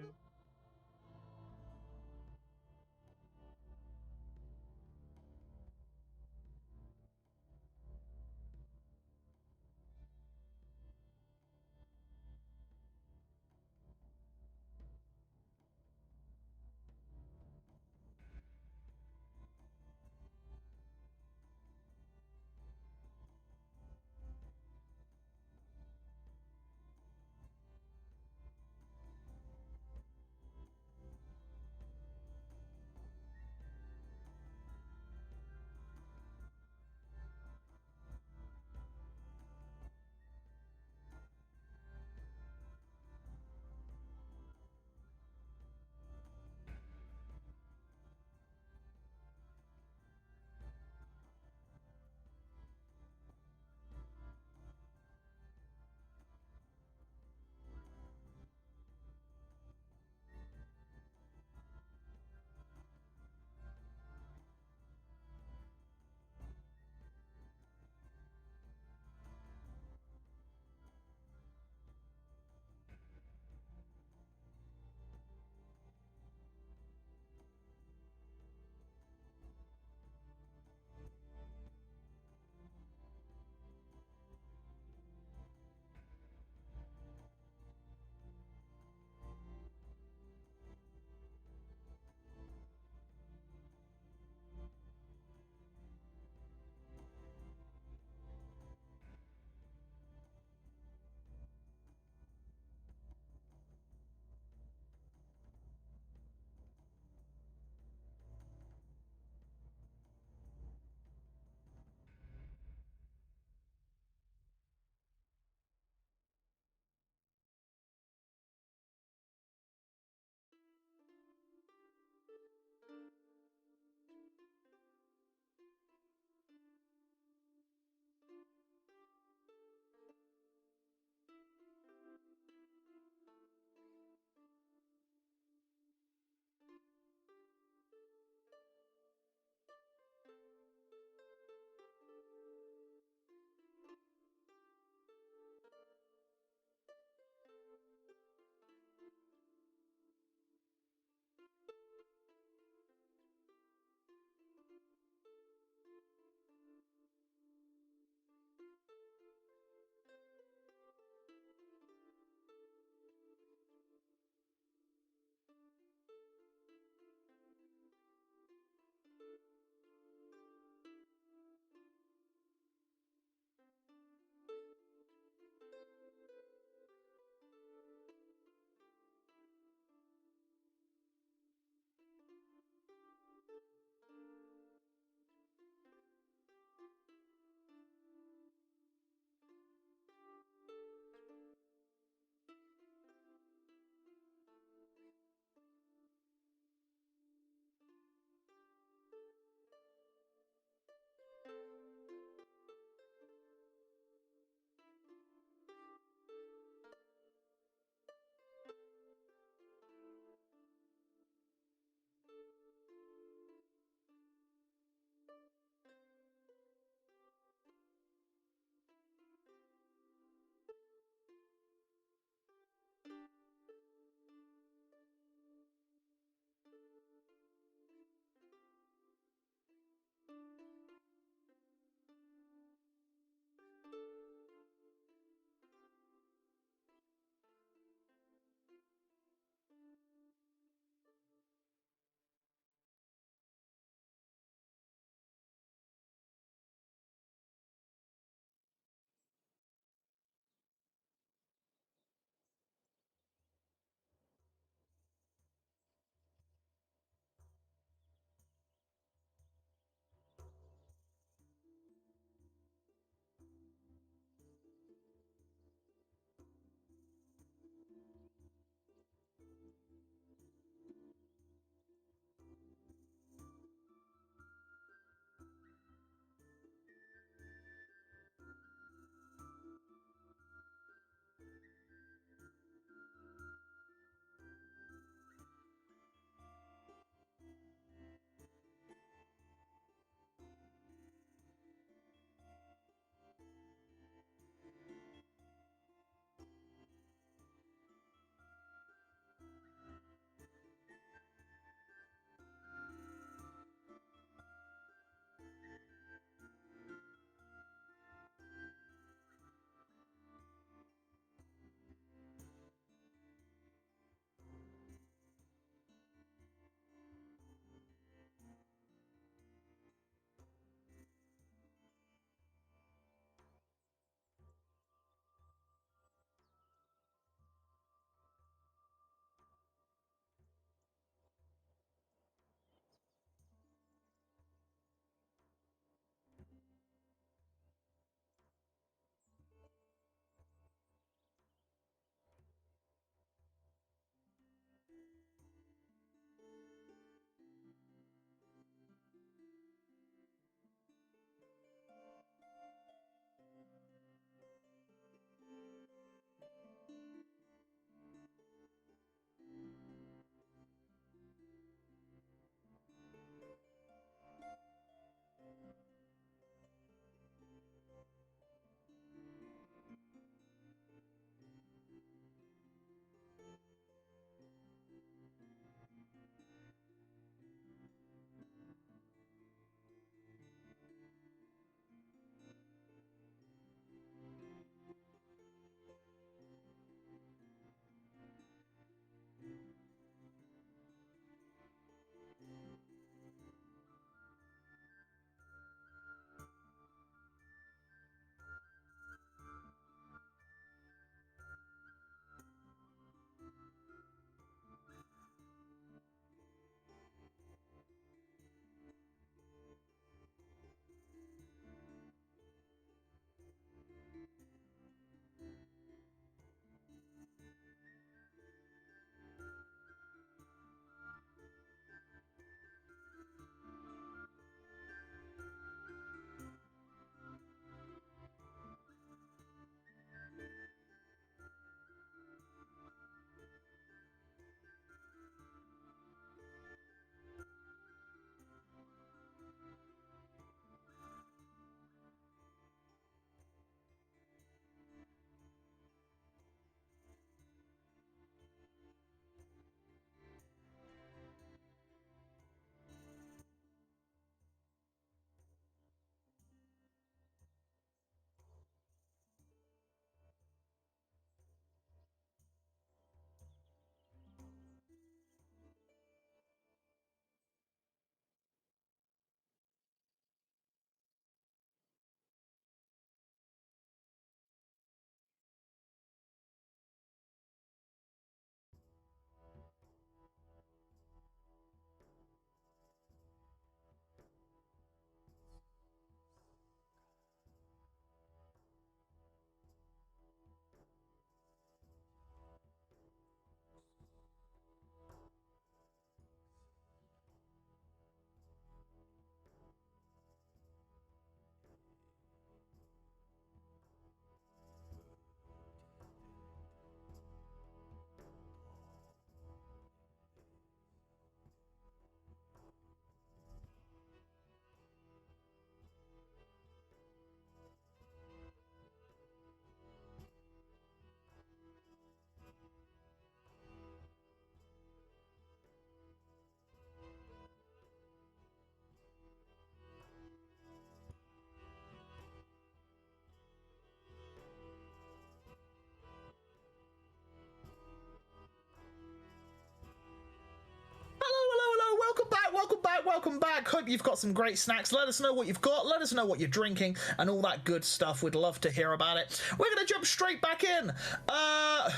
welcome back. Hope you've got some great snacks. Let us know what you've got. Let us know what you're drinking and all that good stuff. We'd love to hear about it. We're going to jump straight back in.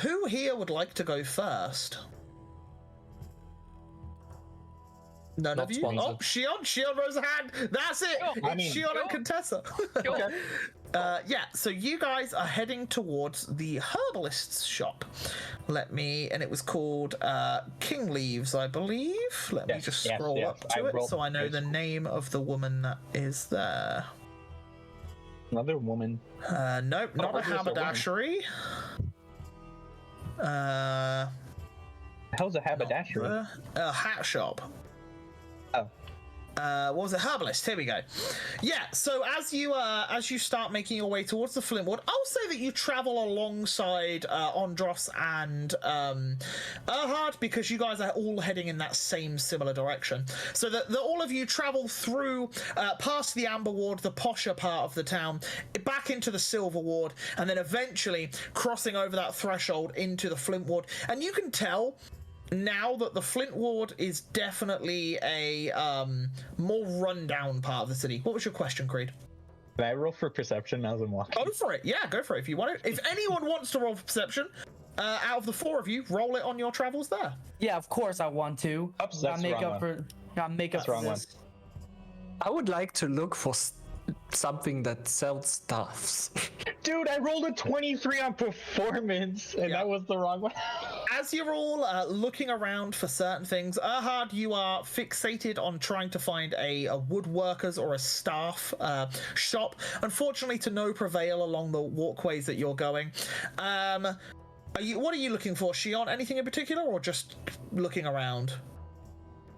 Who here would like to go first? None Not of you? sponsored. Oh, Shion rose a hand. That's it. It's Shion and Contessa. Yeah, so you guys are heading towards the herbalist's shop. And it was called King Leaves, I believe. Let me just scroll up to it so I know the name of the woman that is there. Another woman. Nope, not a haberdashery. How's a haberdashery? A hat shop. Oh. What was it? Herbalist. Here we go. Yeah. So as you start making your way towards the Flintwood, I'll say that you travel alongside Ondros and Erhard, because you guys are all heading in that same similar direction. So that all of you travel through past the Amber Ward, the posher part of the town, back into the Silver Ward, and then eventually crossing over that threshold into the Flintwood. And you can tell now that the Flint Ward is definitely a more rundown part of the city. What was your question, Creed? Can I roll for perception as I'm walking? Go for it. Yeah, go for it if you want it. If anyone wants to roll for perception, out of the four of you, roll it on your travels there. Yeah, of course I want to. Oops, Gotta that's make the up wrong for one. this. I would like to look for something that sells stuffs. Dude, I rolled a 23 on performance, and that was the wrong one. As you're all looking around for certain things, Erhard, you are fixated on trying to find a woodworker's or a staff shop. Unfortunately, to no prevail along the walkways that you're going. What are you looking for, Shion? Anything in particular, or just looking around?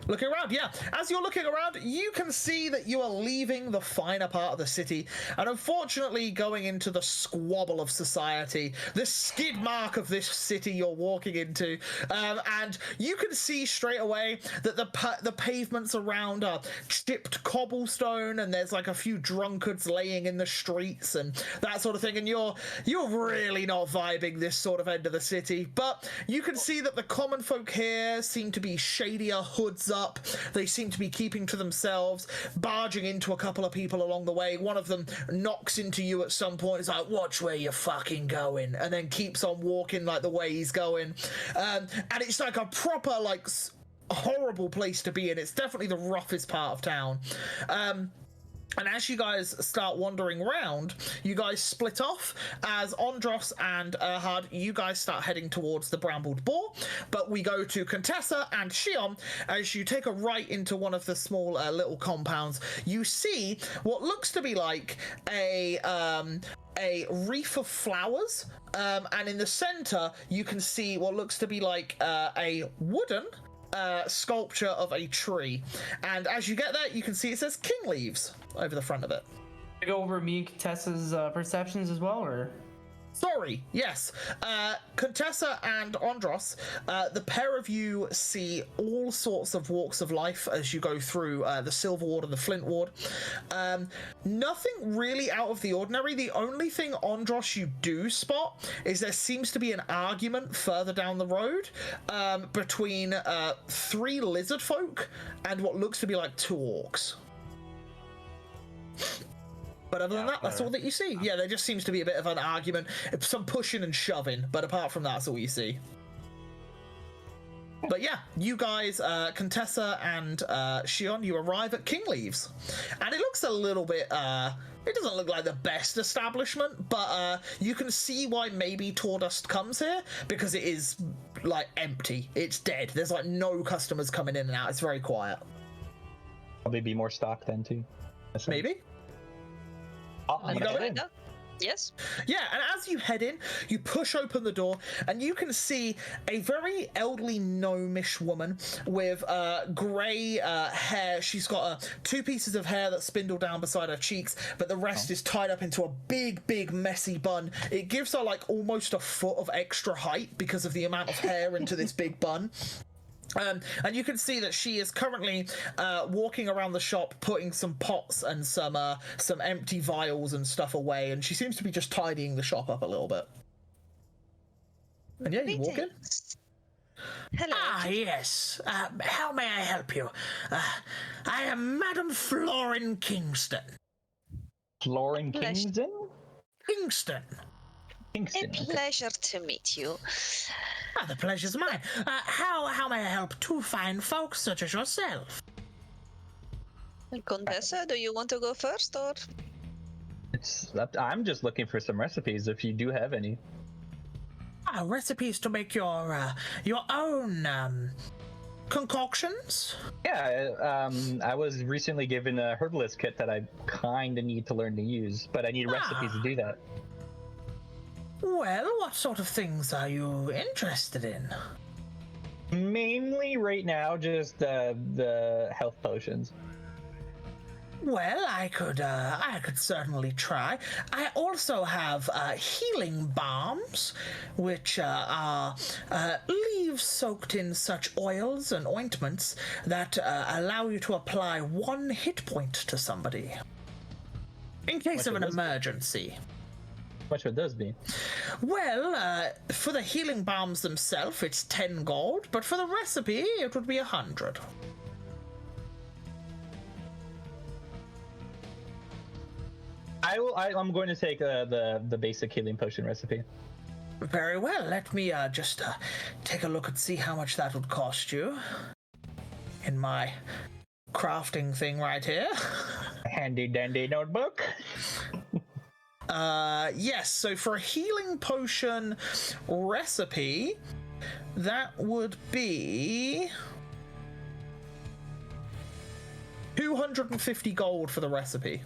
Looking around, yeah. As you're looking around, you can see that you are leaving the finer part of the city and unfortunately going into the squabble of society, the skid mark of this city you're walking into. And you can see straight away that the pavements around are chipped cobblestone, and there's like a few drunkards laying in the streets and that sort of thing. And you're really not vibing this sort of end of the city. But you can see that the common folk here seem to be shadier, hoods up. They seem to be keeping to themselves, barging into a couple of people along the way. One of them knocks into you at some point. It's like, watch where you're fucking going, and then keeps on walking like the way he's going. And it's like a proper, like, horrible place to be in. It's definitely the roughest part of town. And as you guys start wandering around, you guys split off. As Ondros and Erhard, you guys start heading towards the Brambled Boar. But we go to Contessa and Shion. As you take a right into one of the small little compounds, you see what looks to be like a wreath of flowers. And in the center, you can see what looks to be like a wooden sculpture of a tree. And as you get there, you can see it says King Leaves over the front of it. I go over me and Tessa's perceptions as well, or? Sorry, yes. Contessa and Ondros, the pair of you see all sorts of walks of life as you go through the Silver Ward and the Flint Ward. Nothing really out of the ordinary. The only thing, Ondros, you do spot is there seems to be an argument further down the road between 3 lizard folk and what looks to be like 2 orcs. But other than that, that's all that you see. Yeah, there just seems to be a bit of an argument, some pushing and shoving, but apart from that, that's all you see. But yeah, you guys, Contessa and Shion, you arrive at King Leaves. And it looks a little bit, it doesn't look like the best establishment, but you can see why maybe Tordust comes here, because it is, like, empty. It's dead. There's, like, no customers coming in and out. It's very quiet. Probably be more stock then, too. Maybe. You go in? Yes. Yeah, and as you head in, you push open the door, and you can see a very elderly gnomish woman with grey hair. She's got 2 pieces of hair that spindle down beside her cheeks, but the rest is tied up into a big, messy bun. It gives her, like, almost a foot of extra height because of the amount of hair into this big bun. And you can see that she is currently walking around the shop, putting some pots and some empty vials and stuff away, and she seems to be just tidying the shop up a little bit. And yeah, you walk in. Hello. Ah, yes. How may I help you? I am Madam Florin Kingston. Florin Pleasure. Kingston? Kingston. Kingston. A Okay. pleasure to meet you. Ah, the pleasure's mine. How may I help two fine folks such as yourself? Contessa, do you want to go first, or? I'm just looking for some recipes if you do have any. Recipes to make your own concoctions? Yeah, I was recently given a herbalist kit that I kind of need to learn to use, but I need recipes to do that. Well, what sort of things are you interested in? Mainly right now, just the health potions. Well, I could certainly try. I also have healing balms, which are leaves soaked in such oils and ointments that allow you to apply 1 hit point to somebody in case of an emergency. How much would those be? Well, for the healing balms themselves, it's 10 gold, but for the recipe, it would be 100. I'm going to take the basic healing potion recipe. Very well. Let me just take a look and see how much that would cost you. In my crafting thing right here. Handy dandy notebook. Yes, so for a healing potion recipe, that would be 250 gold for the recipe.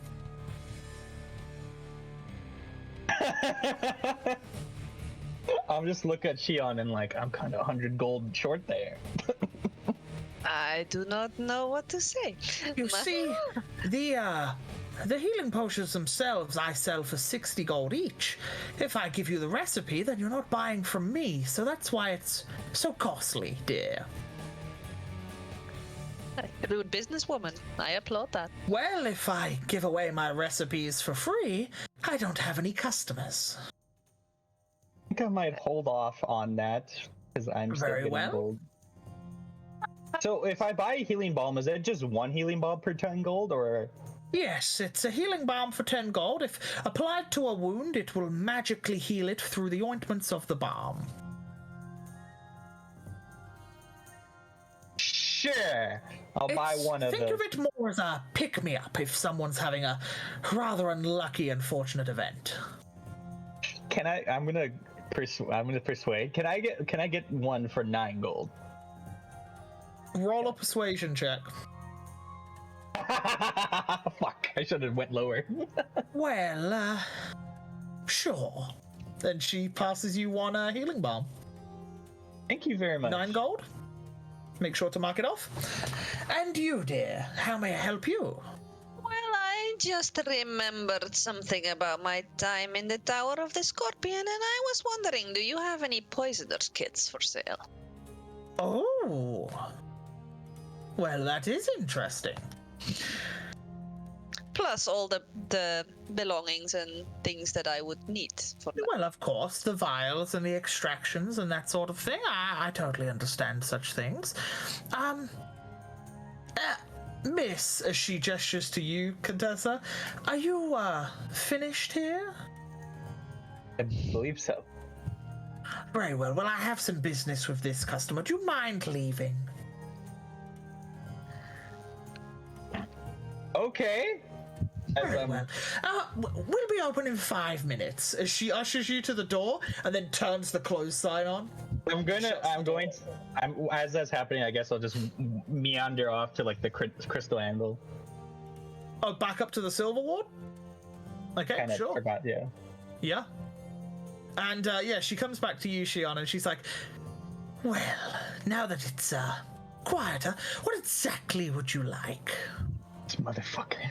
I'm just looking at Shion and like, I'm kind of 100 gold short there. I do not know what to say. You see, the healing potions themselves I sell for 60 gold each. If I give you the recipe, then you're not buying from me, so that's why it's so costly, dear. Rude businesswoman. I applaud that. Well, if I give away my recipes for free, I don't have any customers. I think I might hold off on that because I'm still Very getting well. gold. So if I buy a healing balm, is it just 1 healing balm per 10 gold, or? Yes, it's a healing balm for 10 gold. If applied to a wound, it will magically heal it through the ointments of the balm. Sure, I'll buy one of those. Think of it more as a pick-me-up if someone's having a rather unlucky, unfortunate event. Can I? I'm gonna persuade. Can I get one for 9 gold? Roll a persuasion check. Fuck! I should have went lower. Well, sure. Then she passes you one healing balm. Thank you very much. 9 gold. Make sure to mark it off. And you, dear, how may I help you? Well, I just remembered something about my time in the Tower of the Scorpion, and I was wondering, do you have any poisoner's kits for sale? Oh. Well, that is interesting. Plus all the belongings and things that I would need for that. Well, of course, the vials and the extractions and that sort of thing. I totally understand such things. Miss, as she gestures to you, Contessa, are you, finished here? I believe so. Very well. Well, I have some business with this customer. Do you mind leaving? Okay. Very well. We'll be open in 5 minutes. As she ushers you to the door and then turns the close sign on. As that's happening, I guess I'll just meander off to like the crystal anvil. Oh, back up to the silver ward? Okay, Kinda sure. forgot, yeah. Yeah. And yeah, she comes back to you, Shion, and she's like, well, now that it's quieter, what exactly would you like? This motherfucker.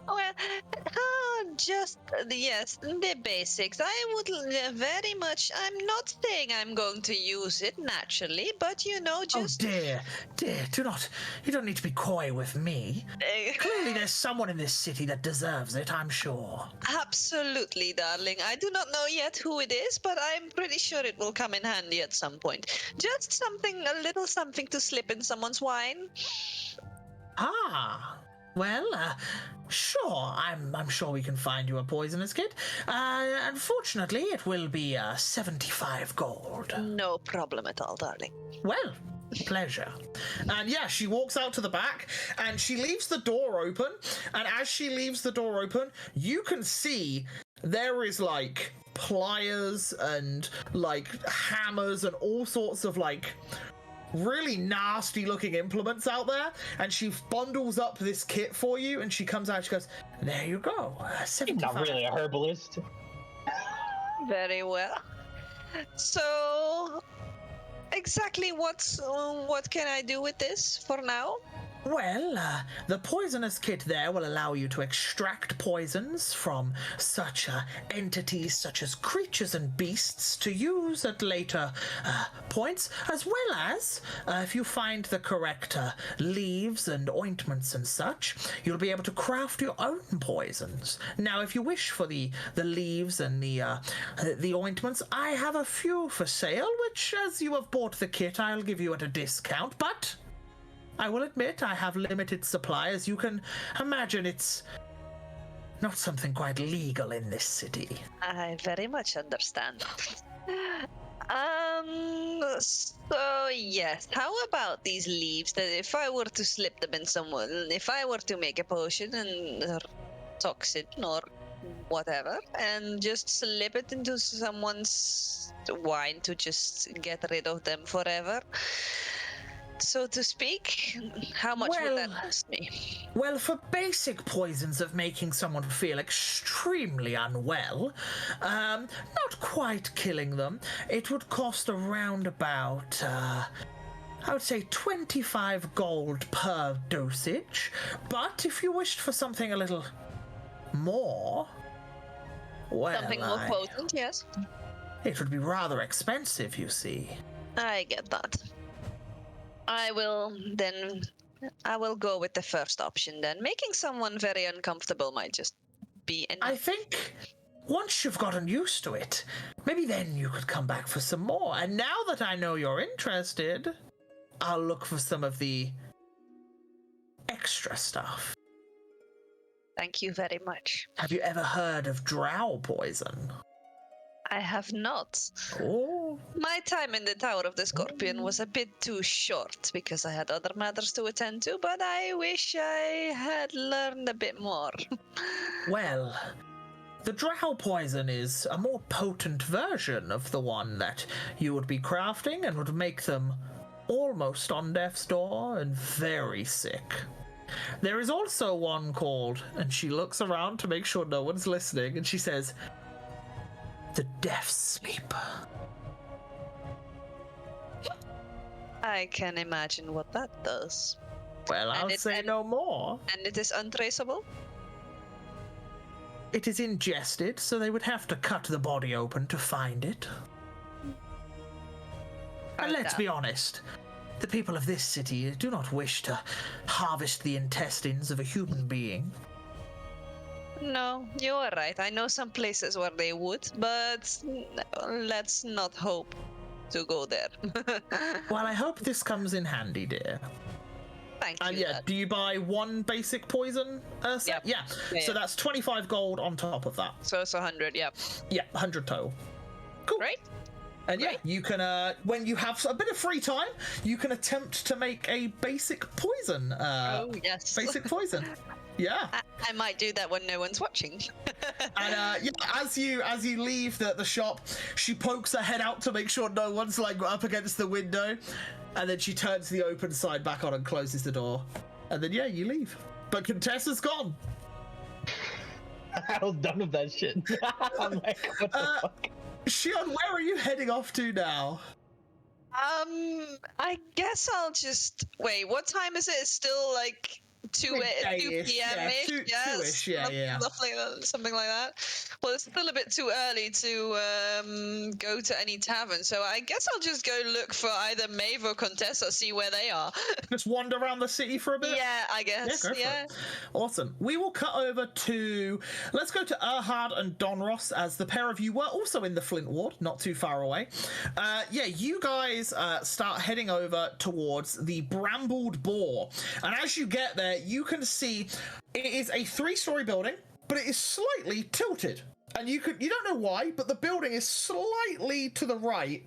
Well, how Just yes, the basics. I would very much. I'm not saying I'm going to use it naturally, but Oh just dear, do not. You don't need to be coy with me. Clearly, there's someone in this city that deserves it, I'm sure. absolutely, darling. I do not know yet who it is, but I'm pretty sure it will come in handy at some point. Just something, a little something to slip in someone's wine. Ah, well, sure. I'm sure we can find you a poisonous kit. Unfortunately, it will be 75 gold. No problem at all, darling. Well, pleasure. And yeah, she walks out to the back and she leaves the door open. And as she leaves the door open, you can see there is like pliers and like hammers and all sorts of like really nasty looking implements out there. And she bundles up this kit for you and she comes out and she goes, there you go. 75. Not really a herbalist. Very well. So, exactly what can I do with this for now? Well, the poisonous kit there will allow you to extract poisons from such entities such as creatures and beasts to use at later points, as well as, if you find the correct leaves and ointments and such, you'll be able to craft your own poisons. Now, if you wish for the leaves and the ointments, I have a few for sale, which, as you have bought the kit, I'll give you at a discount, but I will admit I have limited supply. As you can imagine, it's not something quite legal in this city. I very much understand. So yes, how about these leaves that if I were to slip them in someone, if I were to make a potion or toxin or whatever, and just slip it into someone's wine to just get rid of them forever, so to speak, how much would that cost me? Well, for basic poisons of making someone feel extremely unwell, not quite killing them, it would cost around about, I would say 25 gold per dosage. But if you wished for something a little more, well, Something more potent, yes. It would be rather expensive, you see. I get that. I will go with the first option then. Making someone very uncomfortable might just be enough. I think once you've gotten used to it, maybe then you could come back for some more. And now that I know you're interested, I'll look for some of the extra stuff. Thank you very much. Have you ever heard of drow poison? I have not. Oh. My time in the Tower of the Scorpion was a bit too short because I had other matters to attend to, but I wish I had learned a bit more. Well, the drow poison is a more potent version of the one that you would be crafting and would make them almost on death's door and very sick. There is also one called, and she looks around to make sure no one's listening, and she says, the Death Sleep. I can imagine what that does. Well, I'll say no more. And it is untraceable? It is ingested, so they would have to cut the body open to find it. And let's be honest, the people of this city do not wish to harvest the intestines of a human being. No, you are right. I know some places where they would, but let's not hope to go there. Well, I hope this comes in handy, dear. Thank you. And yeah, do you buy one basic poison set? Yep. Yeah. So that's 25 gold on top of that. So it's 100, yep. Yeah, 100 total. Cool. Great. And yeah, you can, when you have a bit of free time, you can attempt to make a basic poison. Oh, yes. Basic poison. Yeah. I might do that when no one's watching. And yeah, as you leave the shop, she pokes her head out to make sure no one's like up against the window, and then she turns the open side back on and closes the door. And then yeah, you leave. But Contessa's gone. I was done with that shit. I'm like, what the fuck? Shion, where are you heading off to now? I guess I'll just wait. What time is it? It's still like 2 Midday-ish, p.m. ish. yeah, two-ish, yeah. Something like that. Well, it's still a bit too early to go to any tavern, so I guess I'll just go look for either Maeve or Contessa, see where they are. Just wander around the city for a bit? Yeah, I guess. Yeah, go for it. Awesome. We will cut over to... Let's go to Erhard and Donros, as the pair of you were also in the Flint Ward, not too far away. Yeah, you guys start heading over towards the Brambled Boar. And as you get there, you can see it is a 3-story building, but it is slightly tilted. And you don't know why, but the building is slightly to the right.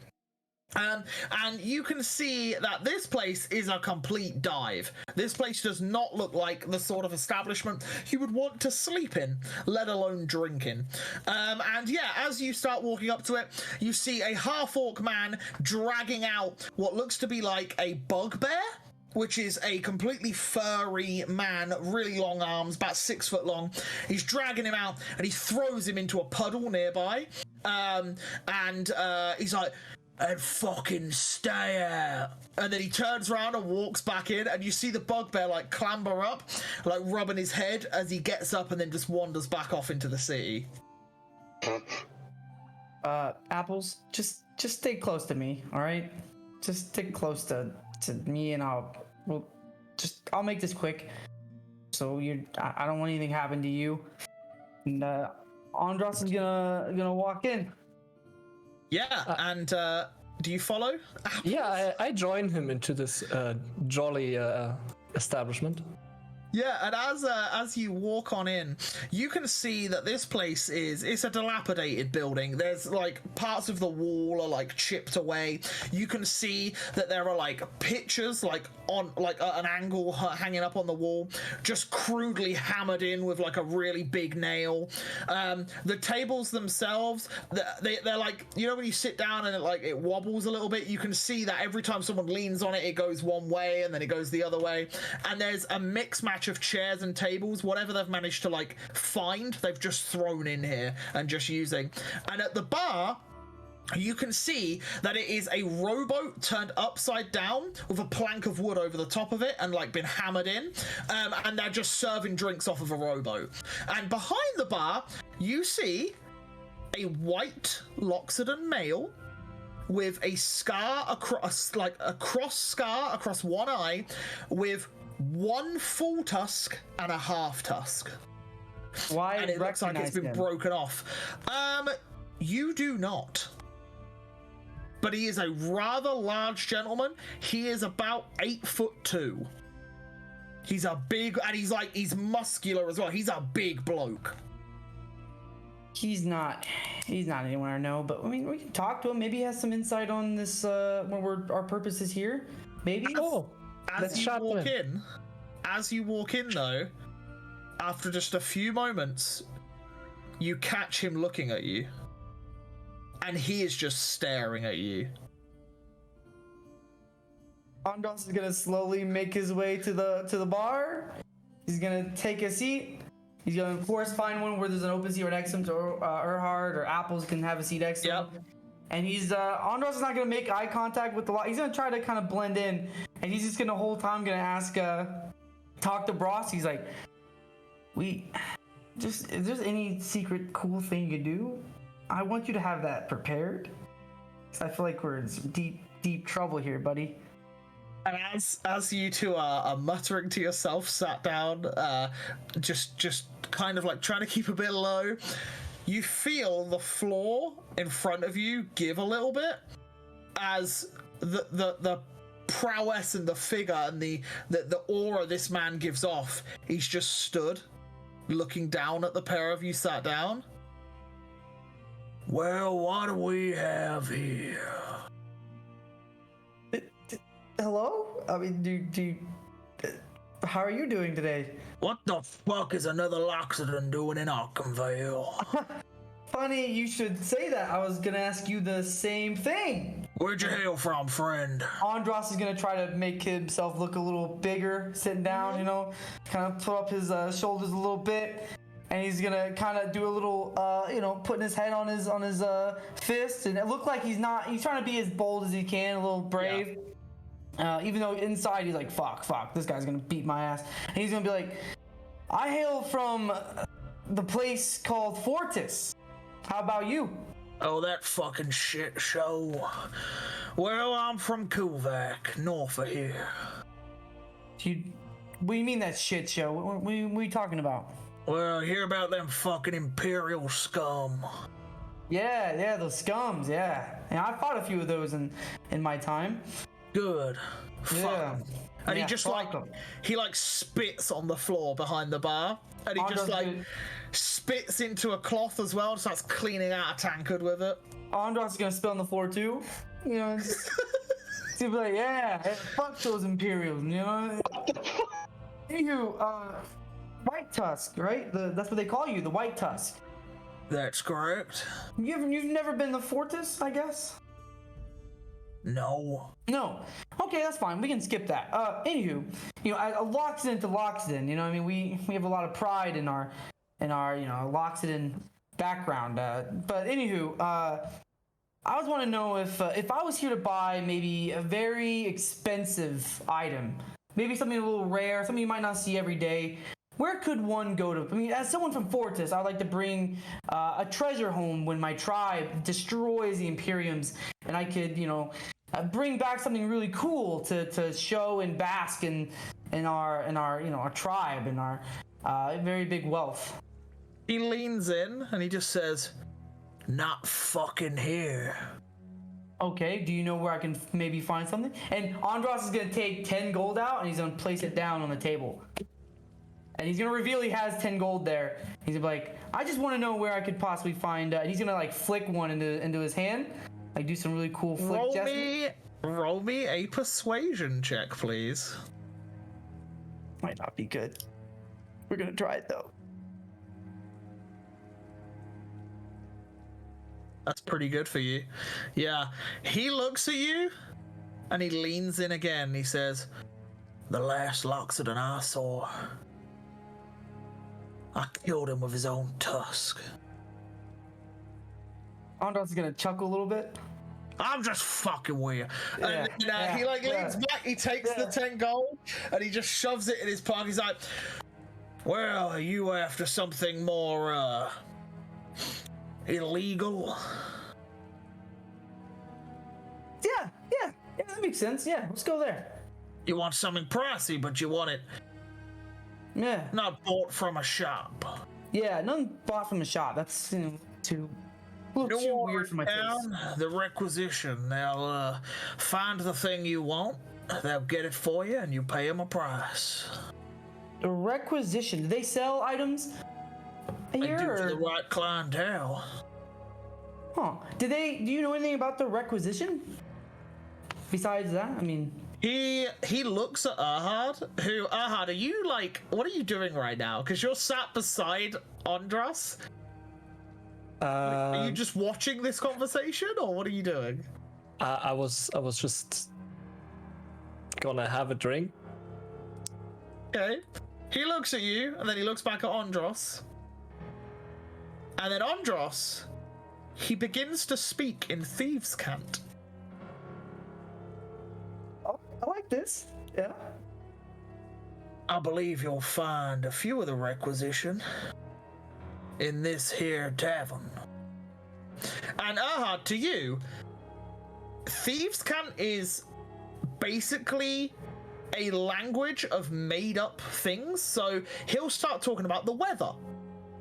And you can see that this place is a complete dive. This place does not look like the sort of establishment you would want to sleep in, let alone drink in. And yeah, as you start walking up to it, you see a half-orc man dragging out what looks to be like a bugbear, which is a completely furry man, really long arms, about 6 foot long. He's dragging him out and he throws him into a puddle nearby. He's like, and fucking stay out. And then he turns around and walks back in, and you see the bugbear like clamber up, like rubbing his head as he gets up and then just wanders back off into the city. Apples, just stay close to me, all right? Just stick close to me, and I'll make this quick. So I don't want anything to happen to you. And Andros is gonna walk in. Yeah, and do you follow? Yeah, I join him into this jolly establishment. Yeah, and as you walk on in, you can see that this place it's a dilapidated building. There's like parts of the wall are like chipped away. You can see that there are like pictures like on like an angle hanging up on the wall, just crudely hammered in with like a really big nail. The tables themselves, they're like, you know when you sit down and it wobbles a little bit, you can see that every time someone leans on it, it goes one way and then it goes the other way. And there's a mix match of chairs and tables, whatever they've managed to like find, they've just thrown in here and just using. And at the bar, you can see that it is a rowboat turned upside down with a plank of wood over the top of it and like been hammered in, and they're just serving drinks off of a rowboat. And behind the bar, you see a white Loxodon male with a scar across, like a cross scar across one eye, with one full tusk and a half tusk. Why? And it looks like it's been broken off. You do not. But he is a rather large gentleman. He is about 8'2". He's a big, and he's muscular as well. He's a big bloke. He's not anyone I know, but I mean, we can talk to him. Maybe he has some insight on this when our purpose is here. Maybe. As you walk in though, after just a few moments, you catch him looking at you. And he is just staring at you. Andros is gonna slowly make his way to the bar. He's gonna take a seat. He's gonna of course find one where there's an open seat right next to him, so Erhard or Apples can have a seat next to him. And he's Andros is not gonna make eye contact with the lot. He's gonna try to kind of blend in, and he's just gonna the whole time gonna ask, talk to Bros. He's like, if there's any secret cool thing you do, I want you to have that prepared. I feel like we're in some deep trouble here, buddy. And as you two are muttering to yourself, sat down, just kind of like trying to keep a bit low, you feel the floor in front of you give a little bit as the prowess and the figure and the aura this man gives off. He's just stood, looking down at the pair of you sat down. Well, what do we have here? Hello? I mean, how are you doing today? What the fuck is another Loxodon doing in Arkham? Funny you should say that. I was gonna ask you the same thing. Where'd you hail from, friend? Andros is gonna try to make himself look a little bigger, sitting down, kind of put up his shoulders a little bit. And he's gonna kind of do a little, putting his head on his fist, and it looked like he's trying to be as bold as he can, a little brave. Even though inside he's like, fuck, this guy's gonna beat my ass. And he's gonna be like, I hail from the place called Fortis. How about you? Oh, that fucking shit show. Well, I'm from Kulvak, north of here. What do you mean that shit show? What are you talking about? Well, hear about them fucking Imperial scum. Yeah, those scums, yeah. I fought a few of those in my time. Good. Yeah. Fuck 'em. And Yeah, he just fuck 'em. he spits on the floor behind the bar, and he just Andros like did- spits into a cloth as well, and starts cleaning out a tankard with it. Andros is gonna spit on the floor too. You know, he'll be like, yeah, fuck those Imperials, you know? Anywho, White Tusk, right? That's what they call you, the White Tusk. That's correct. You've never been to Fortis, I guess? No. No. Okay, that's fine. We can skip that. Anywho, you know, Loxodon to Loxodon, you know, I mean, we have a lot of pride in our you know, Loxodon background. But anywho, I was want to know if I was here to buy maybe a very expensive item, maybe something a little rare, something you might not see every day. Where could one go to? I mean, as someone from Fortis, I'd like to bring a treasure home when my tribe destroys the Imperiums, and I could, you know, bring back something really cool to show and bask in our you know, our tribe and our very big wealth. He leans in and he just says, "Not fucking here." Okay, do you know where I can maybe find something? And Andros is gonna take 10 gold out and he's gonna place it down on the table. And he's gonna reveal he has 10 gold there. He's gonna be like, I just want to know where I could possibly find. And he's gonna like flick one into his hand, like do some really cool flick gestures. Roll me a persuasion check, please. Might not be good. We're gonna try it though. That's pretty good for you. Yeah. He looks at you and he leans in again. He says, "The last Loxodon I saw, I killed him with his own tusk." Andros is gonna chuckle a little bit. I'm just fucking with you. Yeah, And he like leans back, he takes the 10 gold and he just shoves it in his pocket. He's like, "Well, are you after something more illegal?" Yeah, that makes sense. Yeah, let's go there. You want something pricey, but you want it Yeah. not bought from a shop. Yeah, none bought from the shop. That's, you know, a little too weird for my taste. Down the requisition. They'll find the thing you want. They'll get it for you, and you pay them a price. The requisition. Do they sell items They here? do Or? for the right clientele. Huh. Do you know anything about the requisition? Besides that, I mean. He looks at Erhard, Erhard, are you like, what are you doing right now? Because you're sat beside Andros. Are you just watching this conversation, or what are you doing? I was just gonna have a drink. Okay. He looks at you, and then he looks back at Andros. And then Andros, he begins to speak in Thieves' Cant. Oh, I like this. Yeah. I believe you'll find a few of the requisition in this here tavern. And Erhard, to you, Thieves' Cant is basically a language of made-up things. So he'll start talking about the weather.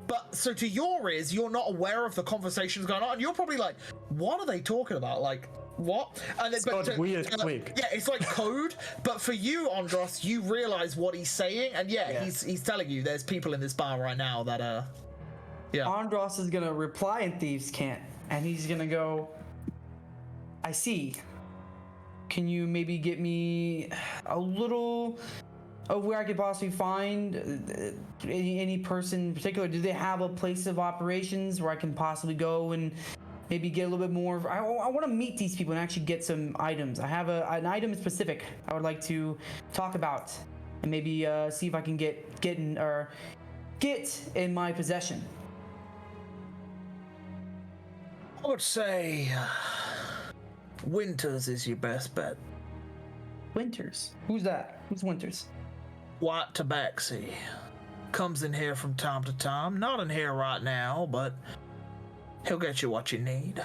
But so to your ears, you're not aware of the conversations going on, and you're probably like, what are they talking about? Like, what? And then, got weird quick. Yeah, it's like code. But for you, Andros, you realize what he's saying, and yeah. he's telling you there's people in this bar right now that yeah. Andros is gonna reply in Thieves' Cant, and he's gonna go, I see. Can you maybe get me a little of where I could possibly find any person in particular? Do they have a place of operations where I can possibly go and maybe get a little bit more? I want to meet these people and actually get some items. I have an item specific I would like to talk about, and maybe see if I can get in my possession. I would say Winters is your best bet. Winters. Who's that? Who's Winters? White Tabaxi. Comes in here from time to time. Not in here right now, but he'll get you what you need.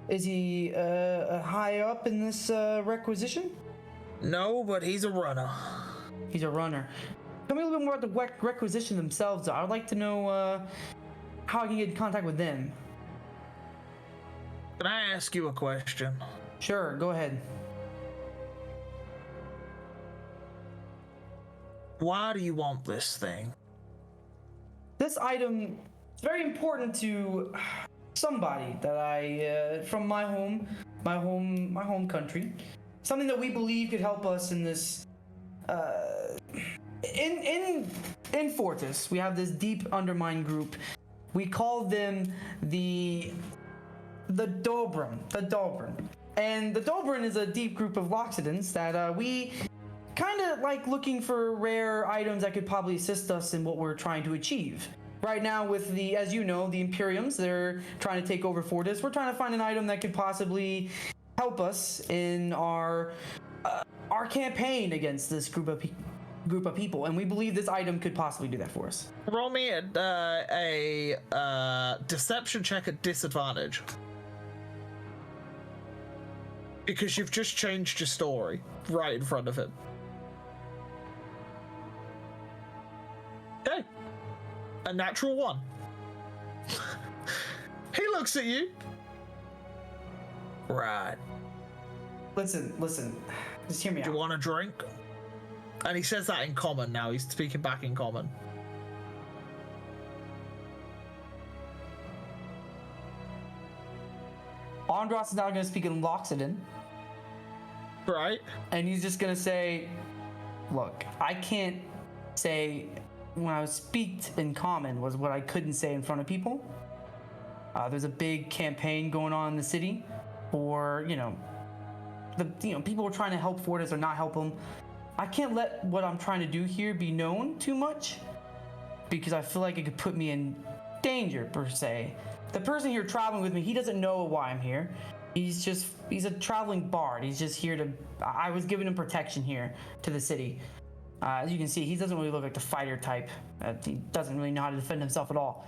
Is he high up in this requisition? No, but he's a runner. He's a runner. Tell me a little bit more about the requisition themselves. I'd like to know how I can get in contact with them. Can I ask you a question? Sure, go ahead. Why do you want this thing? This item is very important to somebody that I from my home country. Something that we believe could help us in this in Fortis. We have this deep undermined group. We call them the Dobrin. And the Dobrin is a deep group of Loxodons that we kind of like looking for rare items that could probably assist us in what we're trying to achieve. Right now with the, as you know, the Imperiums, they're trying to take over Fortis. We're trying to find an item that could possibly help us in our campaign against this group of people, and we believe this item could possibly do that for us. Roll me a deception check at disadvantage. Because you've just changed your story right in front of him. Okay. A natural 1. He looks at you. Right. Listen. Just hear me out. Do you want a drink? And he says that in common now. He's speaking back in common. Andros is now going to speak in Loxodon. Right. And he's just going to say, look, I can't say when I was speaked in common was what I couldn't say in front of people. There's a big campaign going on in the city for, people are trying to help Fortis or not help them. I can't let what I'm trying to do here be known too much because I feel like it could put me in danger, per se. The person here traveling with me, he doesn't know why I'm here. He's a traveling bard. He's just here to, I was giving him protection here to the city. As you can see, he doesn't really look like the fighter type. He doesn't really know how to defend himself at all.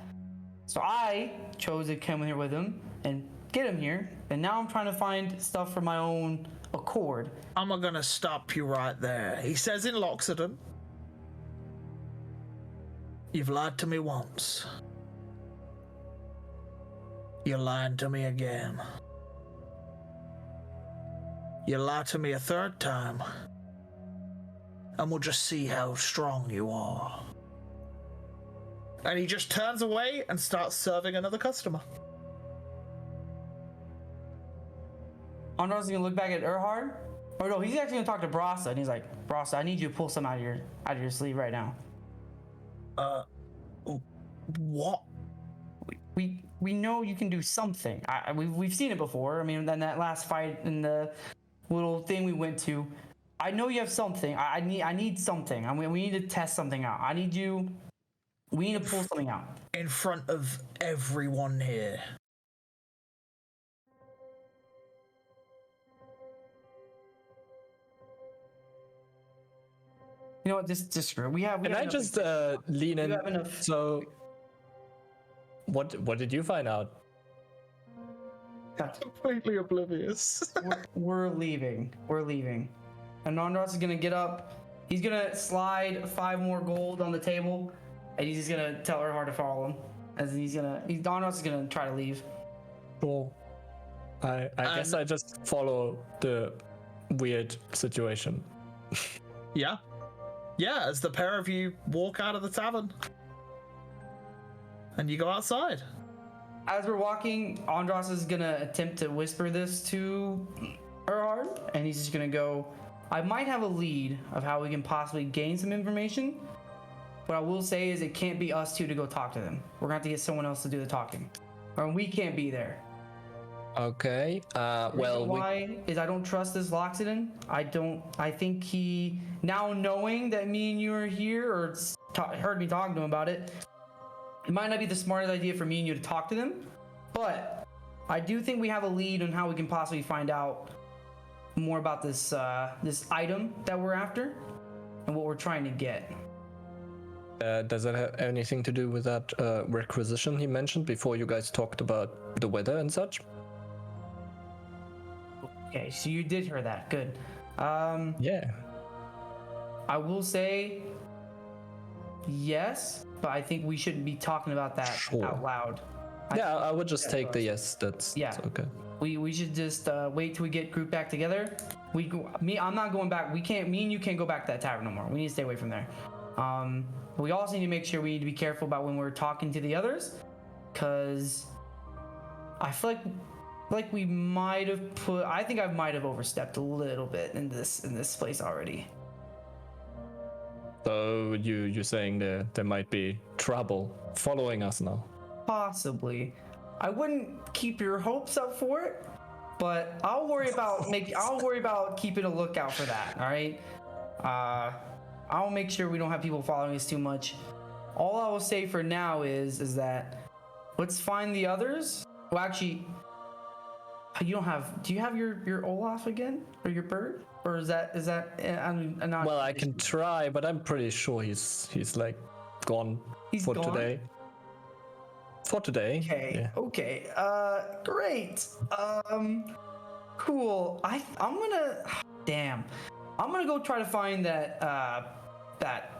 So I chose to come here with him and get him here. And now I'm trying to find stuff for my own accord. I'm gonna stop you right there. He says in Loxodon, you've lied to me once. You're lying to me again. You lie to me a third time, and we'll just see how strong you are. And he just turns away and starts serving another customer. Andros is gonna look back at Erhard. Or no, he's actually gonna talk to Brasa, and he's like, Brasa, I need you to pull some out of your sleeve right now. What? We know you can do something. We've seen it before. I mean, in that last fight in the little thing we went to, I know you have something. I need something. We need to test something out. We need to pull something out. In front of everyone here. You know what? Just screw it. We have. Can I just lean in? have enough. So, what did you find out? Completely oblivious. We're leaving. And Andros is gonna get up. He's gonna slide 5 more gold on the table, and he's just gonna tell Erhard to follow him. As Andros is gonna try to leave. Cool. I guess I just follow the weird situation. Yeah. Yeah, as the pair of you walk out of the tavern. And you go outside. As we're walking, Andros is gonna attempt to whisper this to Erhard, and he's just gonna go, I might have a lead of how we can possibly gain some information. What I will say is it can't be us two to go talk to them. We're gonna have to get someone else to do the talking. Or we can't be there. Okay. Well, why is I don't trust this Loxodon. I think he, now knowing that me and you are here, or heard me talking to him about it, it might not be the smartest idea for me and you to talk to them, but I do think we have a lead on how we can possibly find out more about this this item that we're after and what we're trying to get. Does that have anything to do with that requisition he mentioned before you guys talked about the weather and such? Okay, so you did hear that. Good. Yeah. I will say yes, but I think we shouldn't be talking about that Sure. out loud. Yeah, I would just take the yes. That's okay. We should just wait till we get grouped back together. I'm not going back. Me and you can't go back to that tavern no more. We need to stay away from there. We also need to make sure we need to be careful about when we're talking to the others, because I feel like we might have I think I might have overstepped a little bit in this place already. So you're saying there might be trouble following us now? Possibly. I wouldn't keep your hopes up for it, but I'll worry about keeping a lookout for that. All right. I'll make sure we don't have people following us too much. All I will say for now is that let's find the others. Well, actually, you don't have. Do you have your Olaf again, or your bird, or is that? I'm not. Well, I can try, but I'm pretty sure he's like gone He's for gone? today. For today. Okay. Yeah. Okay. Great. Cool. I'm gonna. Damn. I'm gonna go try to find that that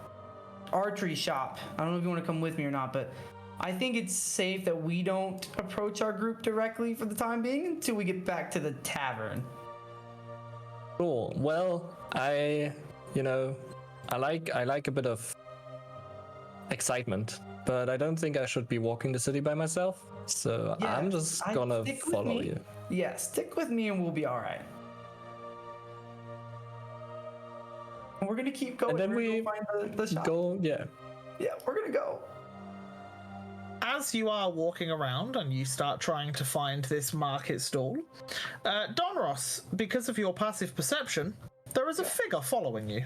archery shop. I don't know if you want to come with me or not, but I think it's safe that we don't approach our group directly for the time being until we get back to the tavern. Cool. Well, I like a bit of excitement, but I don't think I should be walking the city by myself. So Yeah, I'm just gonna stick with follow me. you. Yeah, stick with me and we'll be all right. And we're gonna keep going. And then We're gonna we go find the shop. Go, yeah. Yeah, we're gonna go. As you are walking around and you start trying to find this market stall, Donros, because of your passive perception, there is a figure following you.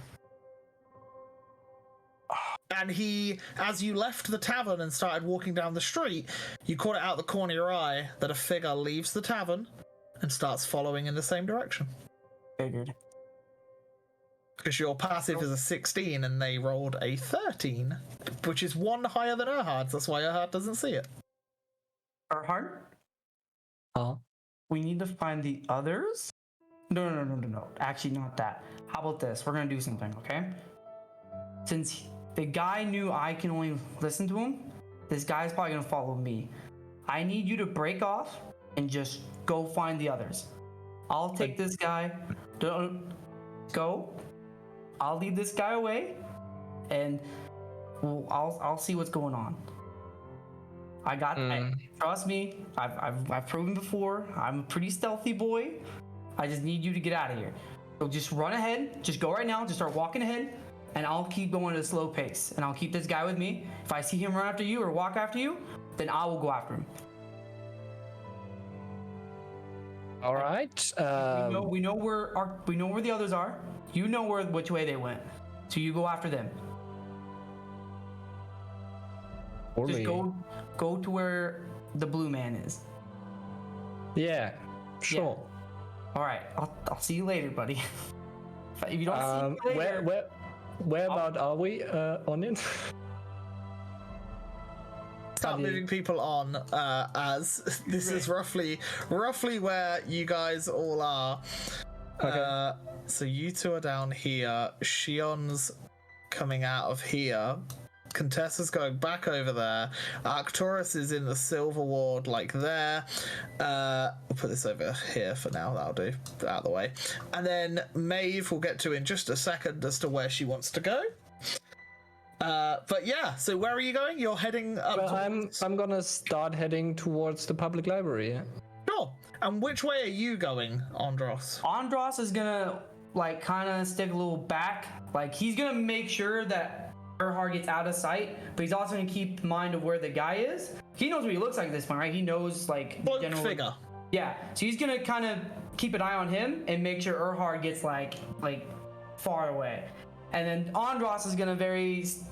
And he, as you left the tavern and started walking down the street, you caught it out the corner of your eye that a figure leaves the tavern and starts following in the same direction. Figured. Because your passive is a 16 and they rolled a 13, which is one higher than Erhard's. That's why Erhard doesn't see it. Erhard? We need to find the others? No. Actually, not that. How about this? We're gonna do something, okay? Since the guy knew I can only listen to him, this guy's probably gonna follow me. I need you to break off and just go find the others. I'll take this guy. Go. I'll lead this guy away, and I'll see what's going on. I got. Trust me. I've proven before. I'm a pretty stealthy boy. I just need you to get out of here. So just run ahead. Just go right now. Just start walking ahead, and I'll keep going at a slow pace. And I'll keep this guy with me. If I see him run after you or walk after you, then I will go after him. All right. We know where the others are. You know which way they went, so you go after them. Just go to where the blue man is. Yeah. Sure. All right. I'll see you later, buddy. If you don't see me later, where about are we on it? Start moving people on as this is roughly where you guys all are. Okay. So you two are down here. Shion's coming out of here. Contessa's going back over there. Arcturus is in the Silver Ward, like there. We'll put this over here for now. That'll do. Out of the way. And then Maeve we'll get to in just a second as to where she wants to go. But yeah, so where are you going? You're heading up. Well, I'm gonna start heading towards the public library. Yeah. Sure. And which way are you going, Andros? Andros is gonna kind of stick a little back. He's gonna make sure that Erhard gets out of sight, but he's also gonna keep in mind of where the guy is. He knows what he looks like at this point, right? He knows Cloaked general figure. Yeah, so he's gonna kind of keep an eye on him and make sure Erhard gets far away. And then Andros is gonna he's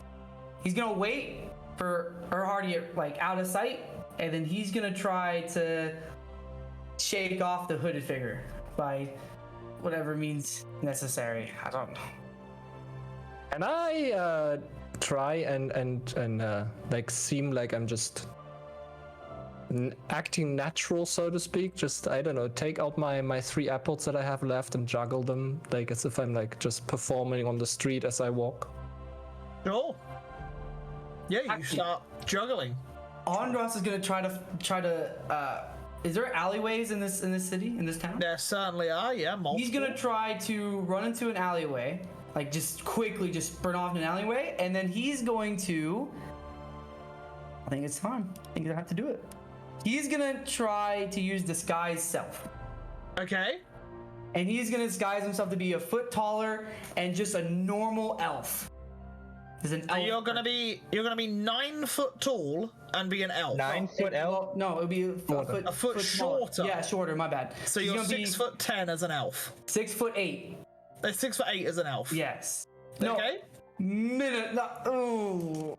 gonna wait for Erhard to get out of sight, and then he's gonna try to shake off the hooded figure by whatever means necessary. I don't know. Can I try and like seem like I'm just acting natural, so to speak? Just, I don't know, take out my 3 apples that I have left and juggle them, like as if I'm like just performing on the street as I walk. Sure. Yeah, you start juggling. Andros is gonna try to. Is there alleyways in this city, in this town? There certainly are, yeah, multiple. He's gonna try to run into an alleyway, like just quickly, just sprint off in an alleyway, and then he's going to. I think it's time. I think you have to do it. He's gonna try to use disguise self. Okay. And he's gonna disguise himself to be a foot taller and just a normal elf. You're gonna be 9 foot tall and be an elf. 9 foot elf? No, it would be a foot smaller. shorter. Yeah, shorter. My bad. So you're 6'10" as an elf. 6'8". 6'8" as an elf. Yes. Okay. Ooh.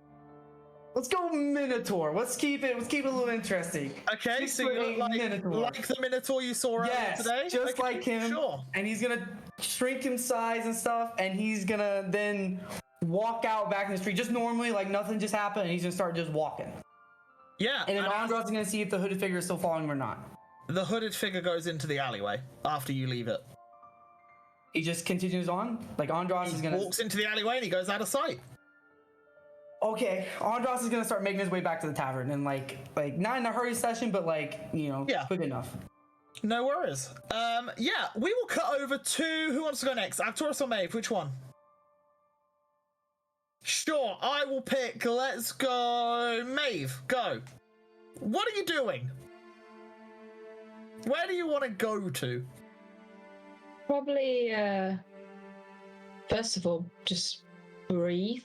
Let's go Minotaur. Let's keep it a little interesting. Okay, so you're like the Minotaur you saw earlier today? Just like him. Sure. And he's gonna shrink in size and stuff, and he's gonna then walk out back in the street just normally, like nothing just happened, and he's gonna start just walking. Yeah. And then Andros is gonna see if the hooded figure is still following him or not. The hooded figure goes into the alleyway after you leave it. He just continues on? Like Andros is gonna walks into the alleyway and he goes out of sight. Okay, Andros is gonna start making his way back to the tavern and like not in a hurry session, but quick enough. No worries. Yeah, we will cut over to who wants to go next? Arcturus or Maeve? Which one? Sure, I will pick. Let's go, Maeve. Go. What are you doing? Where do you want to go to? Probably, first of all, just breathe.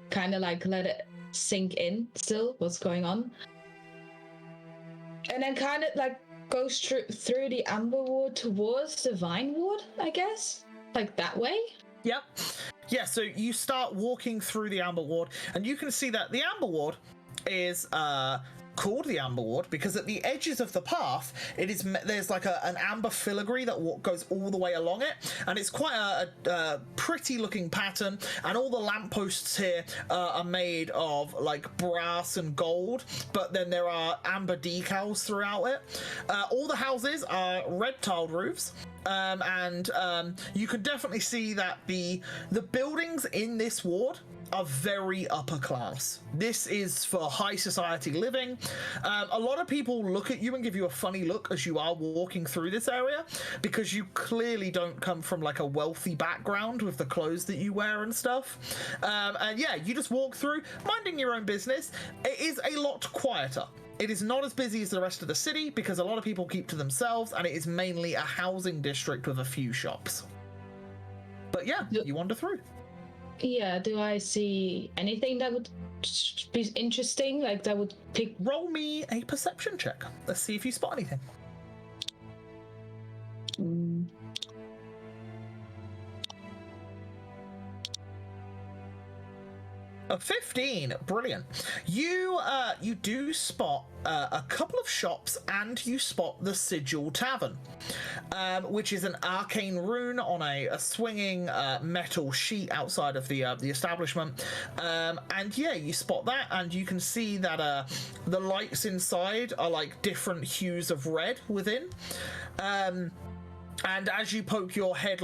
Kind of like let it sink in still, what's going on. And then kind of like go through the Amber Ward towards the Vine Ward, I guess. Like that way. Yep. Yeah, so you start walking through the Amber Ward, and you can see that the Amber Ward is called the Amber Ward because at the edges of the path, there's like an amber filigree that goes all the way along it, and it's quite a pretty looking pattern, and all the lampposts here are made of like brass and gold, but then there are amber decals throughout it. All the houses are red tiled roofs. And you can definitely see that the buildings in this ward are very upper class. This is for high society living. A lot of people look at you and give you a funny look as you are walking through this area because you clearly don't come from like a wealthy background with the clothes that you wear and stuff. And yeah, you just walk through, minding your own business. It is a lot quieter. It is not as busy as the rest of the city because a lot of people keep to themselves, and it is mainly a housing district with a few shops. But yeah, you wander through. Yeah, do I see anything that would be interesting? Like that would pick... Roll me a perception check. Let's see if you spot anything. A 15, brilliant. You do spot a couple of shops, and you spot the Sigil Tavern, which is an arcane rune on a swinging metal sheet outside of the establishment. And yeah, you spot that, and you can see that the lights inside are like different hues of red within. And as you poke your head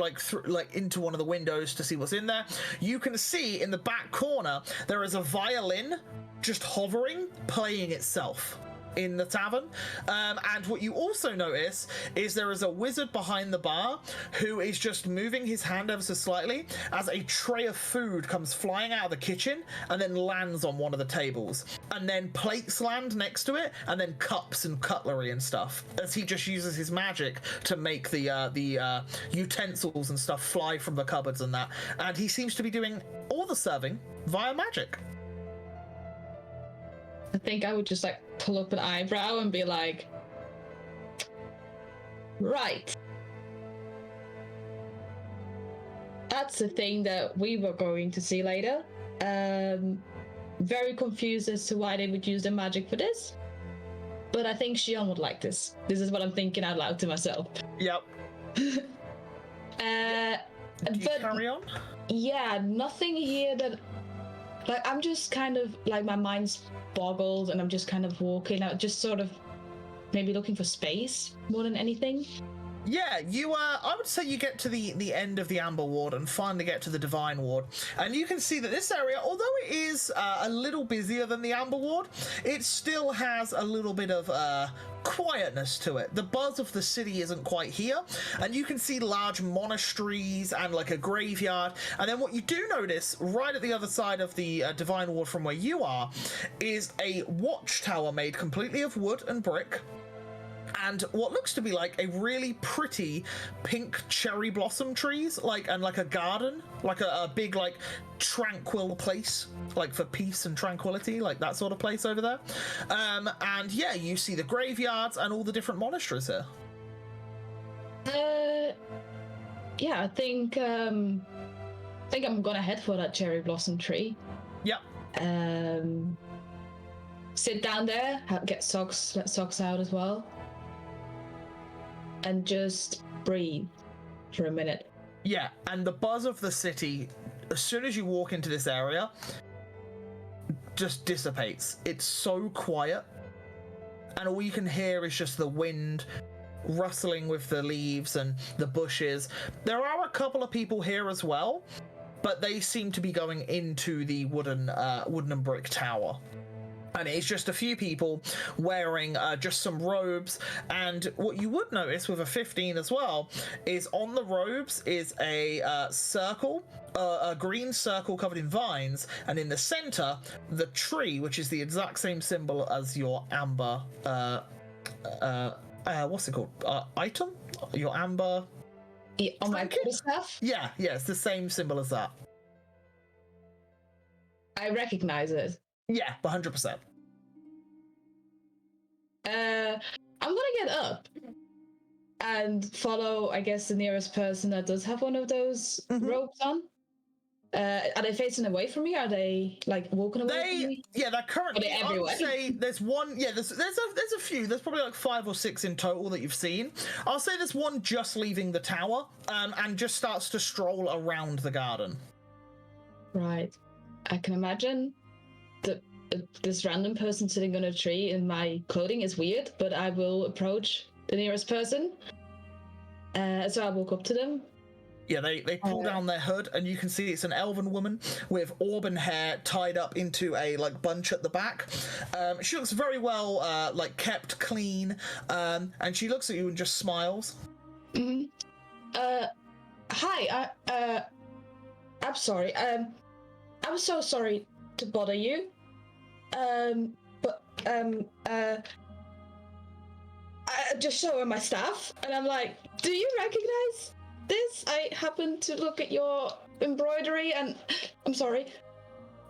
into one of the windows to see what's in there, you can see in the back corner there is a violin just hovering, playing itself in the tavern. And what you also notice is there is a wizard behind the bar who is just moving his hand ever so slightly as a tray of food comes flying out of the kitchen and then lands on one of the tables, and then plates land next to it, and then cups and cutlery and stuff, as he just uses his magic to make the utensils and stuff fly from the cupboards and that. And he seems to be doing all the serving via magic. I think I would just like pull up an eyebrow and be like, right. That's the thing that we were going to see later. Very confused as to why they would use the magic for this. But I think Shion would like this. This is what I'm thinking out loud to myself. Yep. Do you carry on? Yeah, nothing here that. Like, I'm just kind of like my mind's boggled, and I'm just kind of walking out, just sort of maybe looking for space more than anything. Yeah, you I would say you get to the end of the Amber Ward and finally get to the Divine Ward, and you can see that this area, although it is a little busier than the Amber Ward, it still has a little bit of quietness to it. The buzz of the city isn't quite here, and you can see large monasteries and like a graveyard. And then what you do notice right at the other side of the Divine Ward from where you are is a watchtower made completely of wood and brick, and what looks to be like a really pretty pink cherry blossom trees, like a garden, like a big like tranquil place, like for peace and tranquility, like that sort of place over there. And yeah, you see the graveyards and all the different monasteries here. Yeah, I think I'm gonna head for that cherry blossom tree. Yep. Sit down there, get socks, let socks out as well, and just breathe for a minute. Yeah, and the buzz of the city, as soon as you walk into this area, just dissipates. It's so quiet, and all you can hear is just the wind rustling with the leaves and the bushes. There are a couple of people here as well, but they seem to be going into the wooden and brick tower. And it's just a few people wearing just some robes. And what you would notice with a 15 as well is on the robes is a circle, a green circle covered in vines, and in the center, the tree, which is the exact same symbol as your amber, what's it called? Item? Your amber? Yeah, on my stuff? Yeah, it's the same symbol as that. I recognize it. Yeah, 100%. I'm gonna get up and follow, I guess, the nearest person that does have one of those ropes on. Are they facing away from me? Are they like walking away from me? Yeah, they're currently. Are they I would say there's one. Yeah, there's a few. There's probably like 5 or 6 in total that you've seen. I'll say there's one just leaving the tower, and just starts to stroll around the garden. Right. I can imagine that this random person sitting on a tree in my clothing is weird, but I will approach the nearest person. So I walk up to them. Yeah, they pull down their hood, and you can see it's an elven woman with auburn hair tied up into a like bunch at the back. She looks very well like kept clean, and she looks at you and just smiles. Hi, I'm sorry. I'm so sorry to bother you. But I just show her my staff, and I'm like, do you recognize this? I happened to look at your embroidery, and I'm sorry.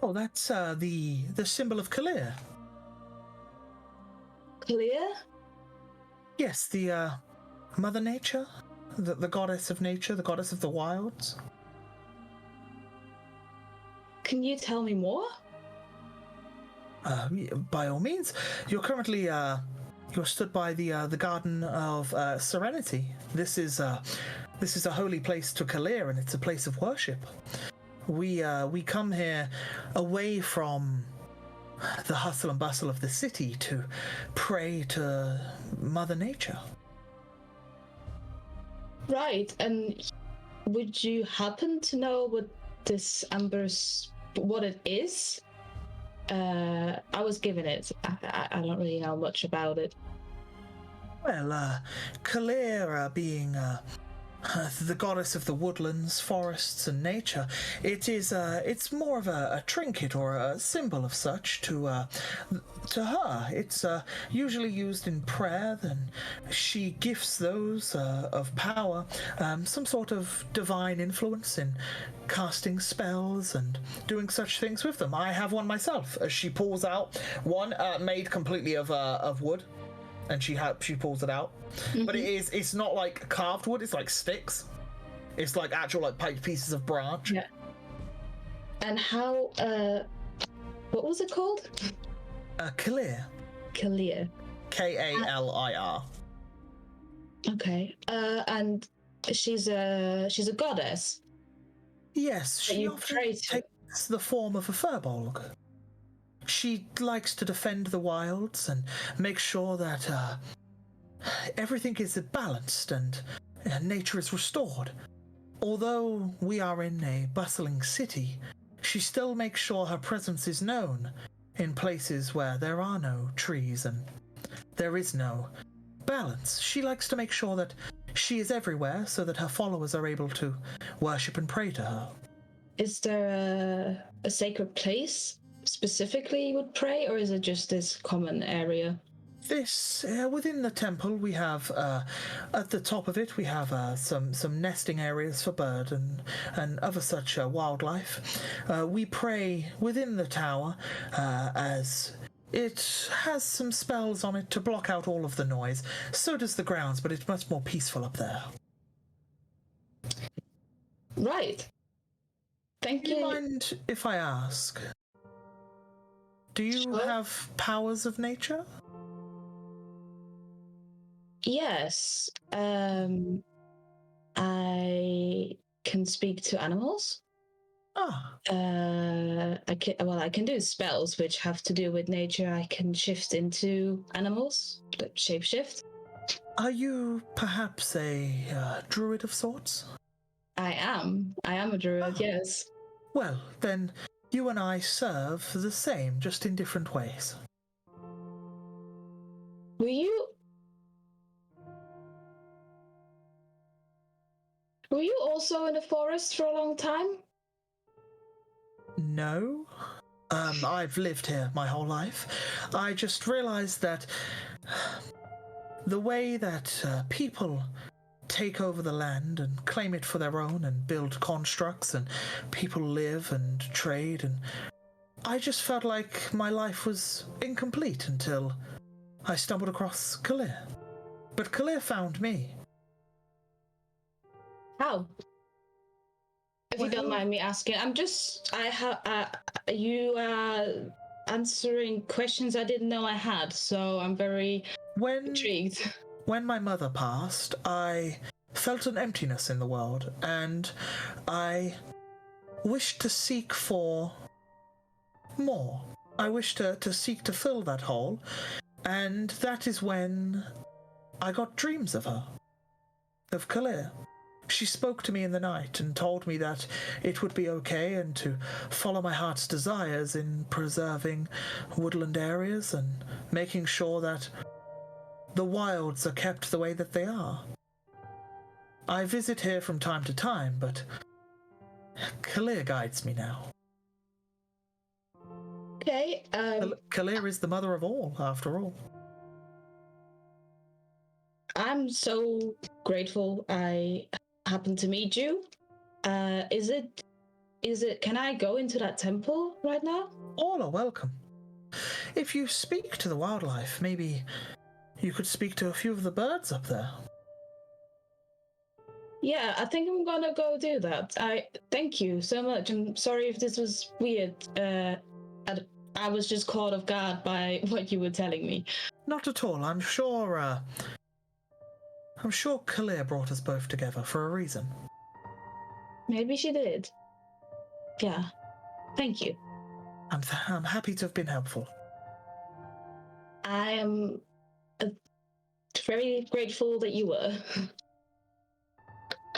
Oh, that's the symbol of Kalir. Clear? Yes, the Mother Nature, the goddess of nature, the goddess of the wilds. Can you tell me more? By all means. You're currently you're stood by the Garden of Serenity. This is a holy place to Kalir, and it's a place of worship. We come here away from the hustle and bustle of the city to pray to Mother Nature. Right, and would you happen to know what this what it is? I was given it. I don't really know much about it. Well, Kalir being the goddess of the woodlands, forests, and nature, it's more of a trinket or a symbol of such to her. It's usually used in prayer. Then she gifts those of power some sort of divine influence in casting spells and doing such things with them. I have one myself. As she pulls out one made completely of wood. And she pulls it out, but it's not like carved wood. It's like sticks. It's like actual like pieces of branch. Yeah. And how? What was it called? Kalir. Kalir. Kalir. Okay. And she's a goddess. Yes, she you often pray to. takes the form of a furbolg. She likes to defend the wilds and make sure that everything is balanced and nature is restored. Although we are in a bustling city, she still makes sure her presence is known in places where there are no trees and there is no balance. She likes to make sure that she is everywhere so that her followers are able to worship and pray to her. Is there a sacred place specifically you would pray, or is it just this common area? This, within the temple, we have, at the top of it, we have some nesting areas for bird and other such wildlife. We pray within the tower, as it has some spells on it to block out all of the noise. So does the grounds, but it's much more peaceful up there. Right. Thank Do you mind if I ask? Do you have powers of nature? Yes. I can speak to animals. Ah. I can do spells which have to do with nature. I can shift into animals, like shapeshift. Are you perhaps a druid of sorts? I am a druid, yes. Well, then you and I serve the same, just in different ways. Were you also in the forest for a long time? No. I've lived here my whole life. I just realized that the way that people take over the land and claim it for their own and build constructs and people live and trade, and I just felt like my life was incomplete until I stumbled across Kalir. But Kalir found me. How? If you don't mind me asking, you are answering questions I didn't know I had, so I'm very intrigued. When my mother passed, I felt an emptiness in the world, and I wished to seek for more. I wished to seek to fill that hole, and that is when I got dreams of her, of Kalir. She spoke to me in the night and told me that it would be okay and to follow my heart's desires in preserving woodland areas and making sure that the wilds are kept the way that they are. I visit here from time to time, but Kalir guides me now. Okay. Kalir is the mother of all, after all. I'm so grateful I happened to meet you. Is it? Can I go into that temple right now? All are welcome. If you speak to the wildlife, maybe you could speak to a few of the birds up there. Yeah, I think I'm gonna go do that. Thank you so much. I'm sorry if this was weird. I was just caught off guard by what you were telling me. Not at all. I'm sure Kalir brought us both together for a reason. Maybe she did. Yeah. Thank you. I'm happy to have been helpful. I am very grateful that you were.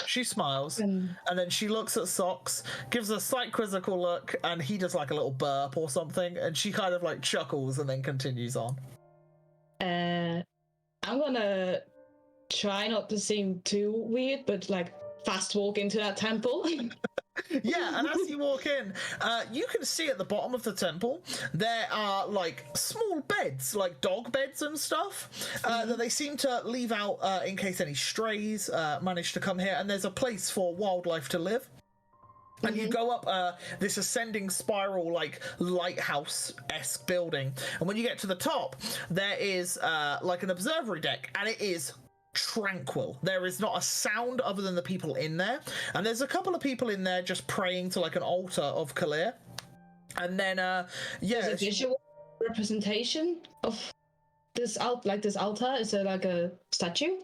She smiles, and then she looks at Socks, gives a slight quizzical look, and he does like a little burp or something, and she kind of like chuckles and then continues on. I'm gonna try not to seem too weird, but like fast walk into that temple. Yeah, and as you walk in, you can see at the bottom of the temple there are like small beds, like dog beds and stuff, that they seem to leave out in case any strays manage to come here, and there's a place for wildlife to live. And you go up this ascending spiral, like lighthouse-esque building, and when you get to the top, there is like an observatory deck, and it is tranquil. There is not a sound other than the people in there, and there's a couple of people in there just praying to like an altar of Kalir. And then there's a visual representation of this altar. Is there like a statue?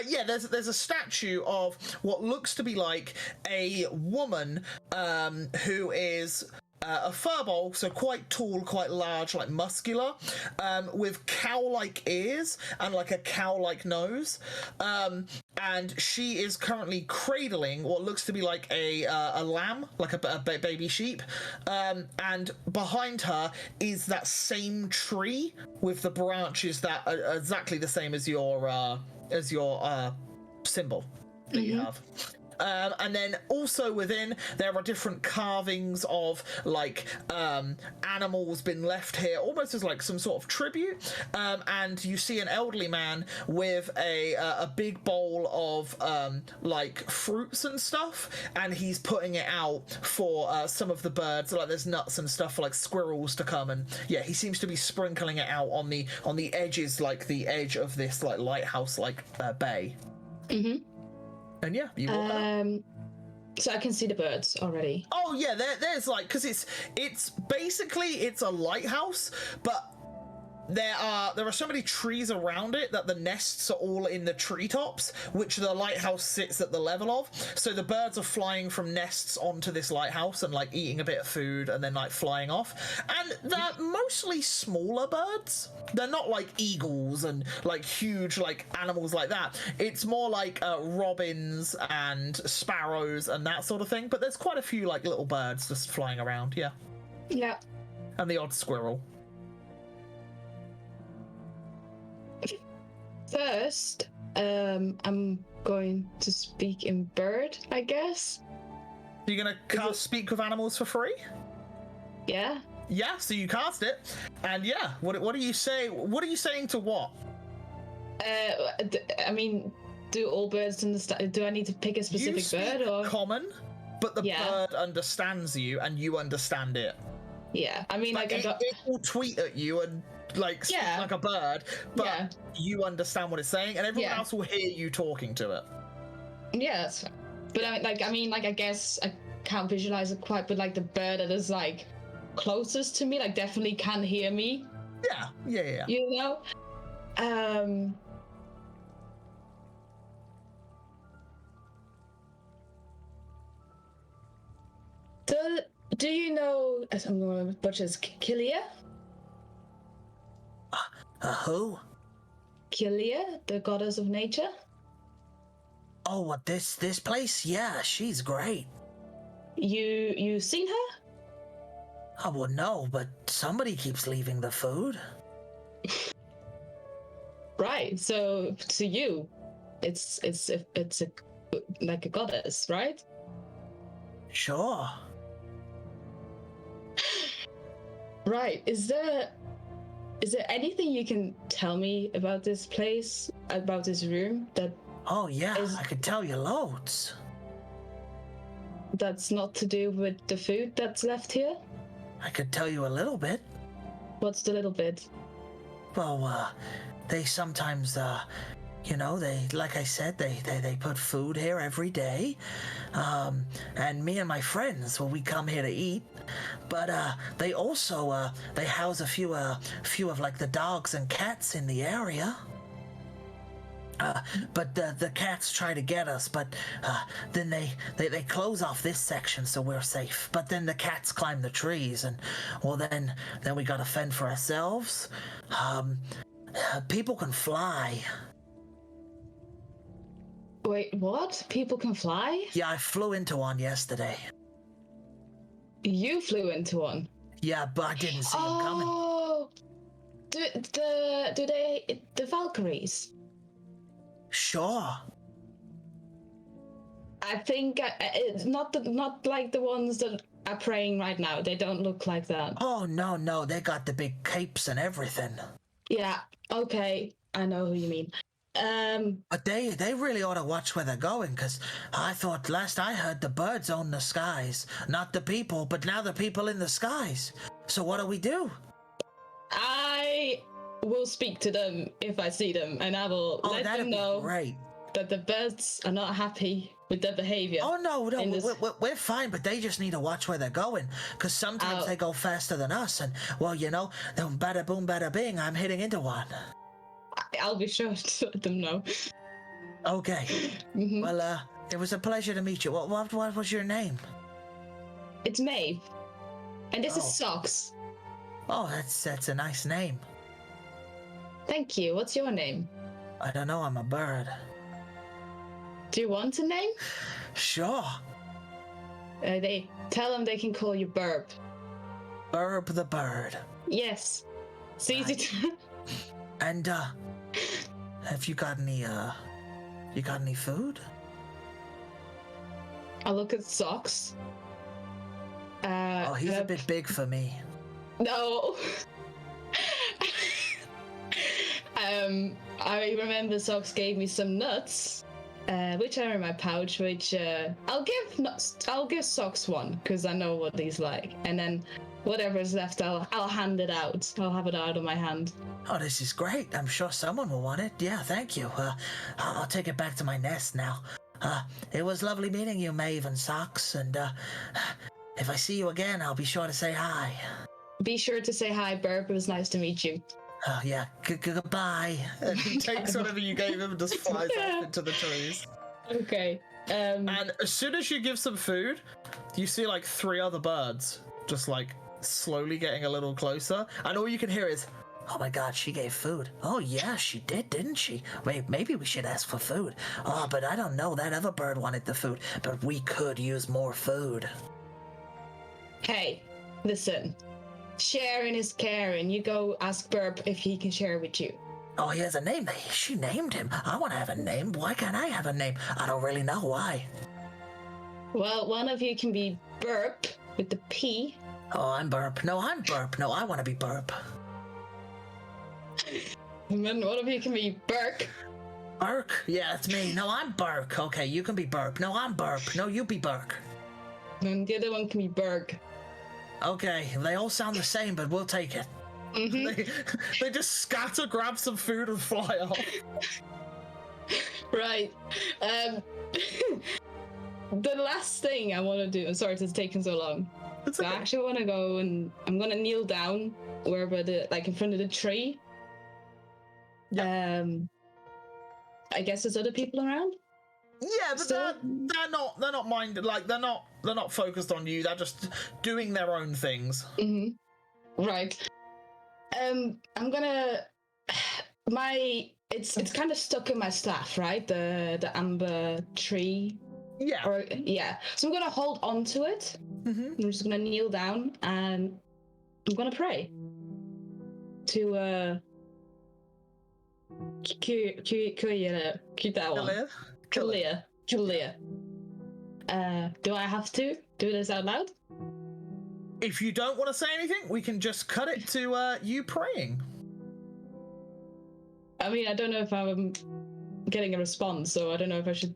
Yeah, there's a statue of what looks to be like a woman who is a furball, so quite tall, quite large, like muscular, with cow-like ears and like a cow-like nose. And she is currently cradling what looks to be like a lamb, like a baby sheep. And behind her is that same tree with the branches that are exactly the same as your symbol that you have. And then also within there are different carvings of like animals been left here almost as like some sort of tribute, and you see an elderly man with a big bowl of like fruits and stuff, and he's putting it out for some of the birds, like there's nuts and stuff for like squirrels to come, and yeah, he seems to be sprinkling it out on the edges, like the edge of this like lighthouse like bay. And yeah, you walk up. So I can see the birds already. Oh yeah, there's like, because it's basically it's a lighthouse, but there are so many trees around it that the nests are all in the treetops, which the lighthouse sits at the level of. So the birds are flying from nests onto this lighthouse and like eating a bit of food and then like flying off. And they're mostly smaller birds. They're not like eagles and like huge like animals like that. It's more like robins and sparrows and that sort of thing. But there's quite a few like little birds just flying around. Yeah. Yeah. And the odd squirrel. First, I'm going to speak in bird, I guess. You're gonna cast Speak with Animals for free? Yeah. Yeah, so you cast it, and yeah, what do you say? What are you saying to what? I mean, do all birds understand? Do I need to pick a specific you speak bird or common? But the bird understands you, and you understand it. Yeah, I mean, like it will tweet at you and like speak like a bird, but you understand what it's saying, and everyone else will hear you talking to it. Yeah, that's fine. But I mean, I guess I can't visualize it quite, but like the bird that is like closest to me, like definitely can hear me. Yeah. You know, do you know? I'm going to butcher this. Kilia? Who? Kilia, the goddess of nature. Oh, what, this place? Yeah, she's great. You seen her? Oh, well, no, but somebody keeps leaving the food. Right. So to you, it's like a goddess, right? Sure. Right. Is there anything you can tell me about this place, about this room that? Oh yeah, I could tell you loads. That's not to do with the food that's left here? I could tell you a little bit. What's the little bit? Well, they sometimes, they, like I said, they put food here every day. And me and my friends, well, we come here to eat. But they also, they house a few of like the dogs and cats in the area. But the cats try to get us, but then they close off this section so we're safe. But then the cats climb the trees, and well, then we gotta fend for ourselves. People can fly. Wait, what? People can fly? Yeah, I flew into one yesterday. You flew into one? Yeah, but I didn't see them coming. Oh, the Valkyries? Sure. I think it's not like the ones that are praying right now. They don't look like that. Oh no, they got the big capes and everything. Yeah. Okay, I know who you mean. But they really ought to watch where they're going, because I thought last I heard the birds own the skies, not the people, but now the people in the skies. So what do we do? I will speak to them if I see them, and I will let them know that the birds are not happy with their behavior. Oh no, we're fine, but they just need to watch where they're going, because sometimes they go faster than us, and well, then bada boom, bada bing, I'm hitting into one. I'll be sure to let them know. Okay. Mhm. Well, it was a pleasure to meet you. What was your name? It's Maeve. And this is Oh. Socks. Oh, that's a nice name. Thank you. What's your name? I don't know. I'm a bird. Do you want a name? Sure. They tell them they can call you Burp. Burp the bird. Yes. It's easy to. And have you got any food? I look at Socks. Oh, he's a bit big for me. No. I remember Socks gave me some nuts, which are in my pouch. Which I'll give Socks one because I know what he's like, and then whatever's left, I'll hand it out. I'll have it out of my hand. Oh, this is great. I'm sure someone will want it. Yeah, thank you. I'll take it back to my nest now. It was lovely meeting you, Maeve and Socks, and if I see you again, I'll be sure to say hi. Be sure to say hi, Burp. It was nice to meet you. Oh, yeah. Goodbye. And he takes whatever you gave him and just flies off into the trees. Okay. And as soon as you give some food, you see like 3 other birds just like slowly getting a little closer, and all you can hear is, Oh my God, she gave food. Oh yeah, she did, didn't she? Wait, maybe we should ask for food. Oh, but I don't know. That other bird wanted the food, but we could use more food. Hey, listen. Sharing is caring. You go ask Burp if he can share with you. Oh, he has a name. She named him. I want to have a name. Why can't I have a name? I don't really know why. Well, one of you can be Burp with the P. Oh, I'm Burp. No, I'm Burp. No, I want to be Burp. And then one of you can be Burk. Burk? Yeah, it's me. No, I'm Burk. Okay, you can be Burp. No, I'm Burp. No, you be Burk. And the other one can be Berg. Okay, they all sound the same, but we'll take it. they just scatter, grab some food, and fly off. Right. The last thing I want to do, I'm sorry it's taken so long. It's So okay. I actually want to go and I'm going to kneel down wherever like in front of the tree. I guess there's other people around. Yeah, but So- they're not minded. Like they're not focused on you. They're just doing their own things. Right. I'm gonna it's kind of stuck in my staff, right? The amber tree. Yeah. So I'm gonna hold on to it. I'm just gonna kneel down and I'm gonna pray to Kalia. Do I have to do this out loud? If you don't want to say anything, we can just cut it to you praying. I mean, I don't know if I'm getting a response, so I don't know if I should.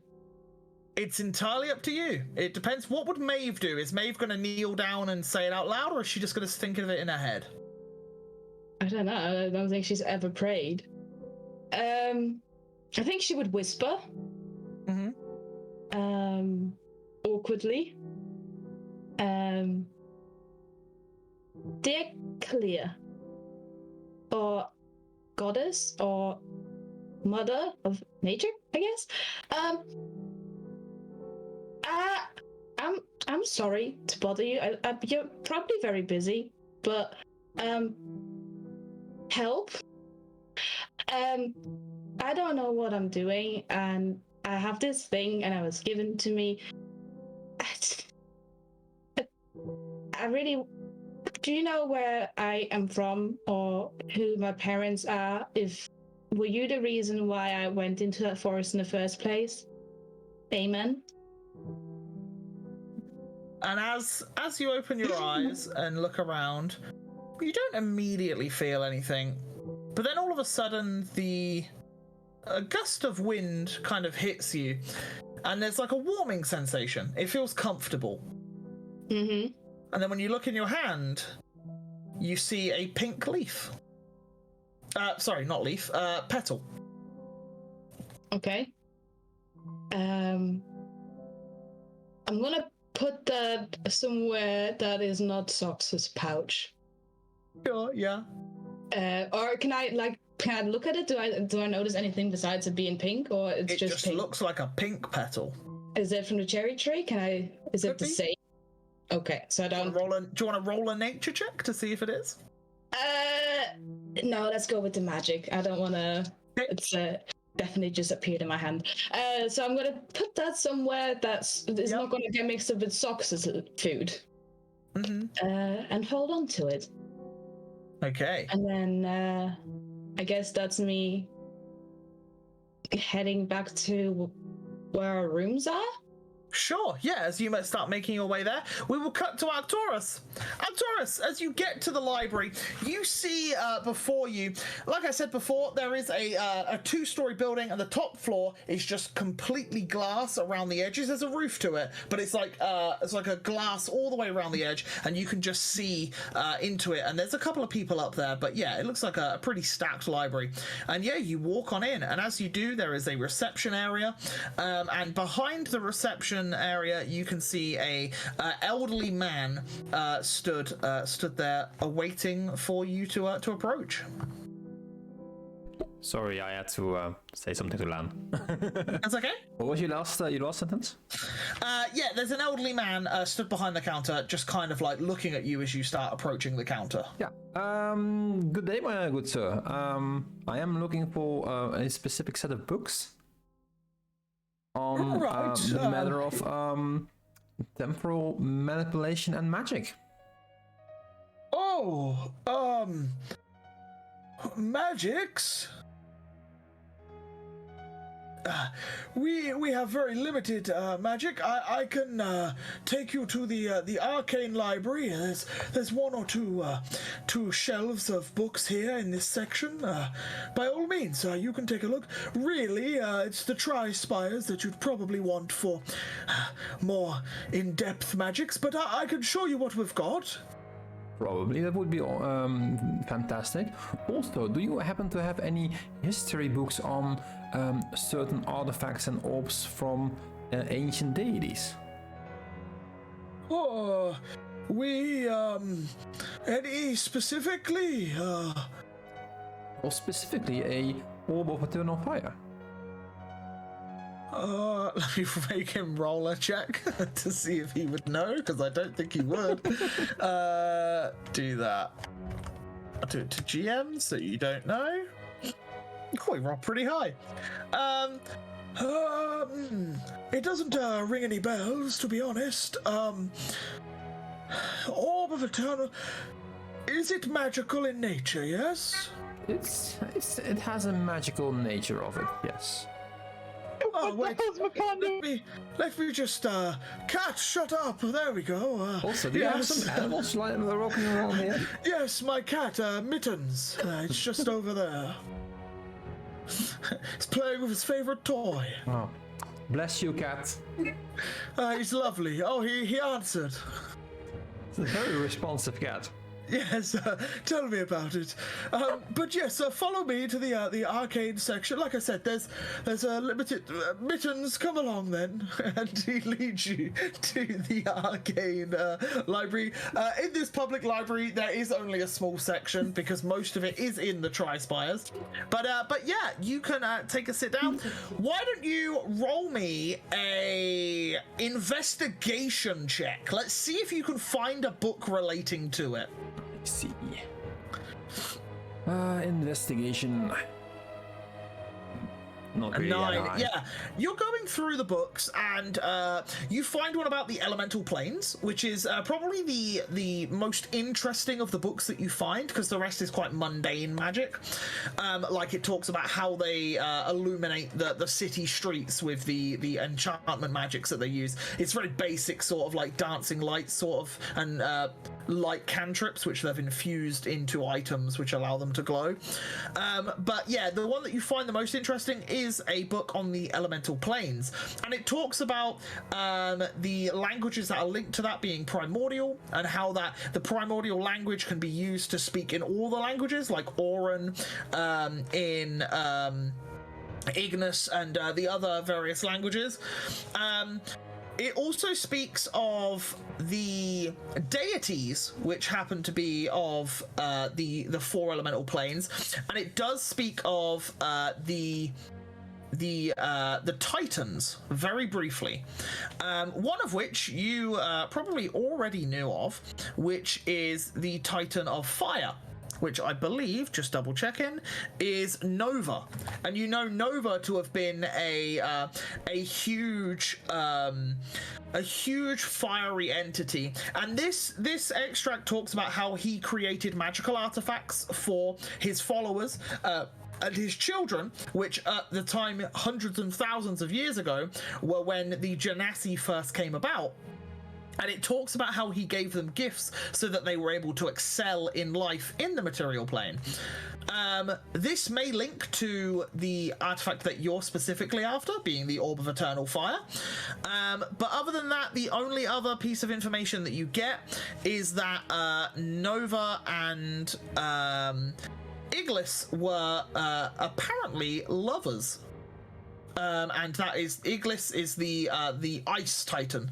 It's entirely up to you. It depends. What would Maeve do? Is Maeve going to kneel down and say it out loud, or is she just going to think of it in her head? I don't know. I don't think she's ever prayed. I think she would whisper. Awkwardly. Dear Kalia, or goddess, or mother of nature, I guess. I'm sorry to bother you. You're probably very busy, but help. I don't know what I'm doing, and I have this thing, and it was given to me. I really. Do you know where I am from, or who my parents are? Were you the reason why I went into that forest in the first place? Amen. And as you open your eyes and look around, you don't immediately feel anything. But then all of a sudden, a gust of wind kind of hits you, and there's like a warming sensation. It feels comfortable. And then when you look in your hand, you see a pink leaf. Sorry, not leaf. Petal. Okay. I'm gonna put that somewhere that is not Sox's pouch. Sure, yeah. Or can I can I look at it? Do I notice anything besides it being pink, or it's It just pink? looks like a pink petal. Is it from the cherry tree? Is it the be. same? Okay, so I don't. Do you want to roll a nature check to see if it is? No, let's go with the magic. I don't want to. It's definitely just appeared in my hand. So I'm gonna put that somewhere that's not gonna get mixed up with socks as food. And hold on to it. Okay. And then I guess that's me heading back to where our rooms are. Sure, yeah, as you start making your way there, we will cut to Arcturus. Arcturus, as you get to the library, you see before you, like I said before, there is a two-story building, and the top floor is just completely glass around the edges. There's a roof to it, but it's like a glass all the way around the edge, and you can just see into it, and there's a couple of people up there, but yeah, it looks like a pretty stacked library. And yeah, you walk on in, and as you do, there is a reception area, and behind the reception area you can see a elderly man stood there awaiting for you to approach. Sorry, I had to say something to Lan. That's okay. What was your last sentence? Yeah, there's an elderly man stood behind the counter, just kind of like looking at you as you start approaching the counter. Yeah. Good day, my good sir. I am looking for a specific set of books on the matter of temporal manipulation and magic. Oh, magics? We have very limited magic. I can take you to the arcane library. There's one or two shelves of books here in this section. By all means, you can take a look. Really, it's the Tri-Spires that you'd probably want for more in-depth magics, but I can show you what we've got. Probably, that would be fantastic. Also, do you happen to have any history books on certain artifacts and orbs from ancient deities? Oh, any specifically? Or specifically a orb of eternal fire? Let me make him roll a check to see if he would know, because I don't think he would. Do that. I'll do it to GM, so you don't know. Oh, he rolled pretty high. It doesn't ring any bells, to be honest. Orb of Eternal... Is it magical in nature, yes? It has a magical nature of it, yes. Oh, wait. Let me just, cat, shut up. There we go. Also, do you have some animals rocking around here? Yes, my cat, Mittens. It's just over there. He's playing with his favorite toy. Oh, bless you, cat. He's lovely. Oh, he answered. It's a very responsive cat. Yes, tell me about it. But yes, follow me to the arcade section. Like I said, there's a limited Mittens. Come along then, and he leads you to the arcade library. In this public library, there is only a small section because most of it is in the Tri-Spires. But yeah, you can take a sit down. Why don't you roll me a investigation check? Let's see if you can find a book relating to it. I see. Investigation. Not really. 9. Yeah, you're going through the books and you find one about the elemental planes, which is probably the most interesting of the books that you find, because the rest is quite mundane magic. Like it talks about how they illuminate the city streets with the enchantment magics that they use. It's very basic, sort of like dancing lights, sort of, and light cantrips, which they've infused into items which allow them to glow. But yeah, the one that you find the most interesting is a book on the elemental planes, and it talks about the languages that are linked to that being primordial, and how that the primordial language can be used to speak in all the languages, like Auran, in Ignis, and the other various languages. It also speaks of the deities, which happen to be of the four elemental planes, and it does speak of the Titans very briefly. One of which you probably already knew of, which is the Titan of Fire, which I believe, just double checking, is Nova. And you know Nova to have been a huge fiery entity. And this extract talks about how he created magical artifacts for his followers, and his children, which at the time, hundreds and thousands of years ago, were when the Genasi first came about. And it talks about how he gave them gifts so that they were able to excel in life in the material plane. This may link to the artifact that you're specifically after, being the Orb of Eternal Fire. But other than that, the only other piece of information that you get is that Nova and Iglis were apparently lovers. And that is, Iglis is the Ice Titan,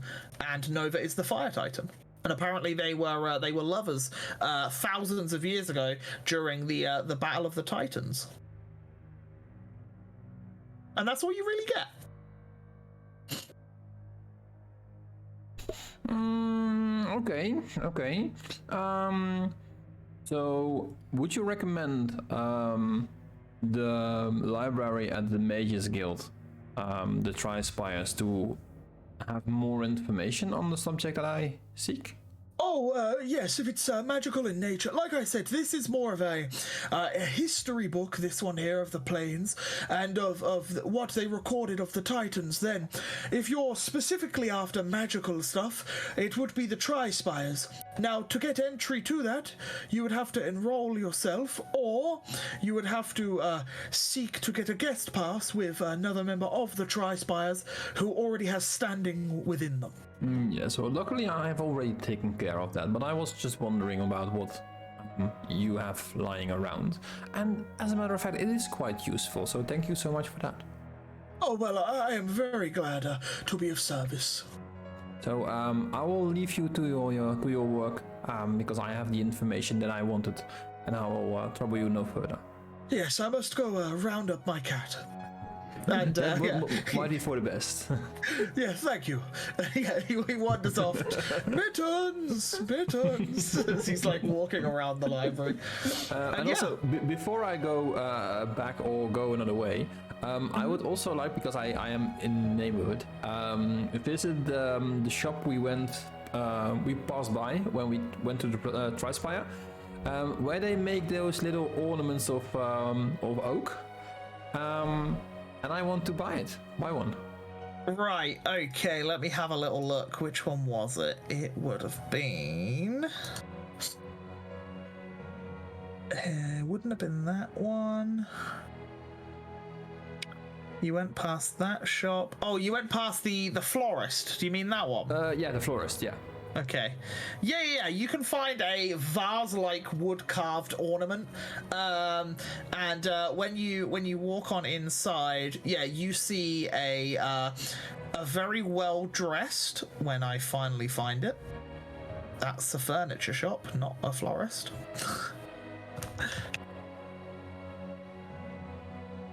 and Nova is the Fire Titan. And apparently they were lovers thousands of years ago during the Battle of the Titans. And that's all you really get. Okay. So, would you recommend the library at the Mages Guild, the Tri-Spires, to have more information on the subject that I seek? Oh, yes, if it's magical in nature. Like I said, this is more of a history book, this one here, of the planes, and of what they recorded of the Titans then. If you're specifically after magical stuff, it would be the Tri-Spires. Now, to get entry to that, you would have to enroll yourself, or you would have to seek to get a guest pass with another member of the Tri-Spires who already has standing within them. Yeah, so luckily I have already taken care of that, but I was just wondering about what you have lying around. And as a matter of fact, it is quite useful, so thank you so much for that. Oh, well, I am very glad to be of service. So I will leave you to your work, because I have the information that I wanted, and I will trouble you no further. Yes, I must go round up my cat. And might be for the best. Yeah, thank you. He wanders off. Mittens. As he's like walking around the library. And also, before I go back or go another way, I would also like, because I am in the neighborhood, visit the shop we passed by when we went to the Tri-Spire, where they make those little ornaments of oak. And I want to buy one. Right, okay, let me have a little look. Which one was it? It would have been... wouldn't have been that one. You went past that shop. Oh, you went past the florist. Do you mean that one? Yeah, the florist, yeah. Okay. Yeah. You can find a vase-like wood-carved ornament, and when you walk on inside, yeah, you see a very well-dressed. When I finally find it, that's a furniture shop, not a florist.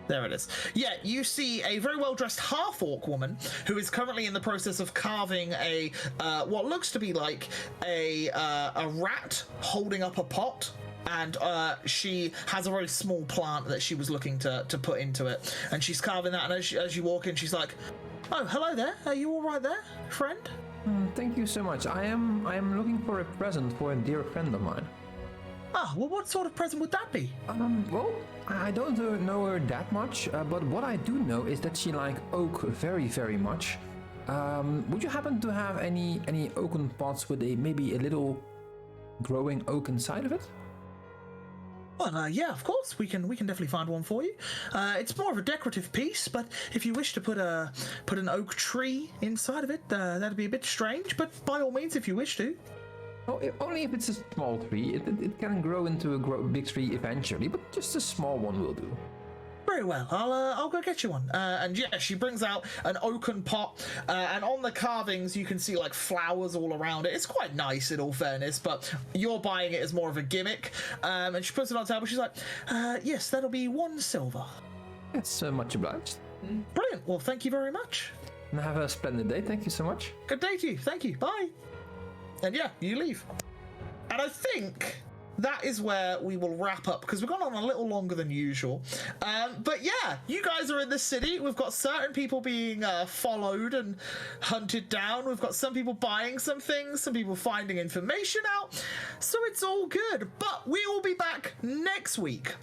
There it is. Yeah, you see a very well-dressed half-orc woman who is currently in the process of carving a what looks to be like a rat holding up a pot, and she has a very small plant that she was looking to put into it, and she's carving that. And as you walk in, she's like, "Oh, hello there. Are you all right there, friend?" Thank you so much. I am looking for a present for a dear friend of mine. Ah, well, what sort of present would that be? Well, I don't know her that much, but what I do know is that she likes oak very, very much. Would you happen to have any oaken pots with maybe a little growing oak inside of it? Well, yeah, of course, we can definitely find one for you. It's more of a decorative piece, but if you wish to put an oak tree inside of it, that'd be a bit strange. But by all means, if you wish to. Oh, only if it's a small tree. It can grow into a big tree eventually, but just a small one will do. Very well. I'll go get you one. And yeah, she brings out an oaken pot, and on the carvings you can see like flowers all around it. It's quite nice in all fairness, but you're buying it as more of a gimmick. And she puts it on the table. She's like, yes, that'll be 1 silver. It's much obliged. Brilliant. Well, thank you very much. And have a splendid day. Thank you so much. Good day to you. Thank you. Bye. And yeah, you leave. And I think that is where we will wrap up because we've gone on a little longer than usual. But yeah, you guys are in the city. We've got certain people being followed and hunted down. We've got some people buying some things, some people finding information out. So it's all good. But we will be back next week.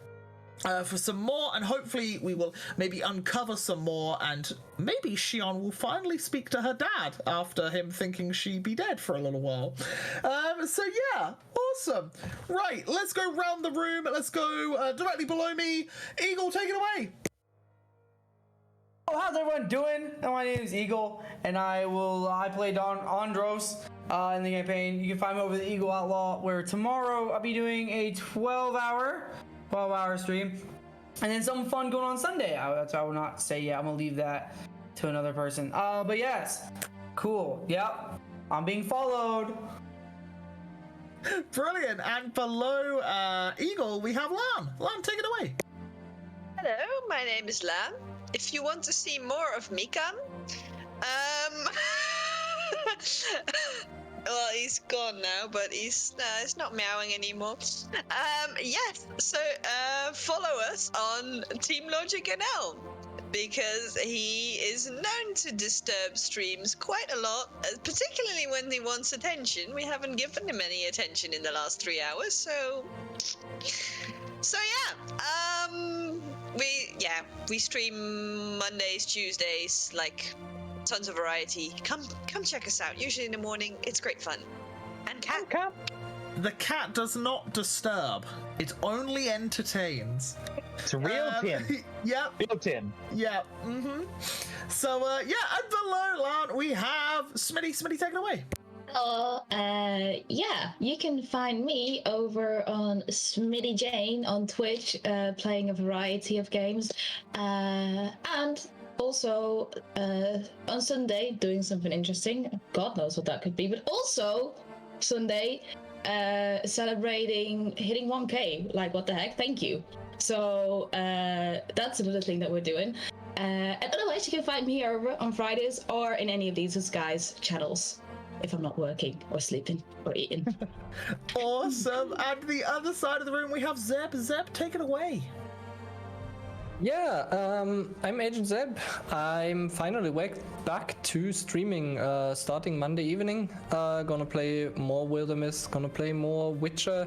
For some more, and hopefully we will maybe uncover some more, and maybe Shion will finally speak to her dad after him thinking she'd be dead for a little while. So yeah, awesome. Right, let's go round the room. Let's go directly below me. Eagle, take it away. Oh, how's everyone doing? My name is Eagle, and I play Andros in the campaign. You can find me over the Eagle Outlaw, where tomorrow I'll be doing a 12-hour stream, and then something fun going on Sunday. I will not say yet. I'm gonna leave that to another person. But yes, cool. Yep, I'm being followed. Brilliant. And below Eagle, we have Lam. Lam, take it away. Hello, my name is Lam. If you want to see more of Mikan, well, he's gone now, but he's not meowing anymore. Yes, so follow us on Team Logic NL, because he is known to disturb streams quite a lot, particularly when he wants attention. We haven't given him any attention in the last 3 hours, so yeah. We stream Mondays, Tuesdays, like tons of variety. Come check us out. Usually in the morning. It's great fun. And cat. The cat does not disturb. It only entertains. It's a real Tim. Yep. Real Tim. Yep. So yeah, and below Lan we have Smitty. Smitty, take it away. Yeah, you can find me over on Smitty Jane on Twitch, playing a variety of games, and also on Sunday doing something interesting. God knows what that could be, but also Sunday celebrating hitting 1K. Like, what the heck? Thank you. So that's another thing that we're doing. And otherwise, you can find me over on Fridays or in any of these guys' channels if I'm not working or sleeping or eating. Awesome. And the other side of the room, we have Zeb. Zeb, take it away. Yeah, I'm Agent Zeb. I'm finally back to streaming starting Monday evening. Gonna play more Wilderness, gonna play more Witcher,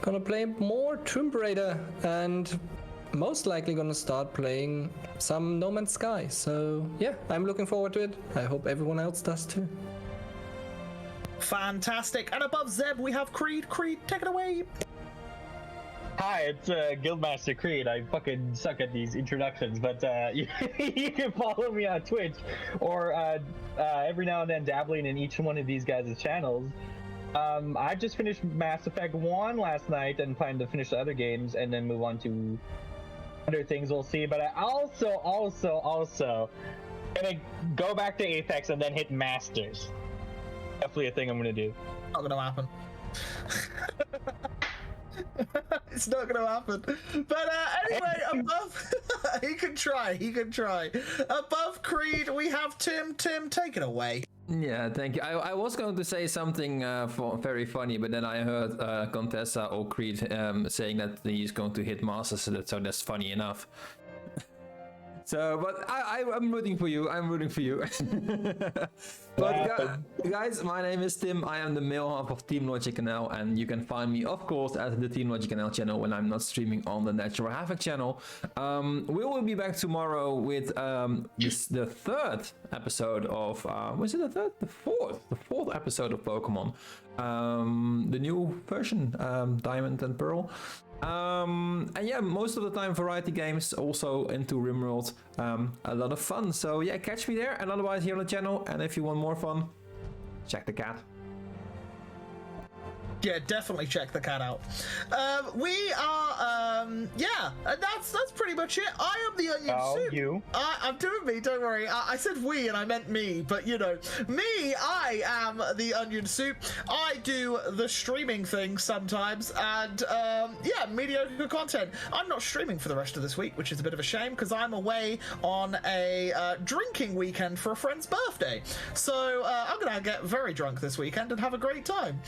gonna play more Tomb Raider, and most likely gonna start playing some No Man's Sky. So yeah, I'm looking forward to it. I hope everyone else does too. Fantastic. And above Zeb, we have Creed. Creed, take it away. Hi, it's Guildmaster Creed. I fucking suck at these introductions, but you can follow me on Twitch, or every now and then dabbling in each one of these guys' channels. I just finished Mass Effect 1 last night and plan to finish the other games and then move on to other things we'll see. But I also gonna go back to Apex and then hit Masters. Definitely a thing I'm gonna do. Not gonna happen. It's not gonna happen. But anyway, above he can try. Above Creed, we have Tim. Tim, take it away. Yeah, thank you. I was going to say something very funny, but then I heard Contessa or Creed saying that he's going to hit Masters, so that's funny enough. So, but I'm rooting for you. But guys, my name is Tim. I am the male half of Team Logic NL, and you can find me, of course, at the Team Logic NL channel when I'm not streaming on the Natural Havoc channel. We will be back tomorrow with the third episode of was it the third? The fourth episode of Pokemon. The new version, Diamond and Pearl. And yeah, most of the time variety games, also into RimWorld, a lot of fun. So yeah, catch me there, and otherwise here on the channel. And if you want more fun, check the cat. Yeah, definitely check the cat out. We are, yeah, and that's pretty much it. I am the Onion Soup. You. I'm doing me, don't worry. I said we and I meant me, but you know, me, I am the Onion Soup. I do the streaming thing sometimes, and yeah, mediocre content. I'm not streaming for the rest of this week, which is a bit of a shame because I'm away on a drinking weekend for a friend's birthday. So I'm gonna get very drunk this weekend and have a great time.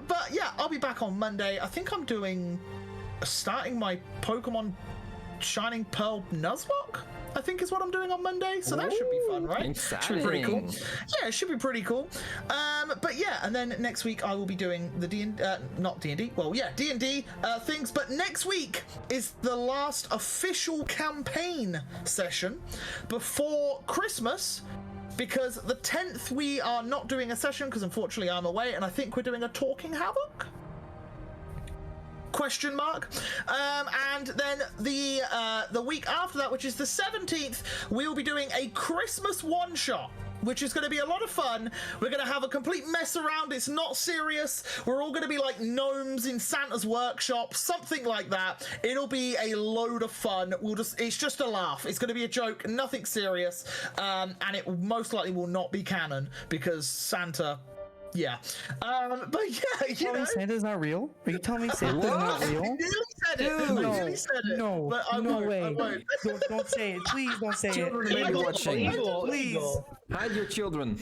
But yeah, I'll be back on Monday. I think I'm starting my Pokemon Shining Pearl Nuzlocke, I think is what I'm doing on Monday. So that should be fun, right? Should be pretty cool. Yeah, it should be pretty cool. But yeah, and then next week I will be doing the not D&D. Well, yeah, D&D things. But next week is the last official campaign session before Christmas. Because the 10th we are not doing a session because unfortunately I'm away, and I think we're doing a Talking Havoc? Question mark. And then the week after that, which is the 17th, we will be doing a Christmas one-shot, which is going to be a lot of fun. We're going to have a complete mess around. It's not serious. We're all going to be like gnomes in Santa's workshop, something like that. It'll be a load of fun. It's just a laugh. It's going to be a joke, nothing serious. And it most likely will not be canon because Santa... Yeah. But yeah, you know. Santa's not real? Are you telling me Santa's not real? I nearly said it. Dude, I nearly said it. No, but I no won't, way. I won't. Don't say it. Please don't say Children it. may be watching. Please. Hide your children.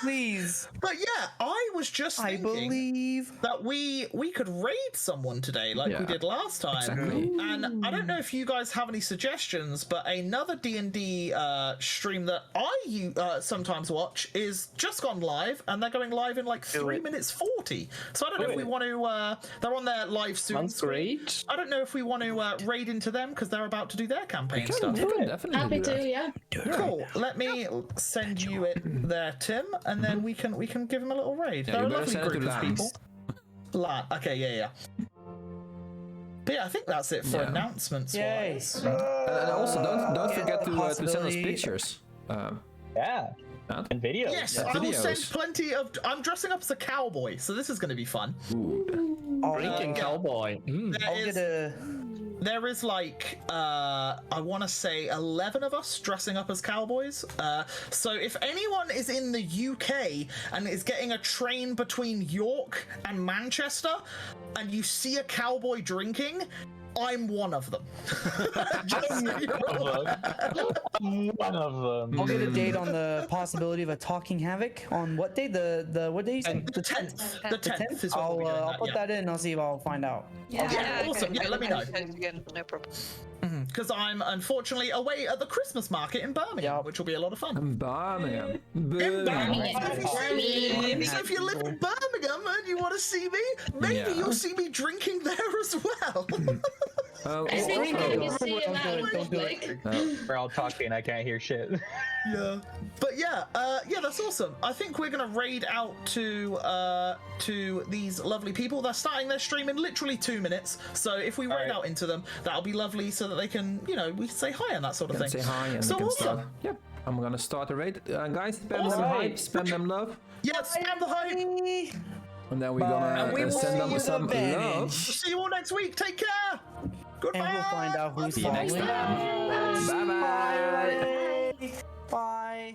Please. But yeah, I was just thinking I believe that we could raid someone today like we did last time. Exactly. And I don't know if you guys have any suggestions, but another D&D stream that I sometimes watch is just gone live, and they're going live in like 3 minutes 40. So I don't know if we want to they're on their live soon. Sounds great. I don't know if we want to raid into them because they're about to do their campaign stuff. Definitely Happy do that. to, yeah. Cool. Let me send you it there, Tim, and then we can give him a little raid. Yeah, They're you a better lovely send it group to of Lance. people. Okay, yeah. But yeah, I think that's it for Yeah. announcements. Yay. Wise. And also, don't forget to send us possibility. pictures. Yeah. Matt? And videos. Yes, Yeah. I will send Videos. plenty of. I'm dressing up as a cowboy, so this is going to be fun. Drinking cowboy. There is like I want to say 11 of us dressing up as cowboys. So if anyone is in the UK and is getting a train between York and Manchester, and you see a cowboy drinking, I'm one of them. Just so you're aware. One of them. I'll get a date on the possibility of a Talking Havoc on what day? The what day? The 10th. The 10th is what I'll we'll be doing I'll put that in. I'll see if I'll find out. Yeah, awesome. Yeah, let me know. Again, no problem. Because I'm unfortunately away at the Christmas market in Birmingham, which will be a lot of fun. Birmingham. In Birmingham. So if you live in Birmingham and you want to see me, maybe you'll see me drinking there as well. I think if you see him out in Don't do public. We're all talking. I can't hear shit. Yeah, but yeah, that's awesome. I think we're gonna raid out to these lovely people. They're starting their stream in literally 2 minutes, so if we raid out into them, that'll be lovely, so that they can, we can say hi and that sort of thing. Say hi and So we can awesome. start. Yep. I'm gonna start a raid. Guys, spam them hype, spam them love. Yeah, spam the hype. And then we're gonna we will send them see you some advantage. love. See you all next week. Take care. Goodbye. And we'll find out who's See you next following. time. Bye bye. Bye.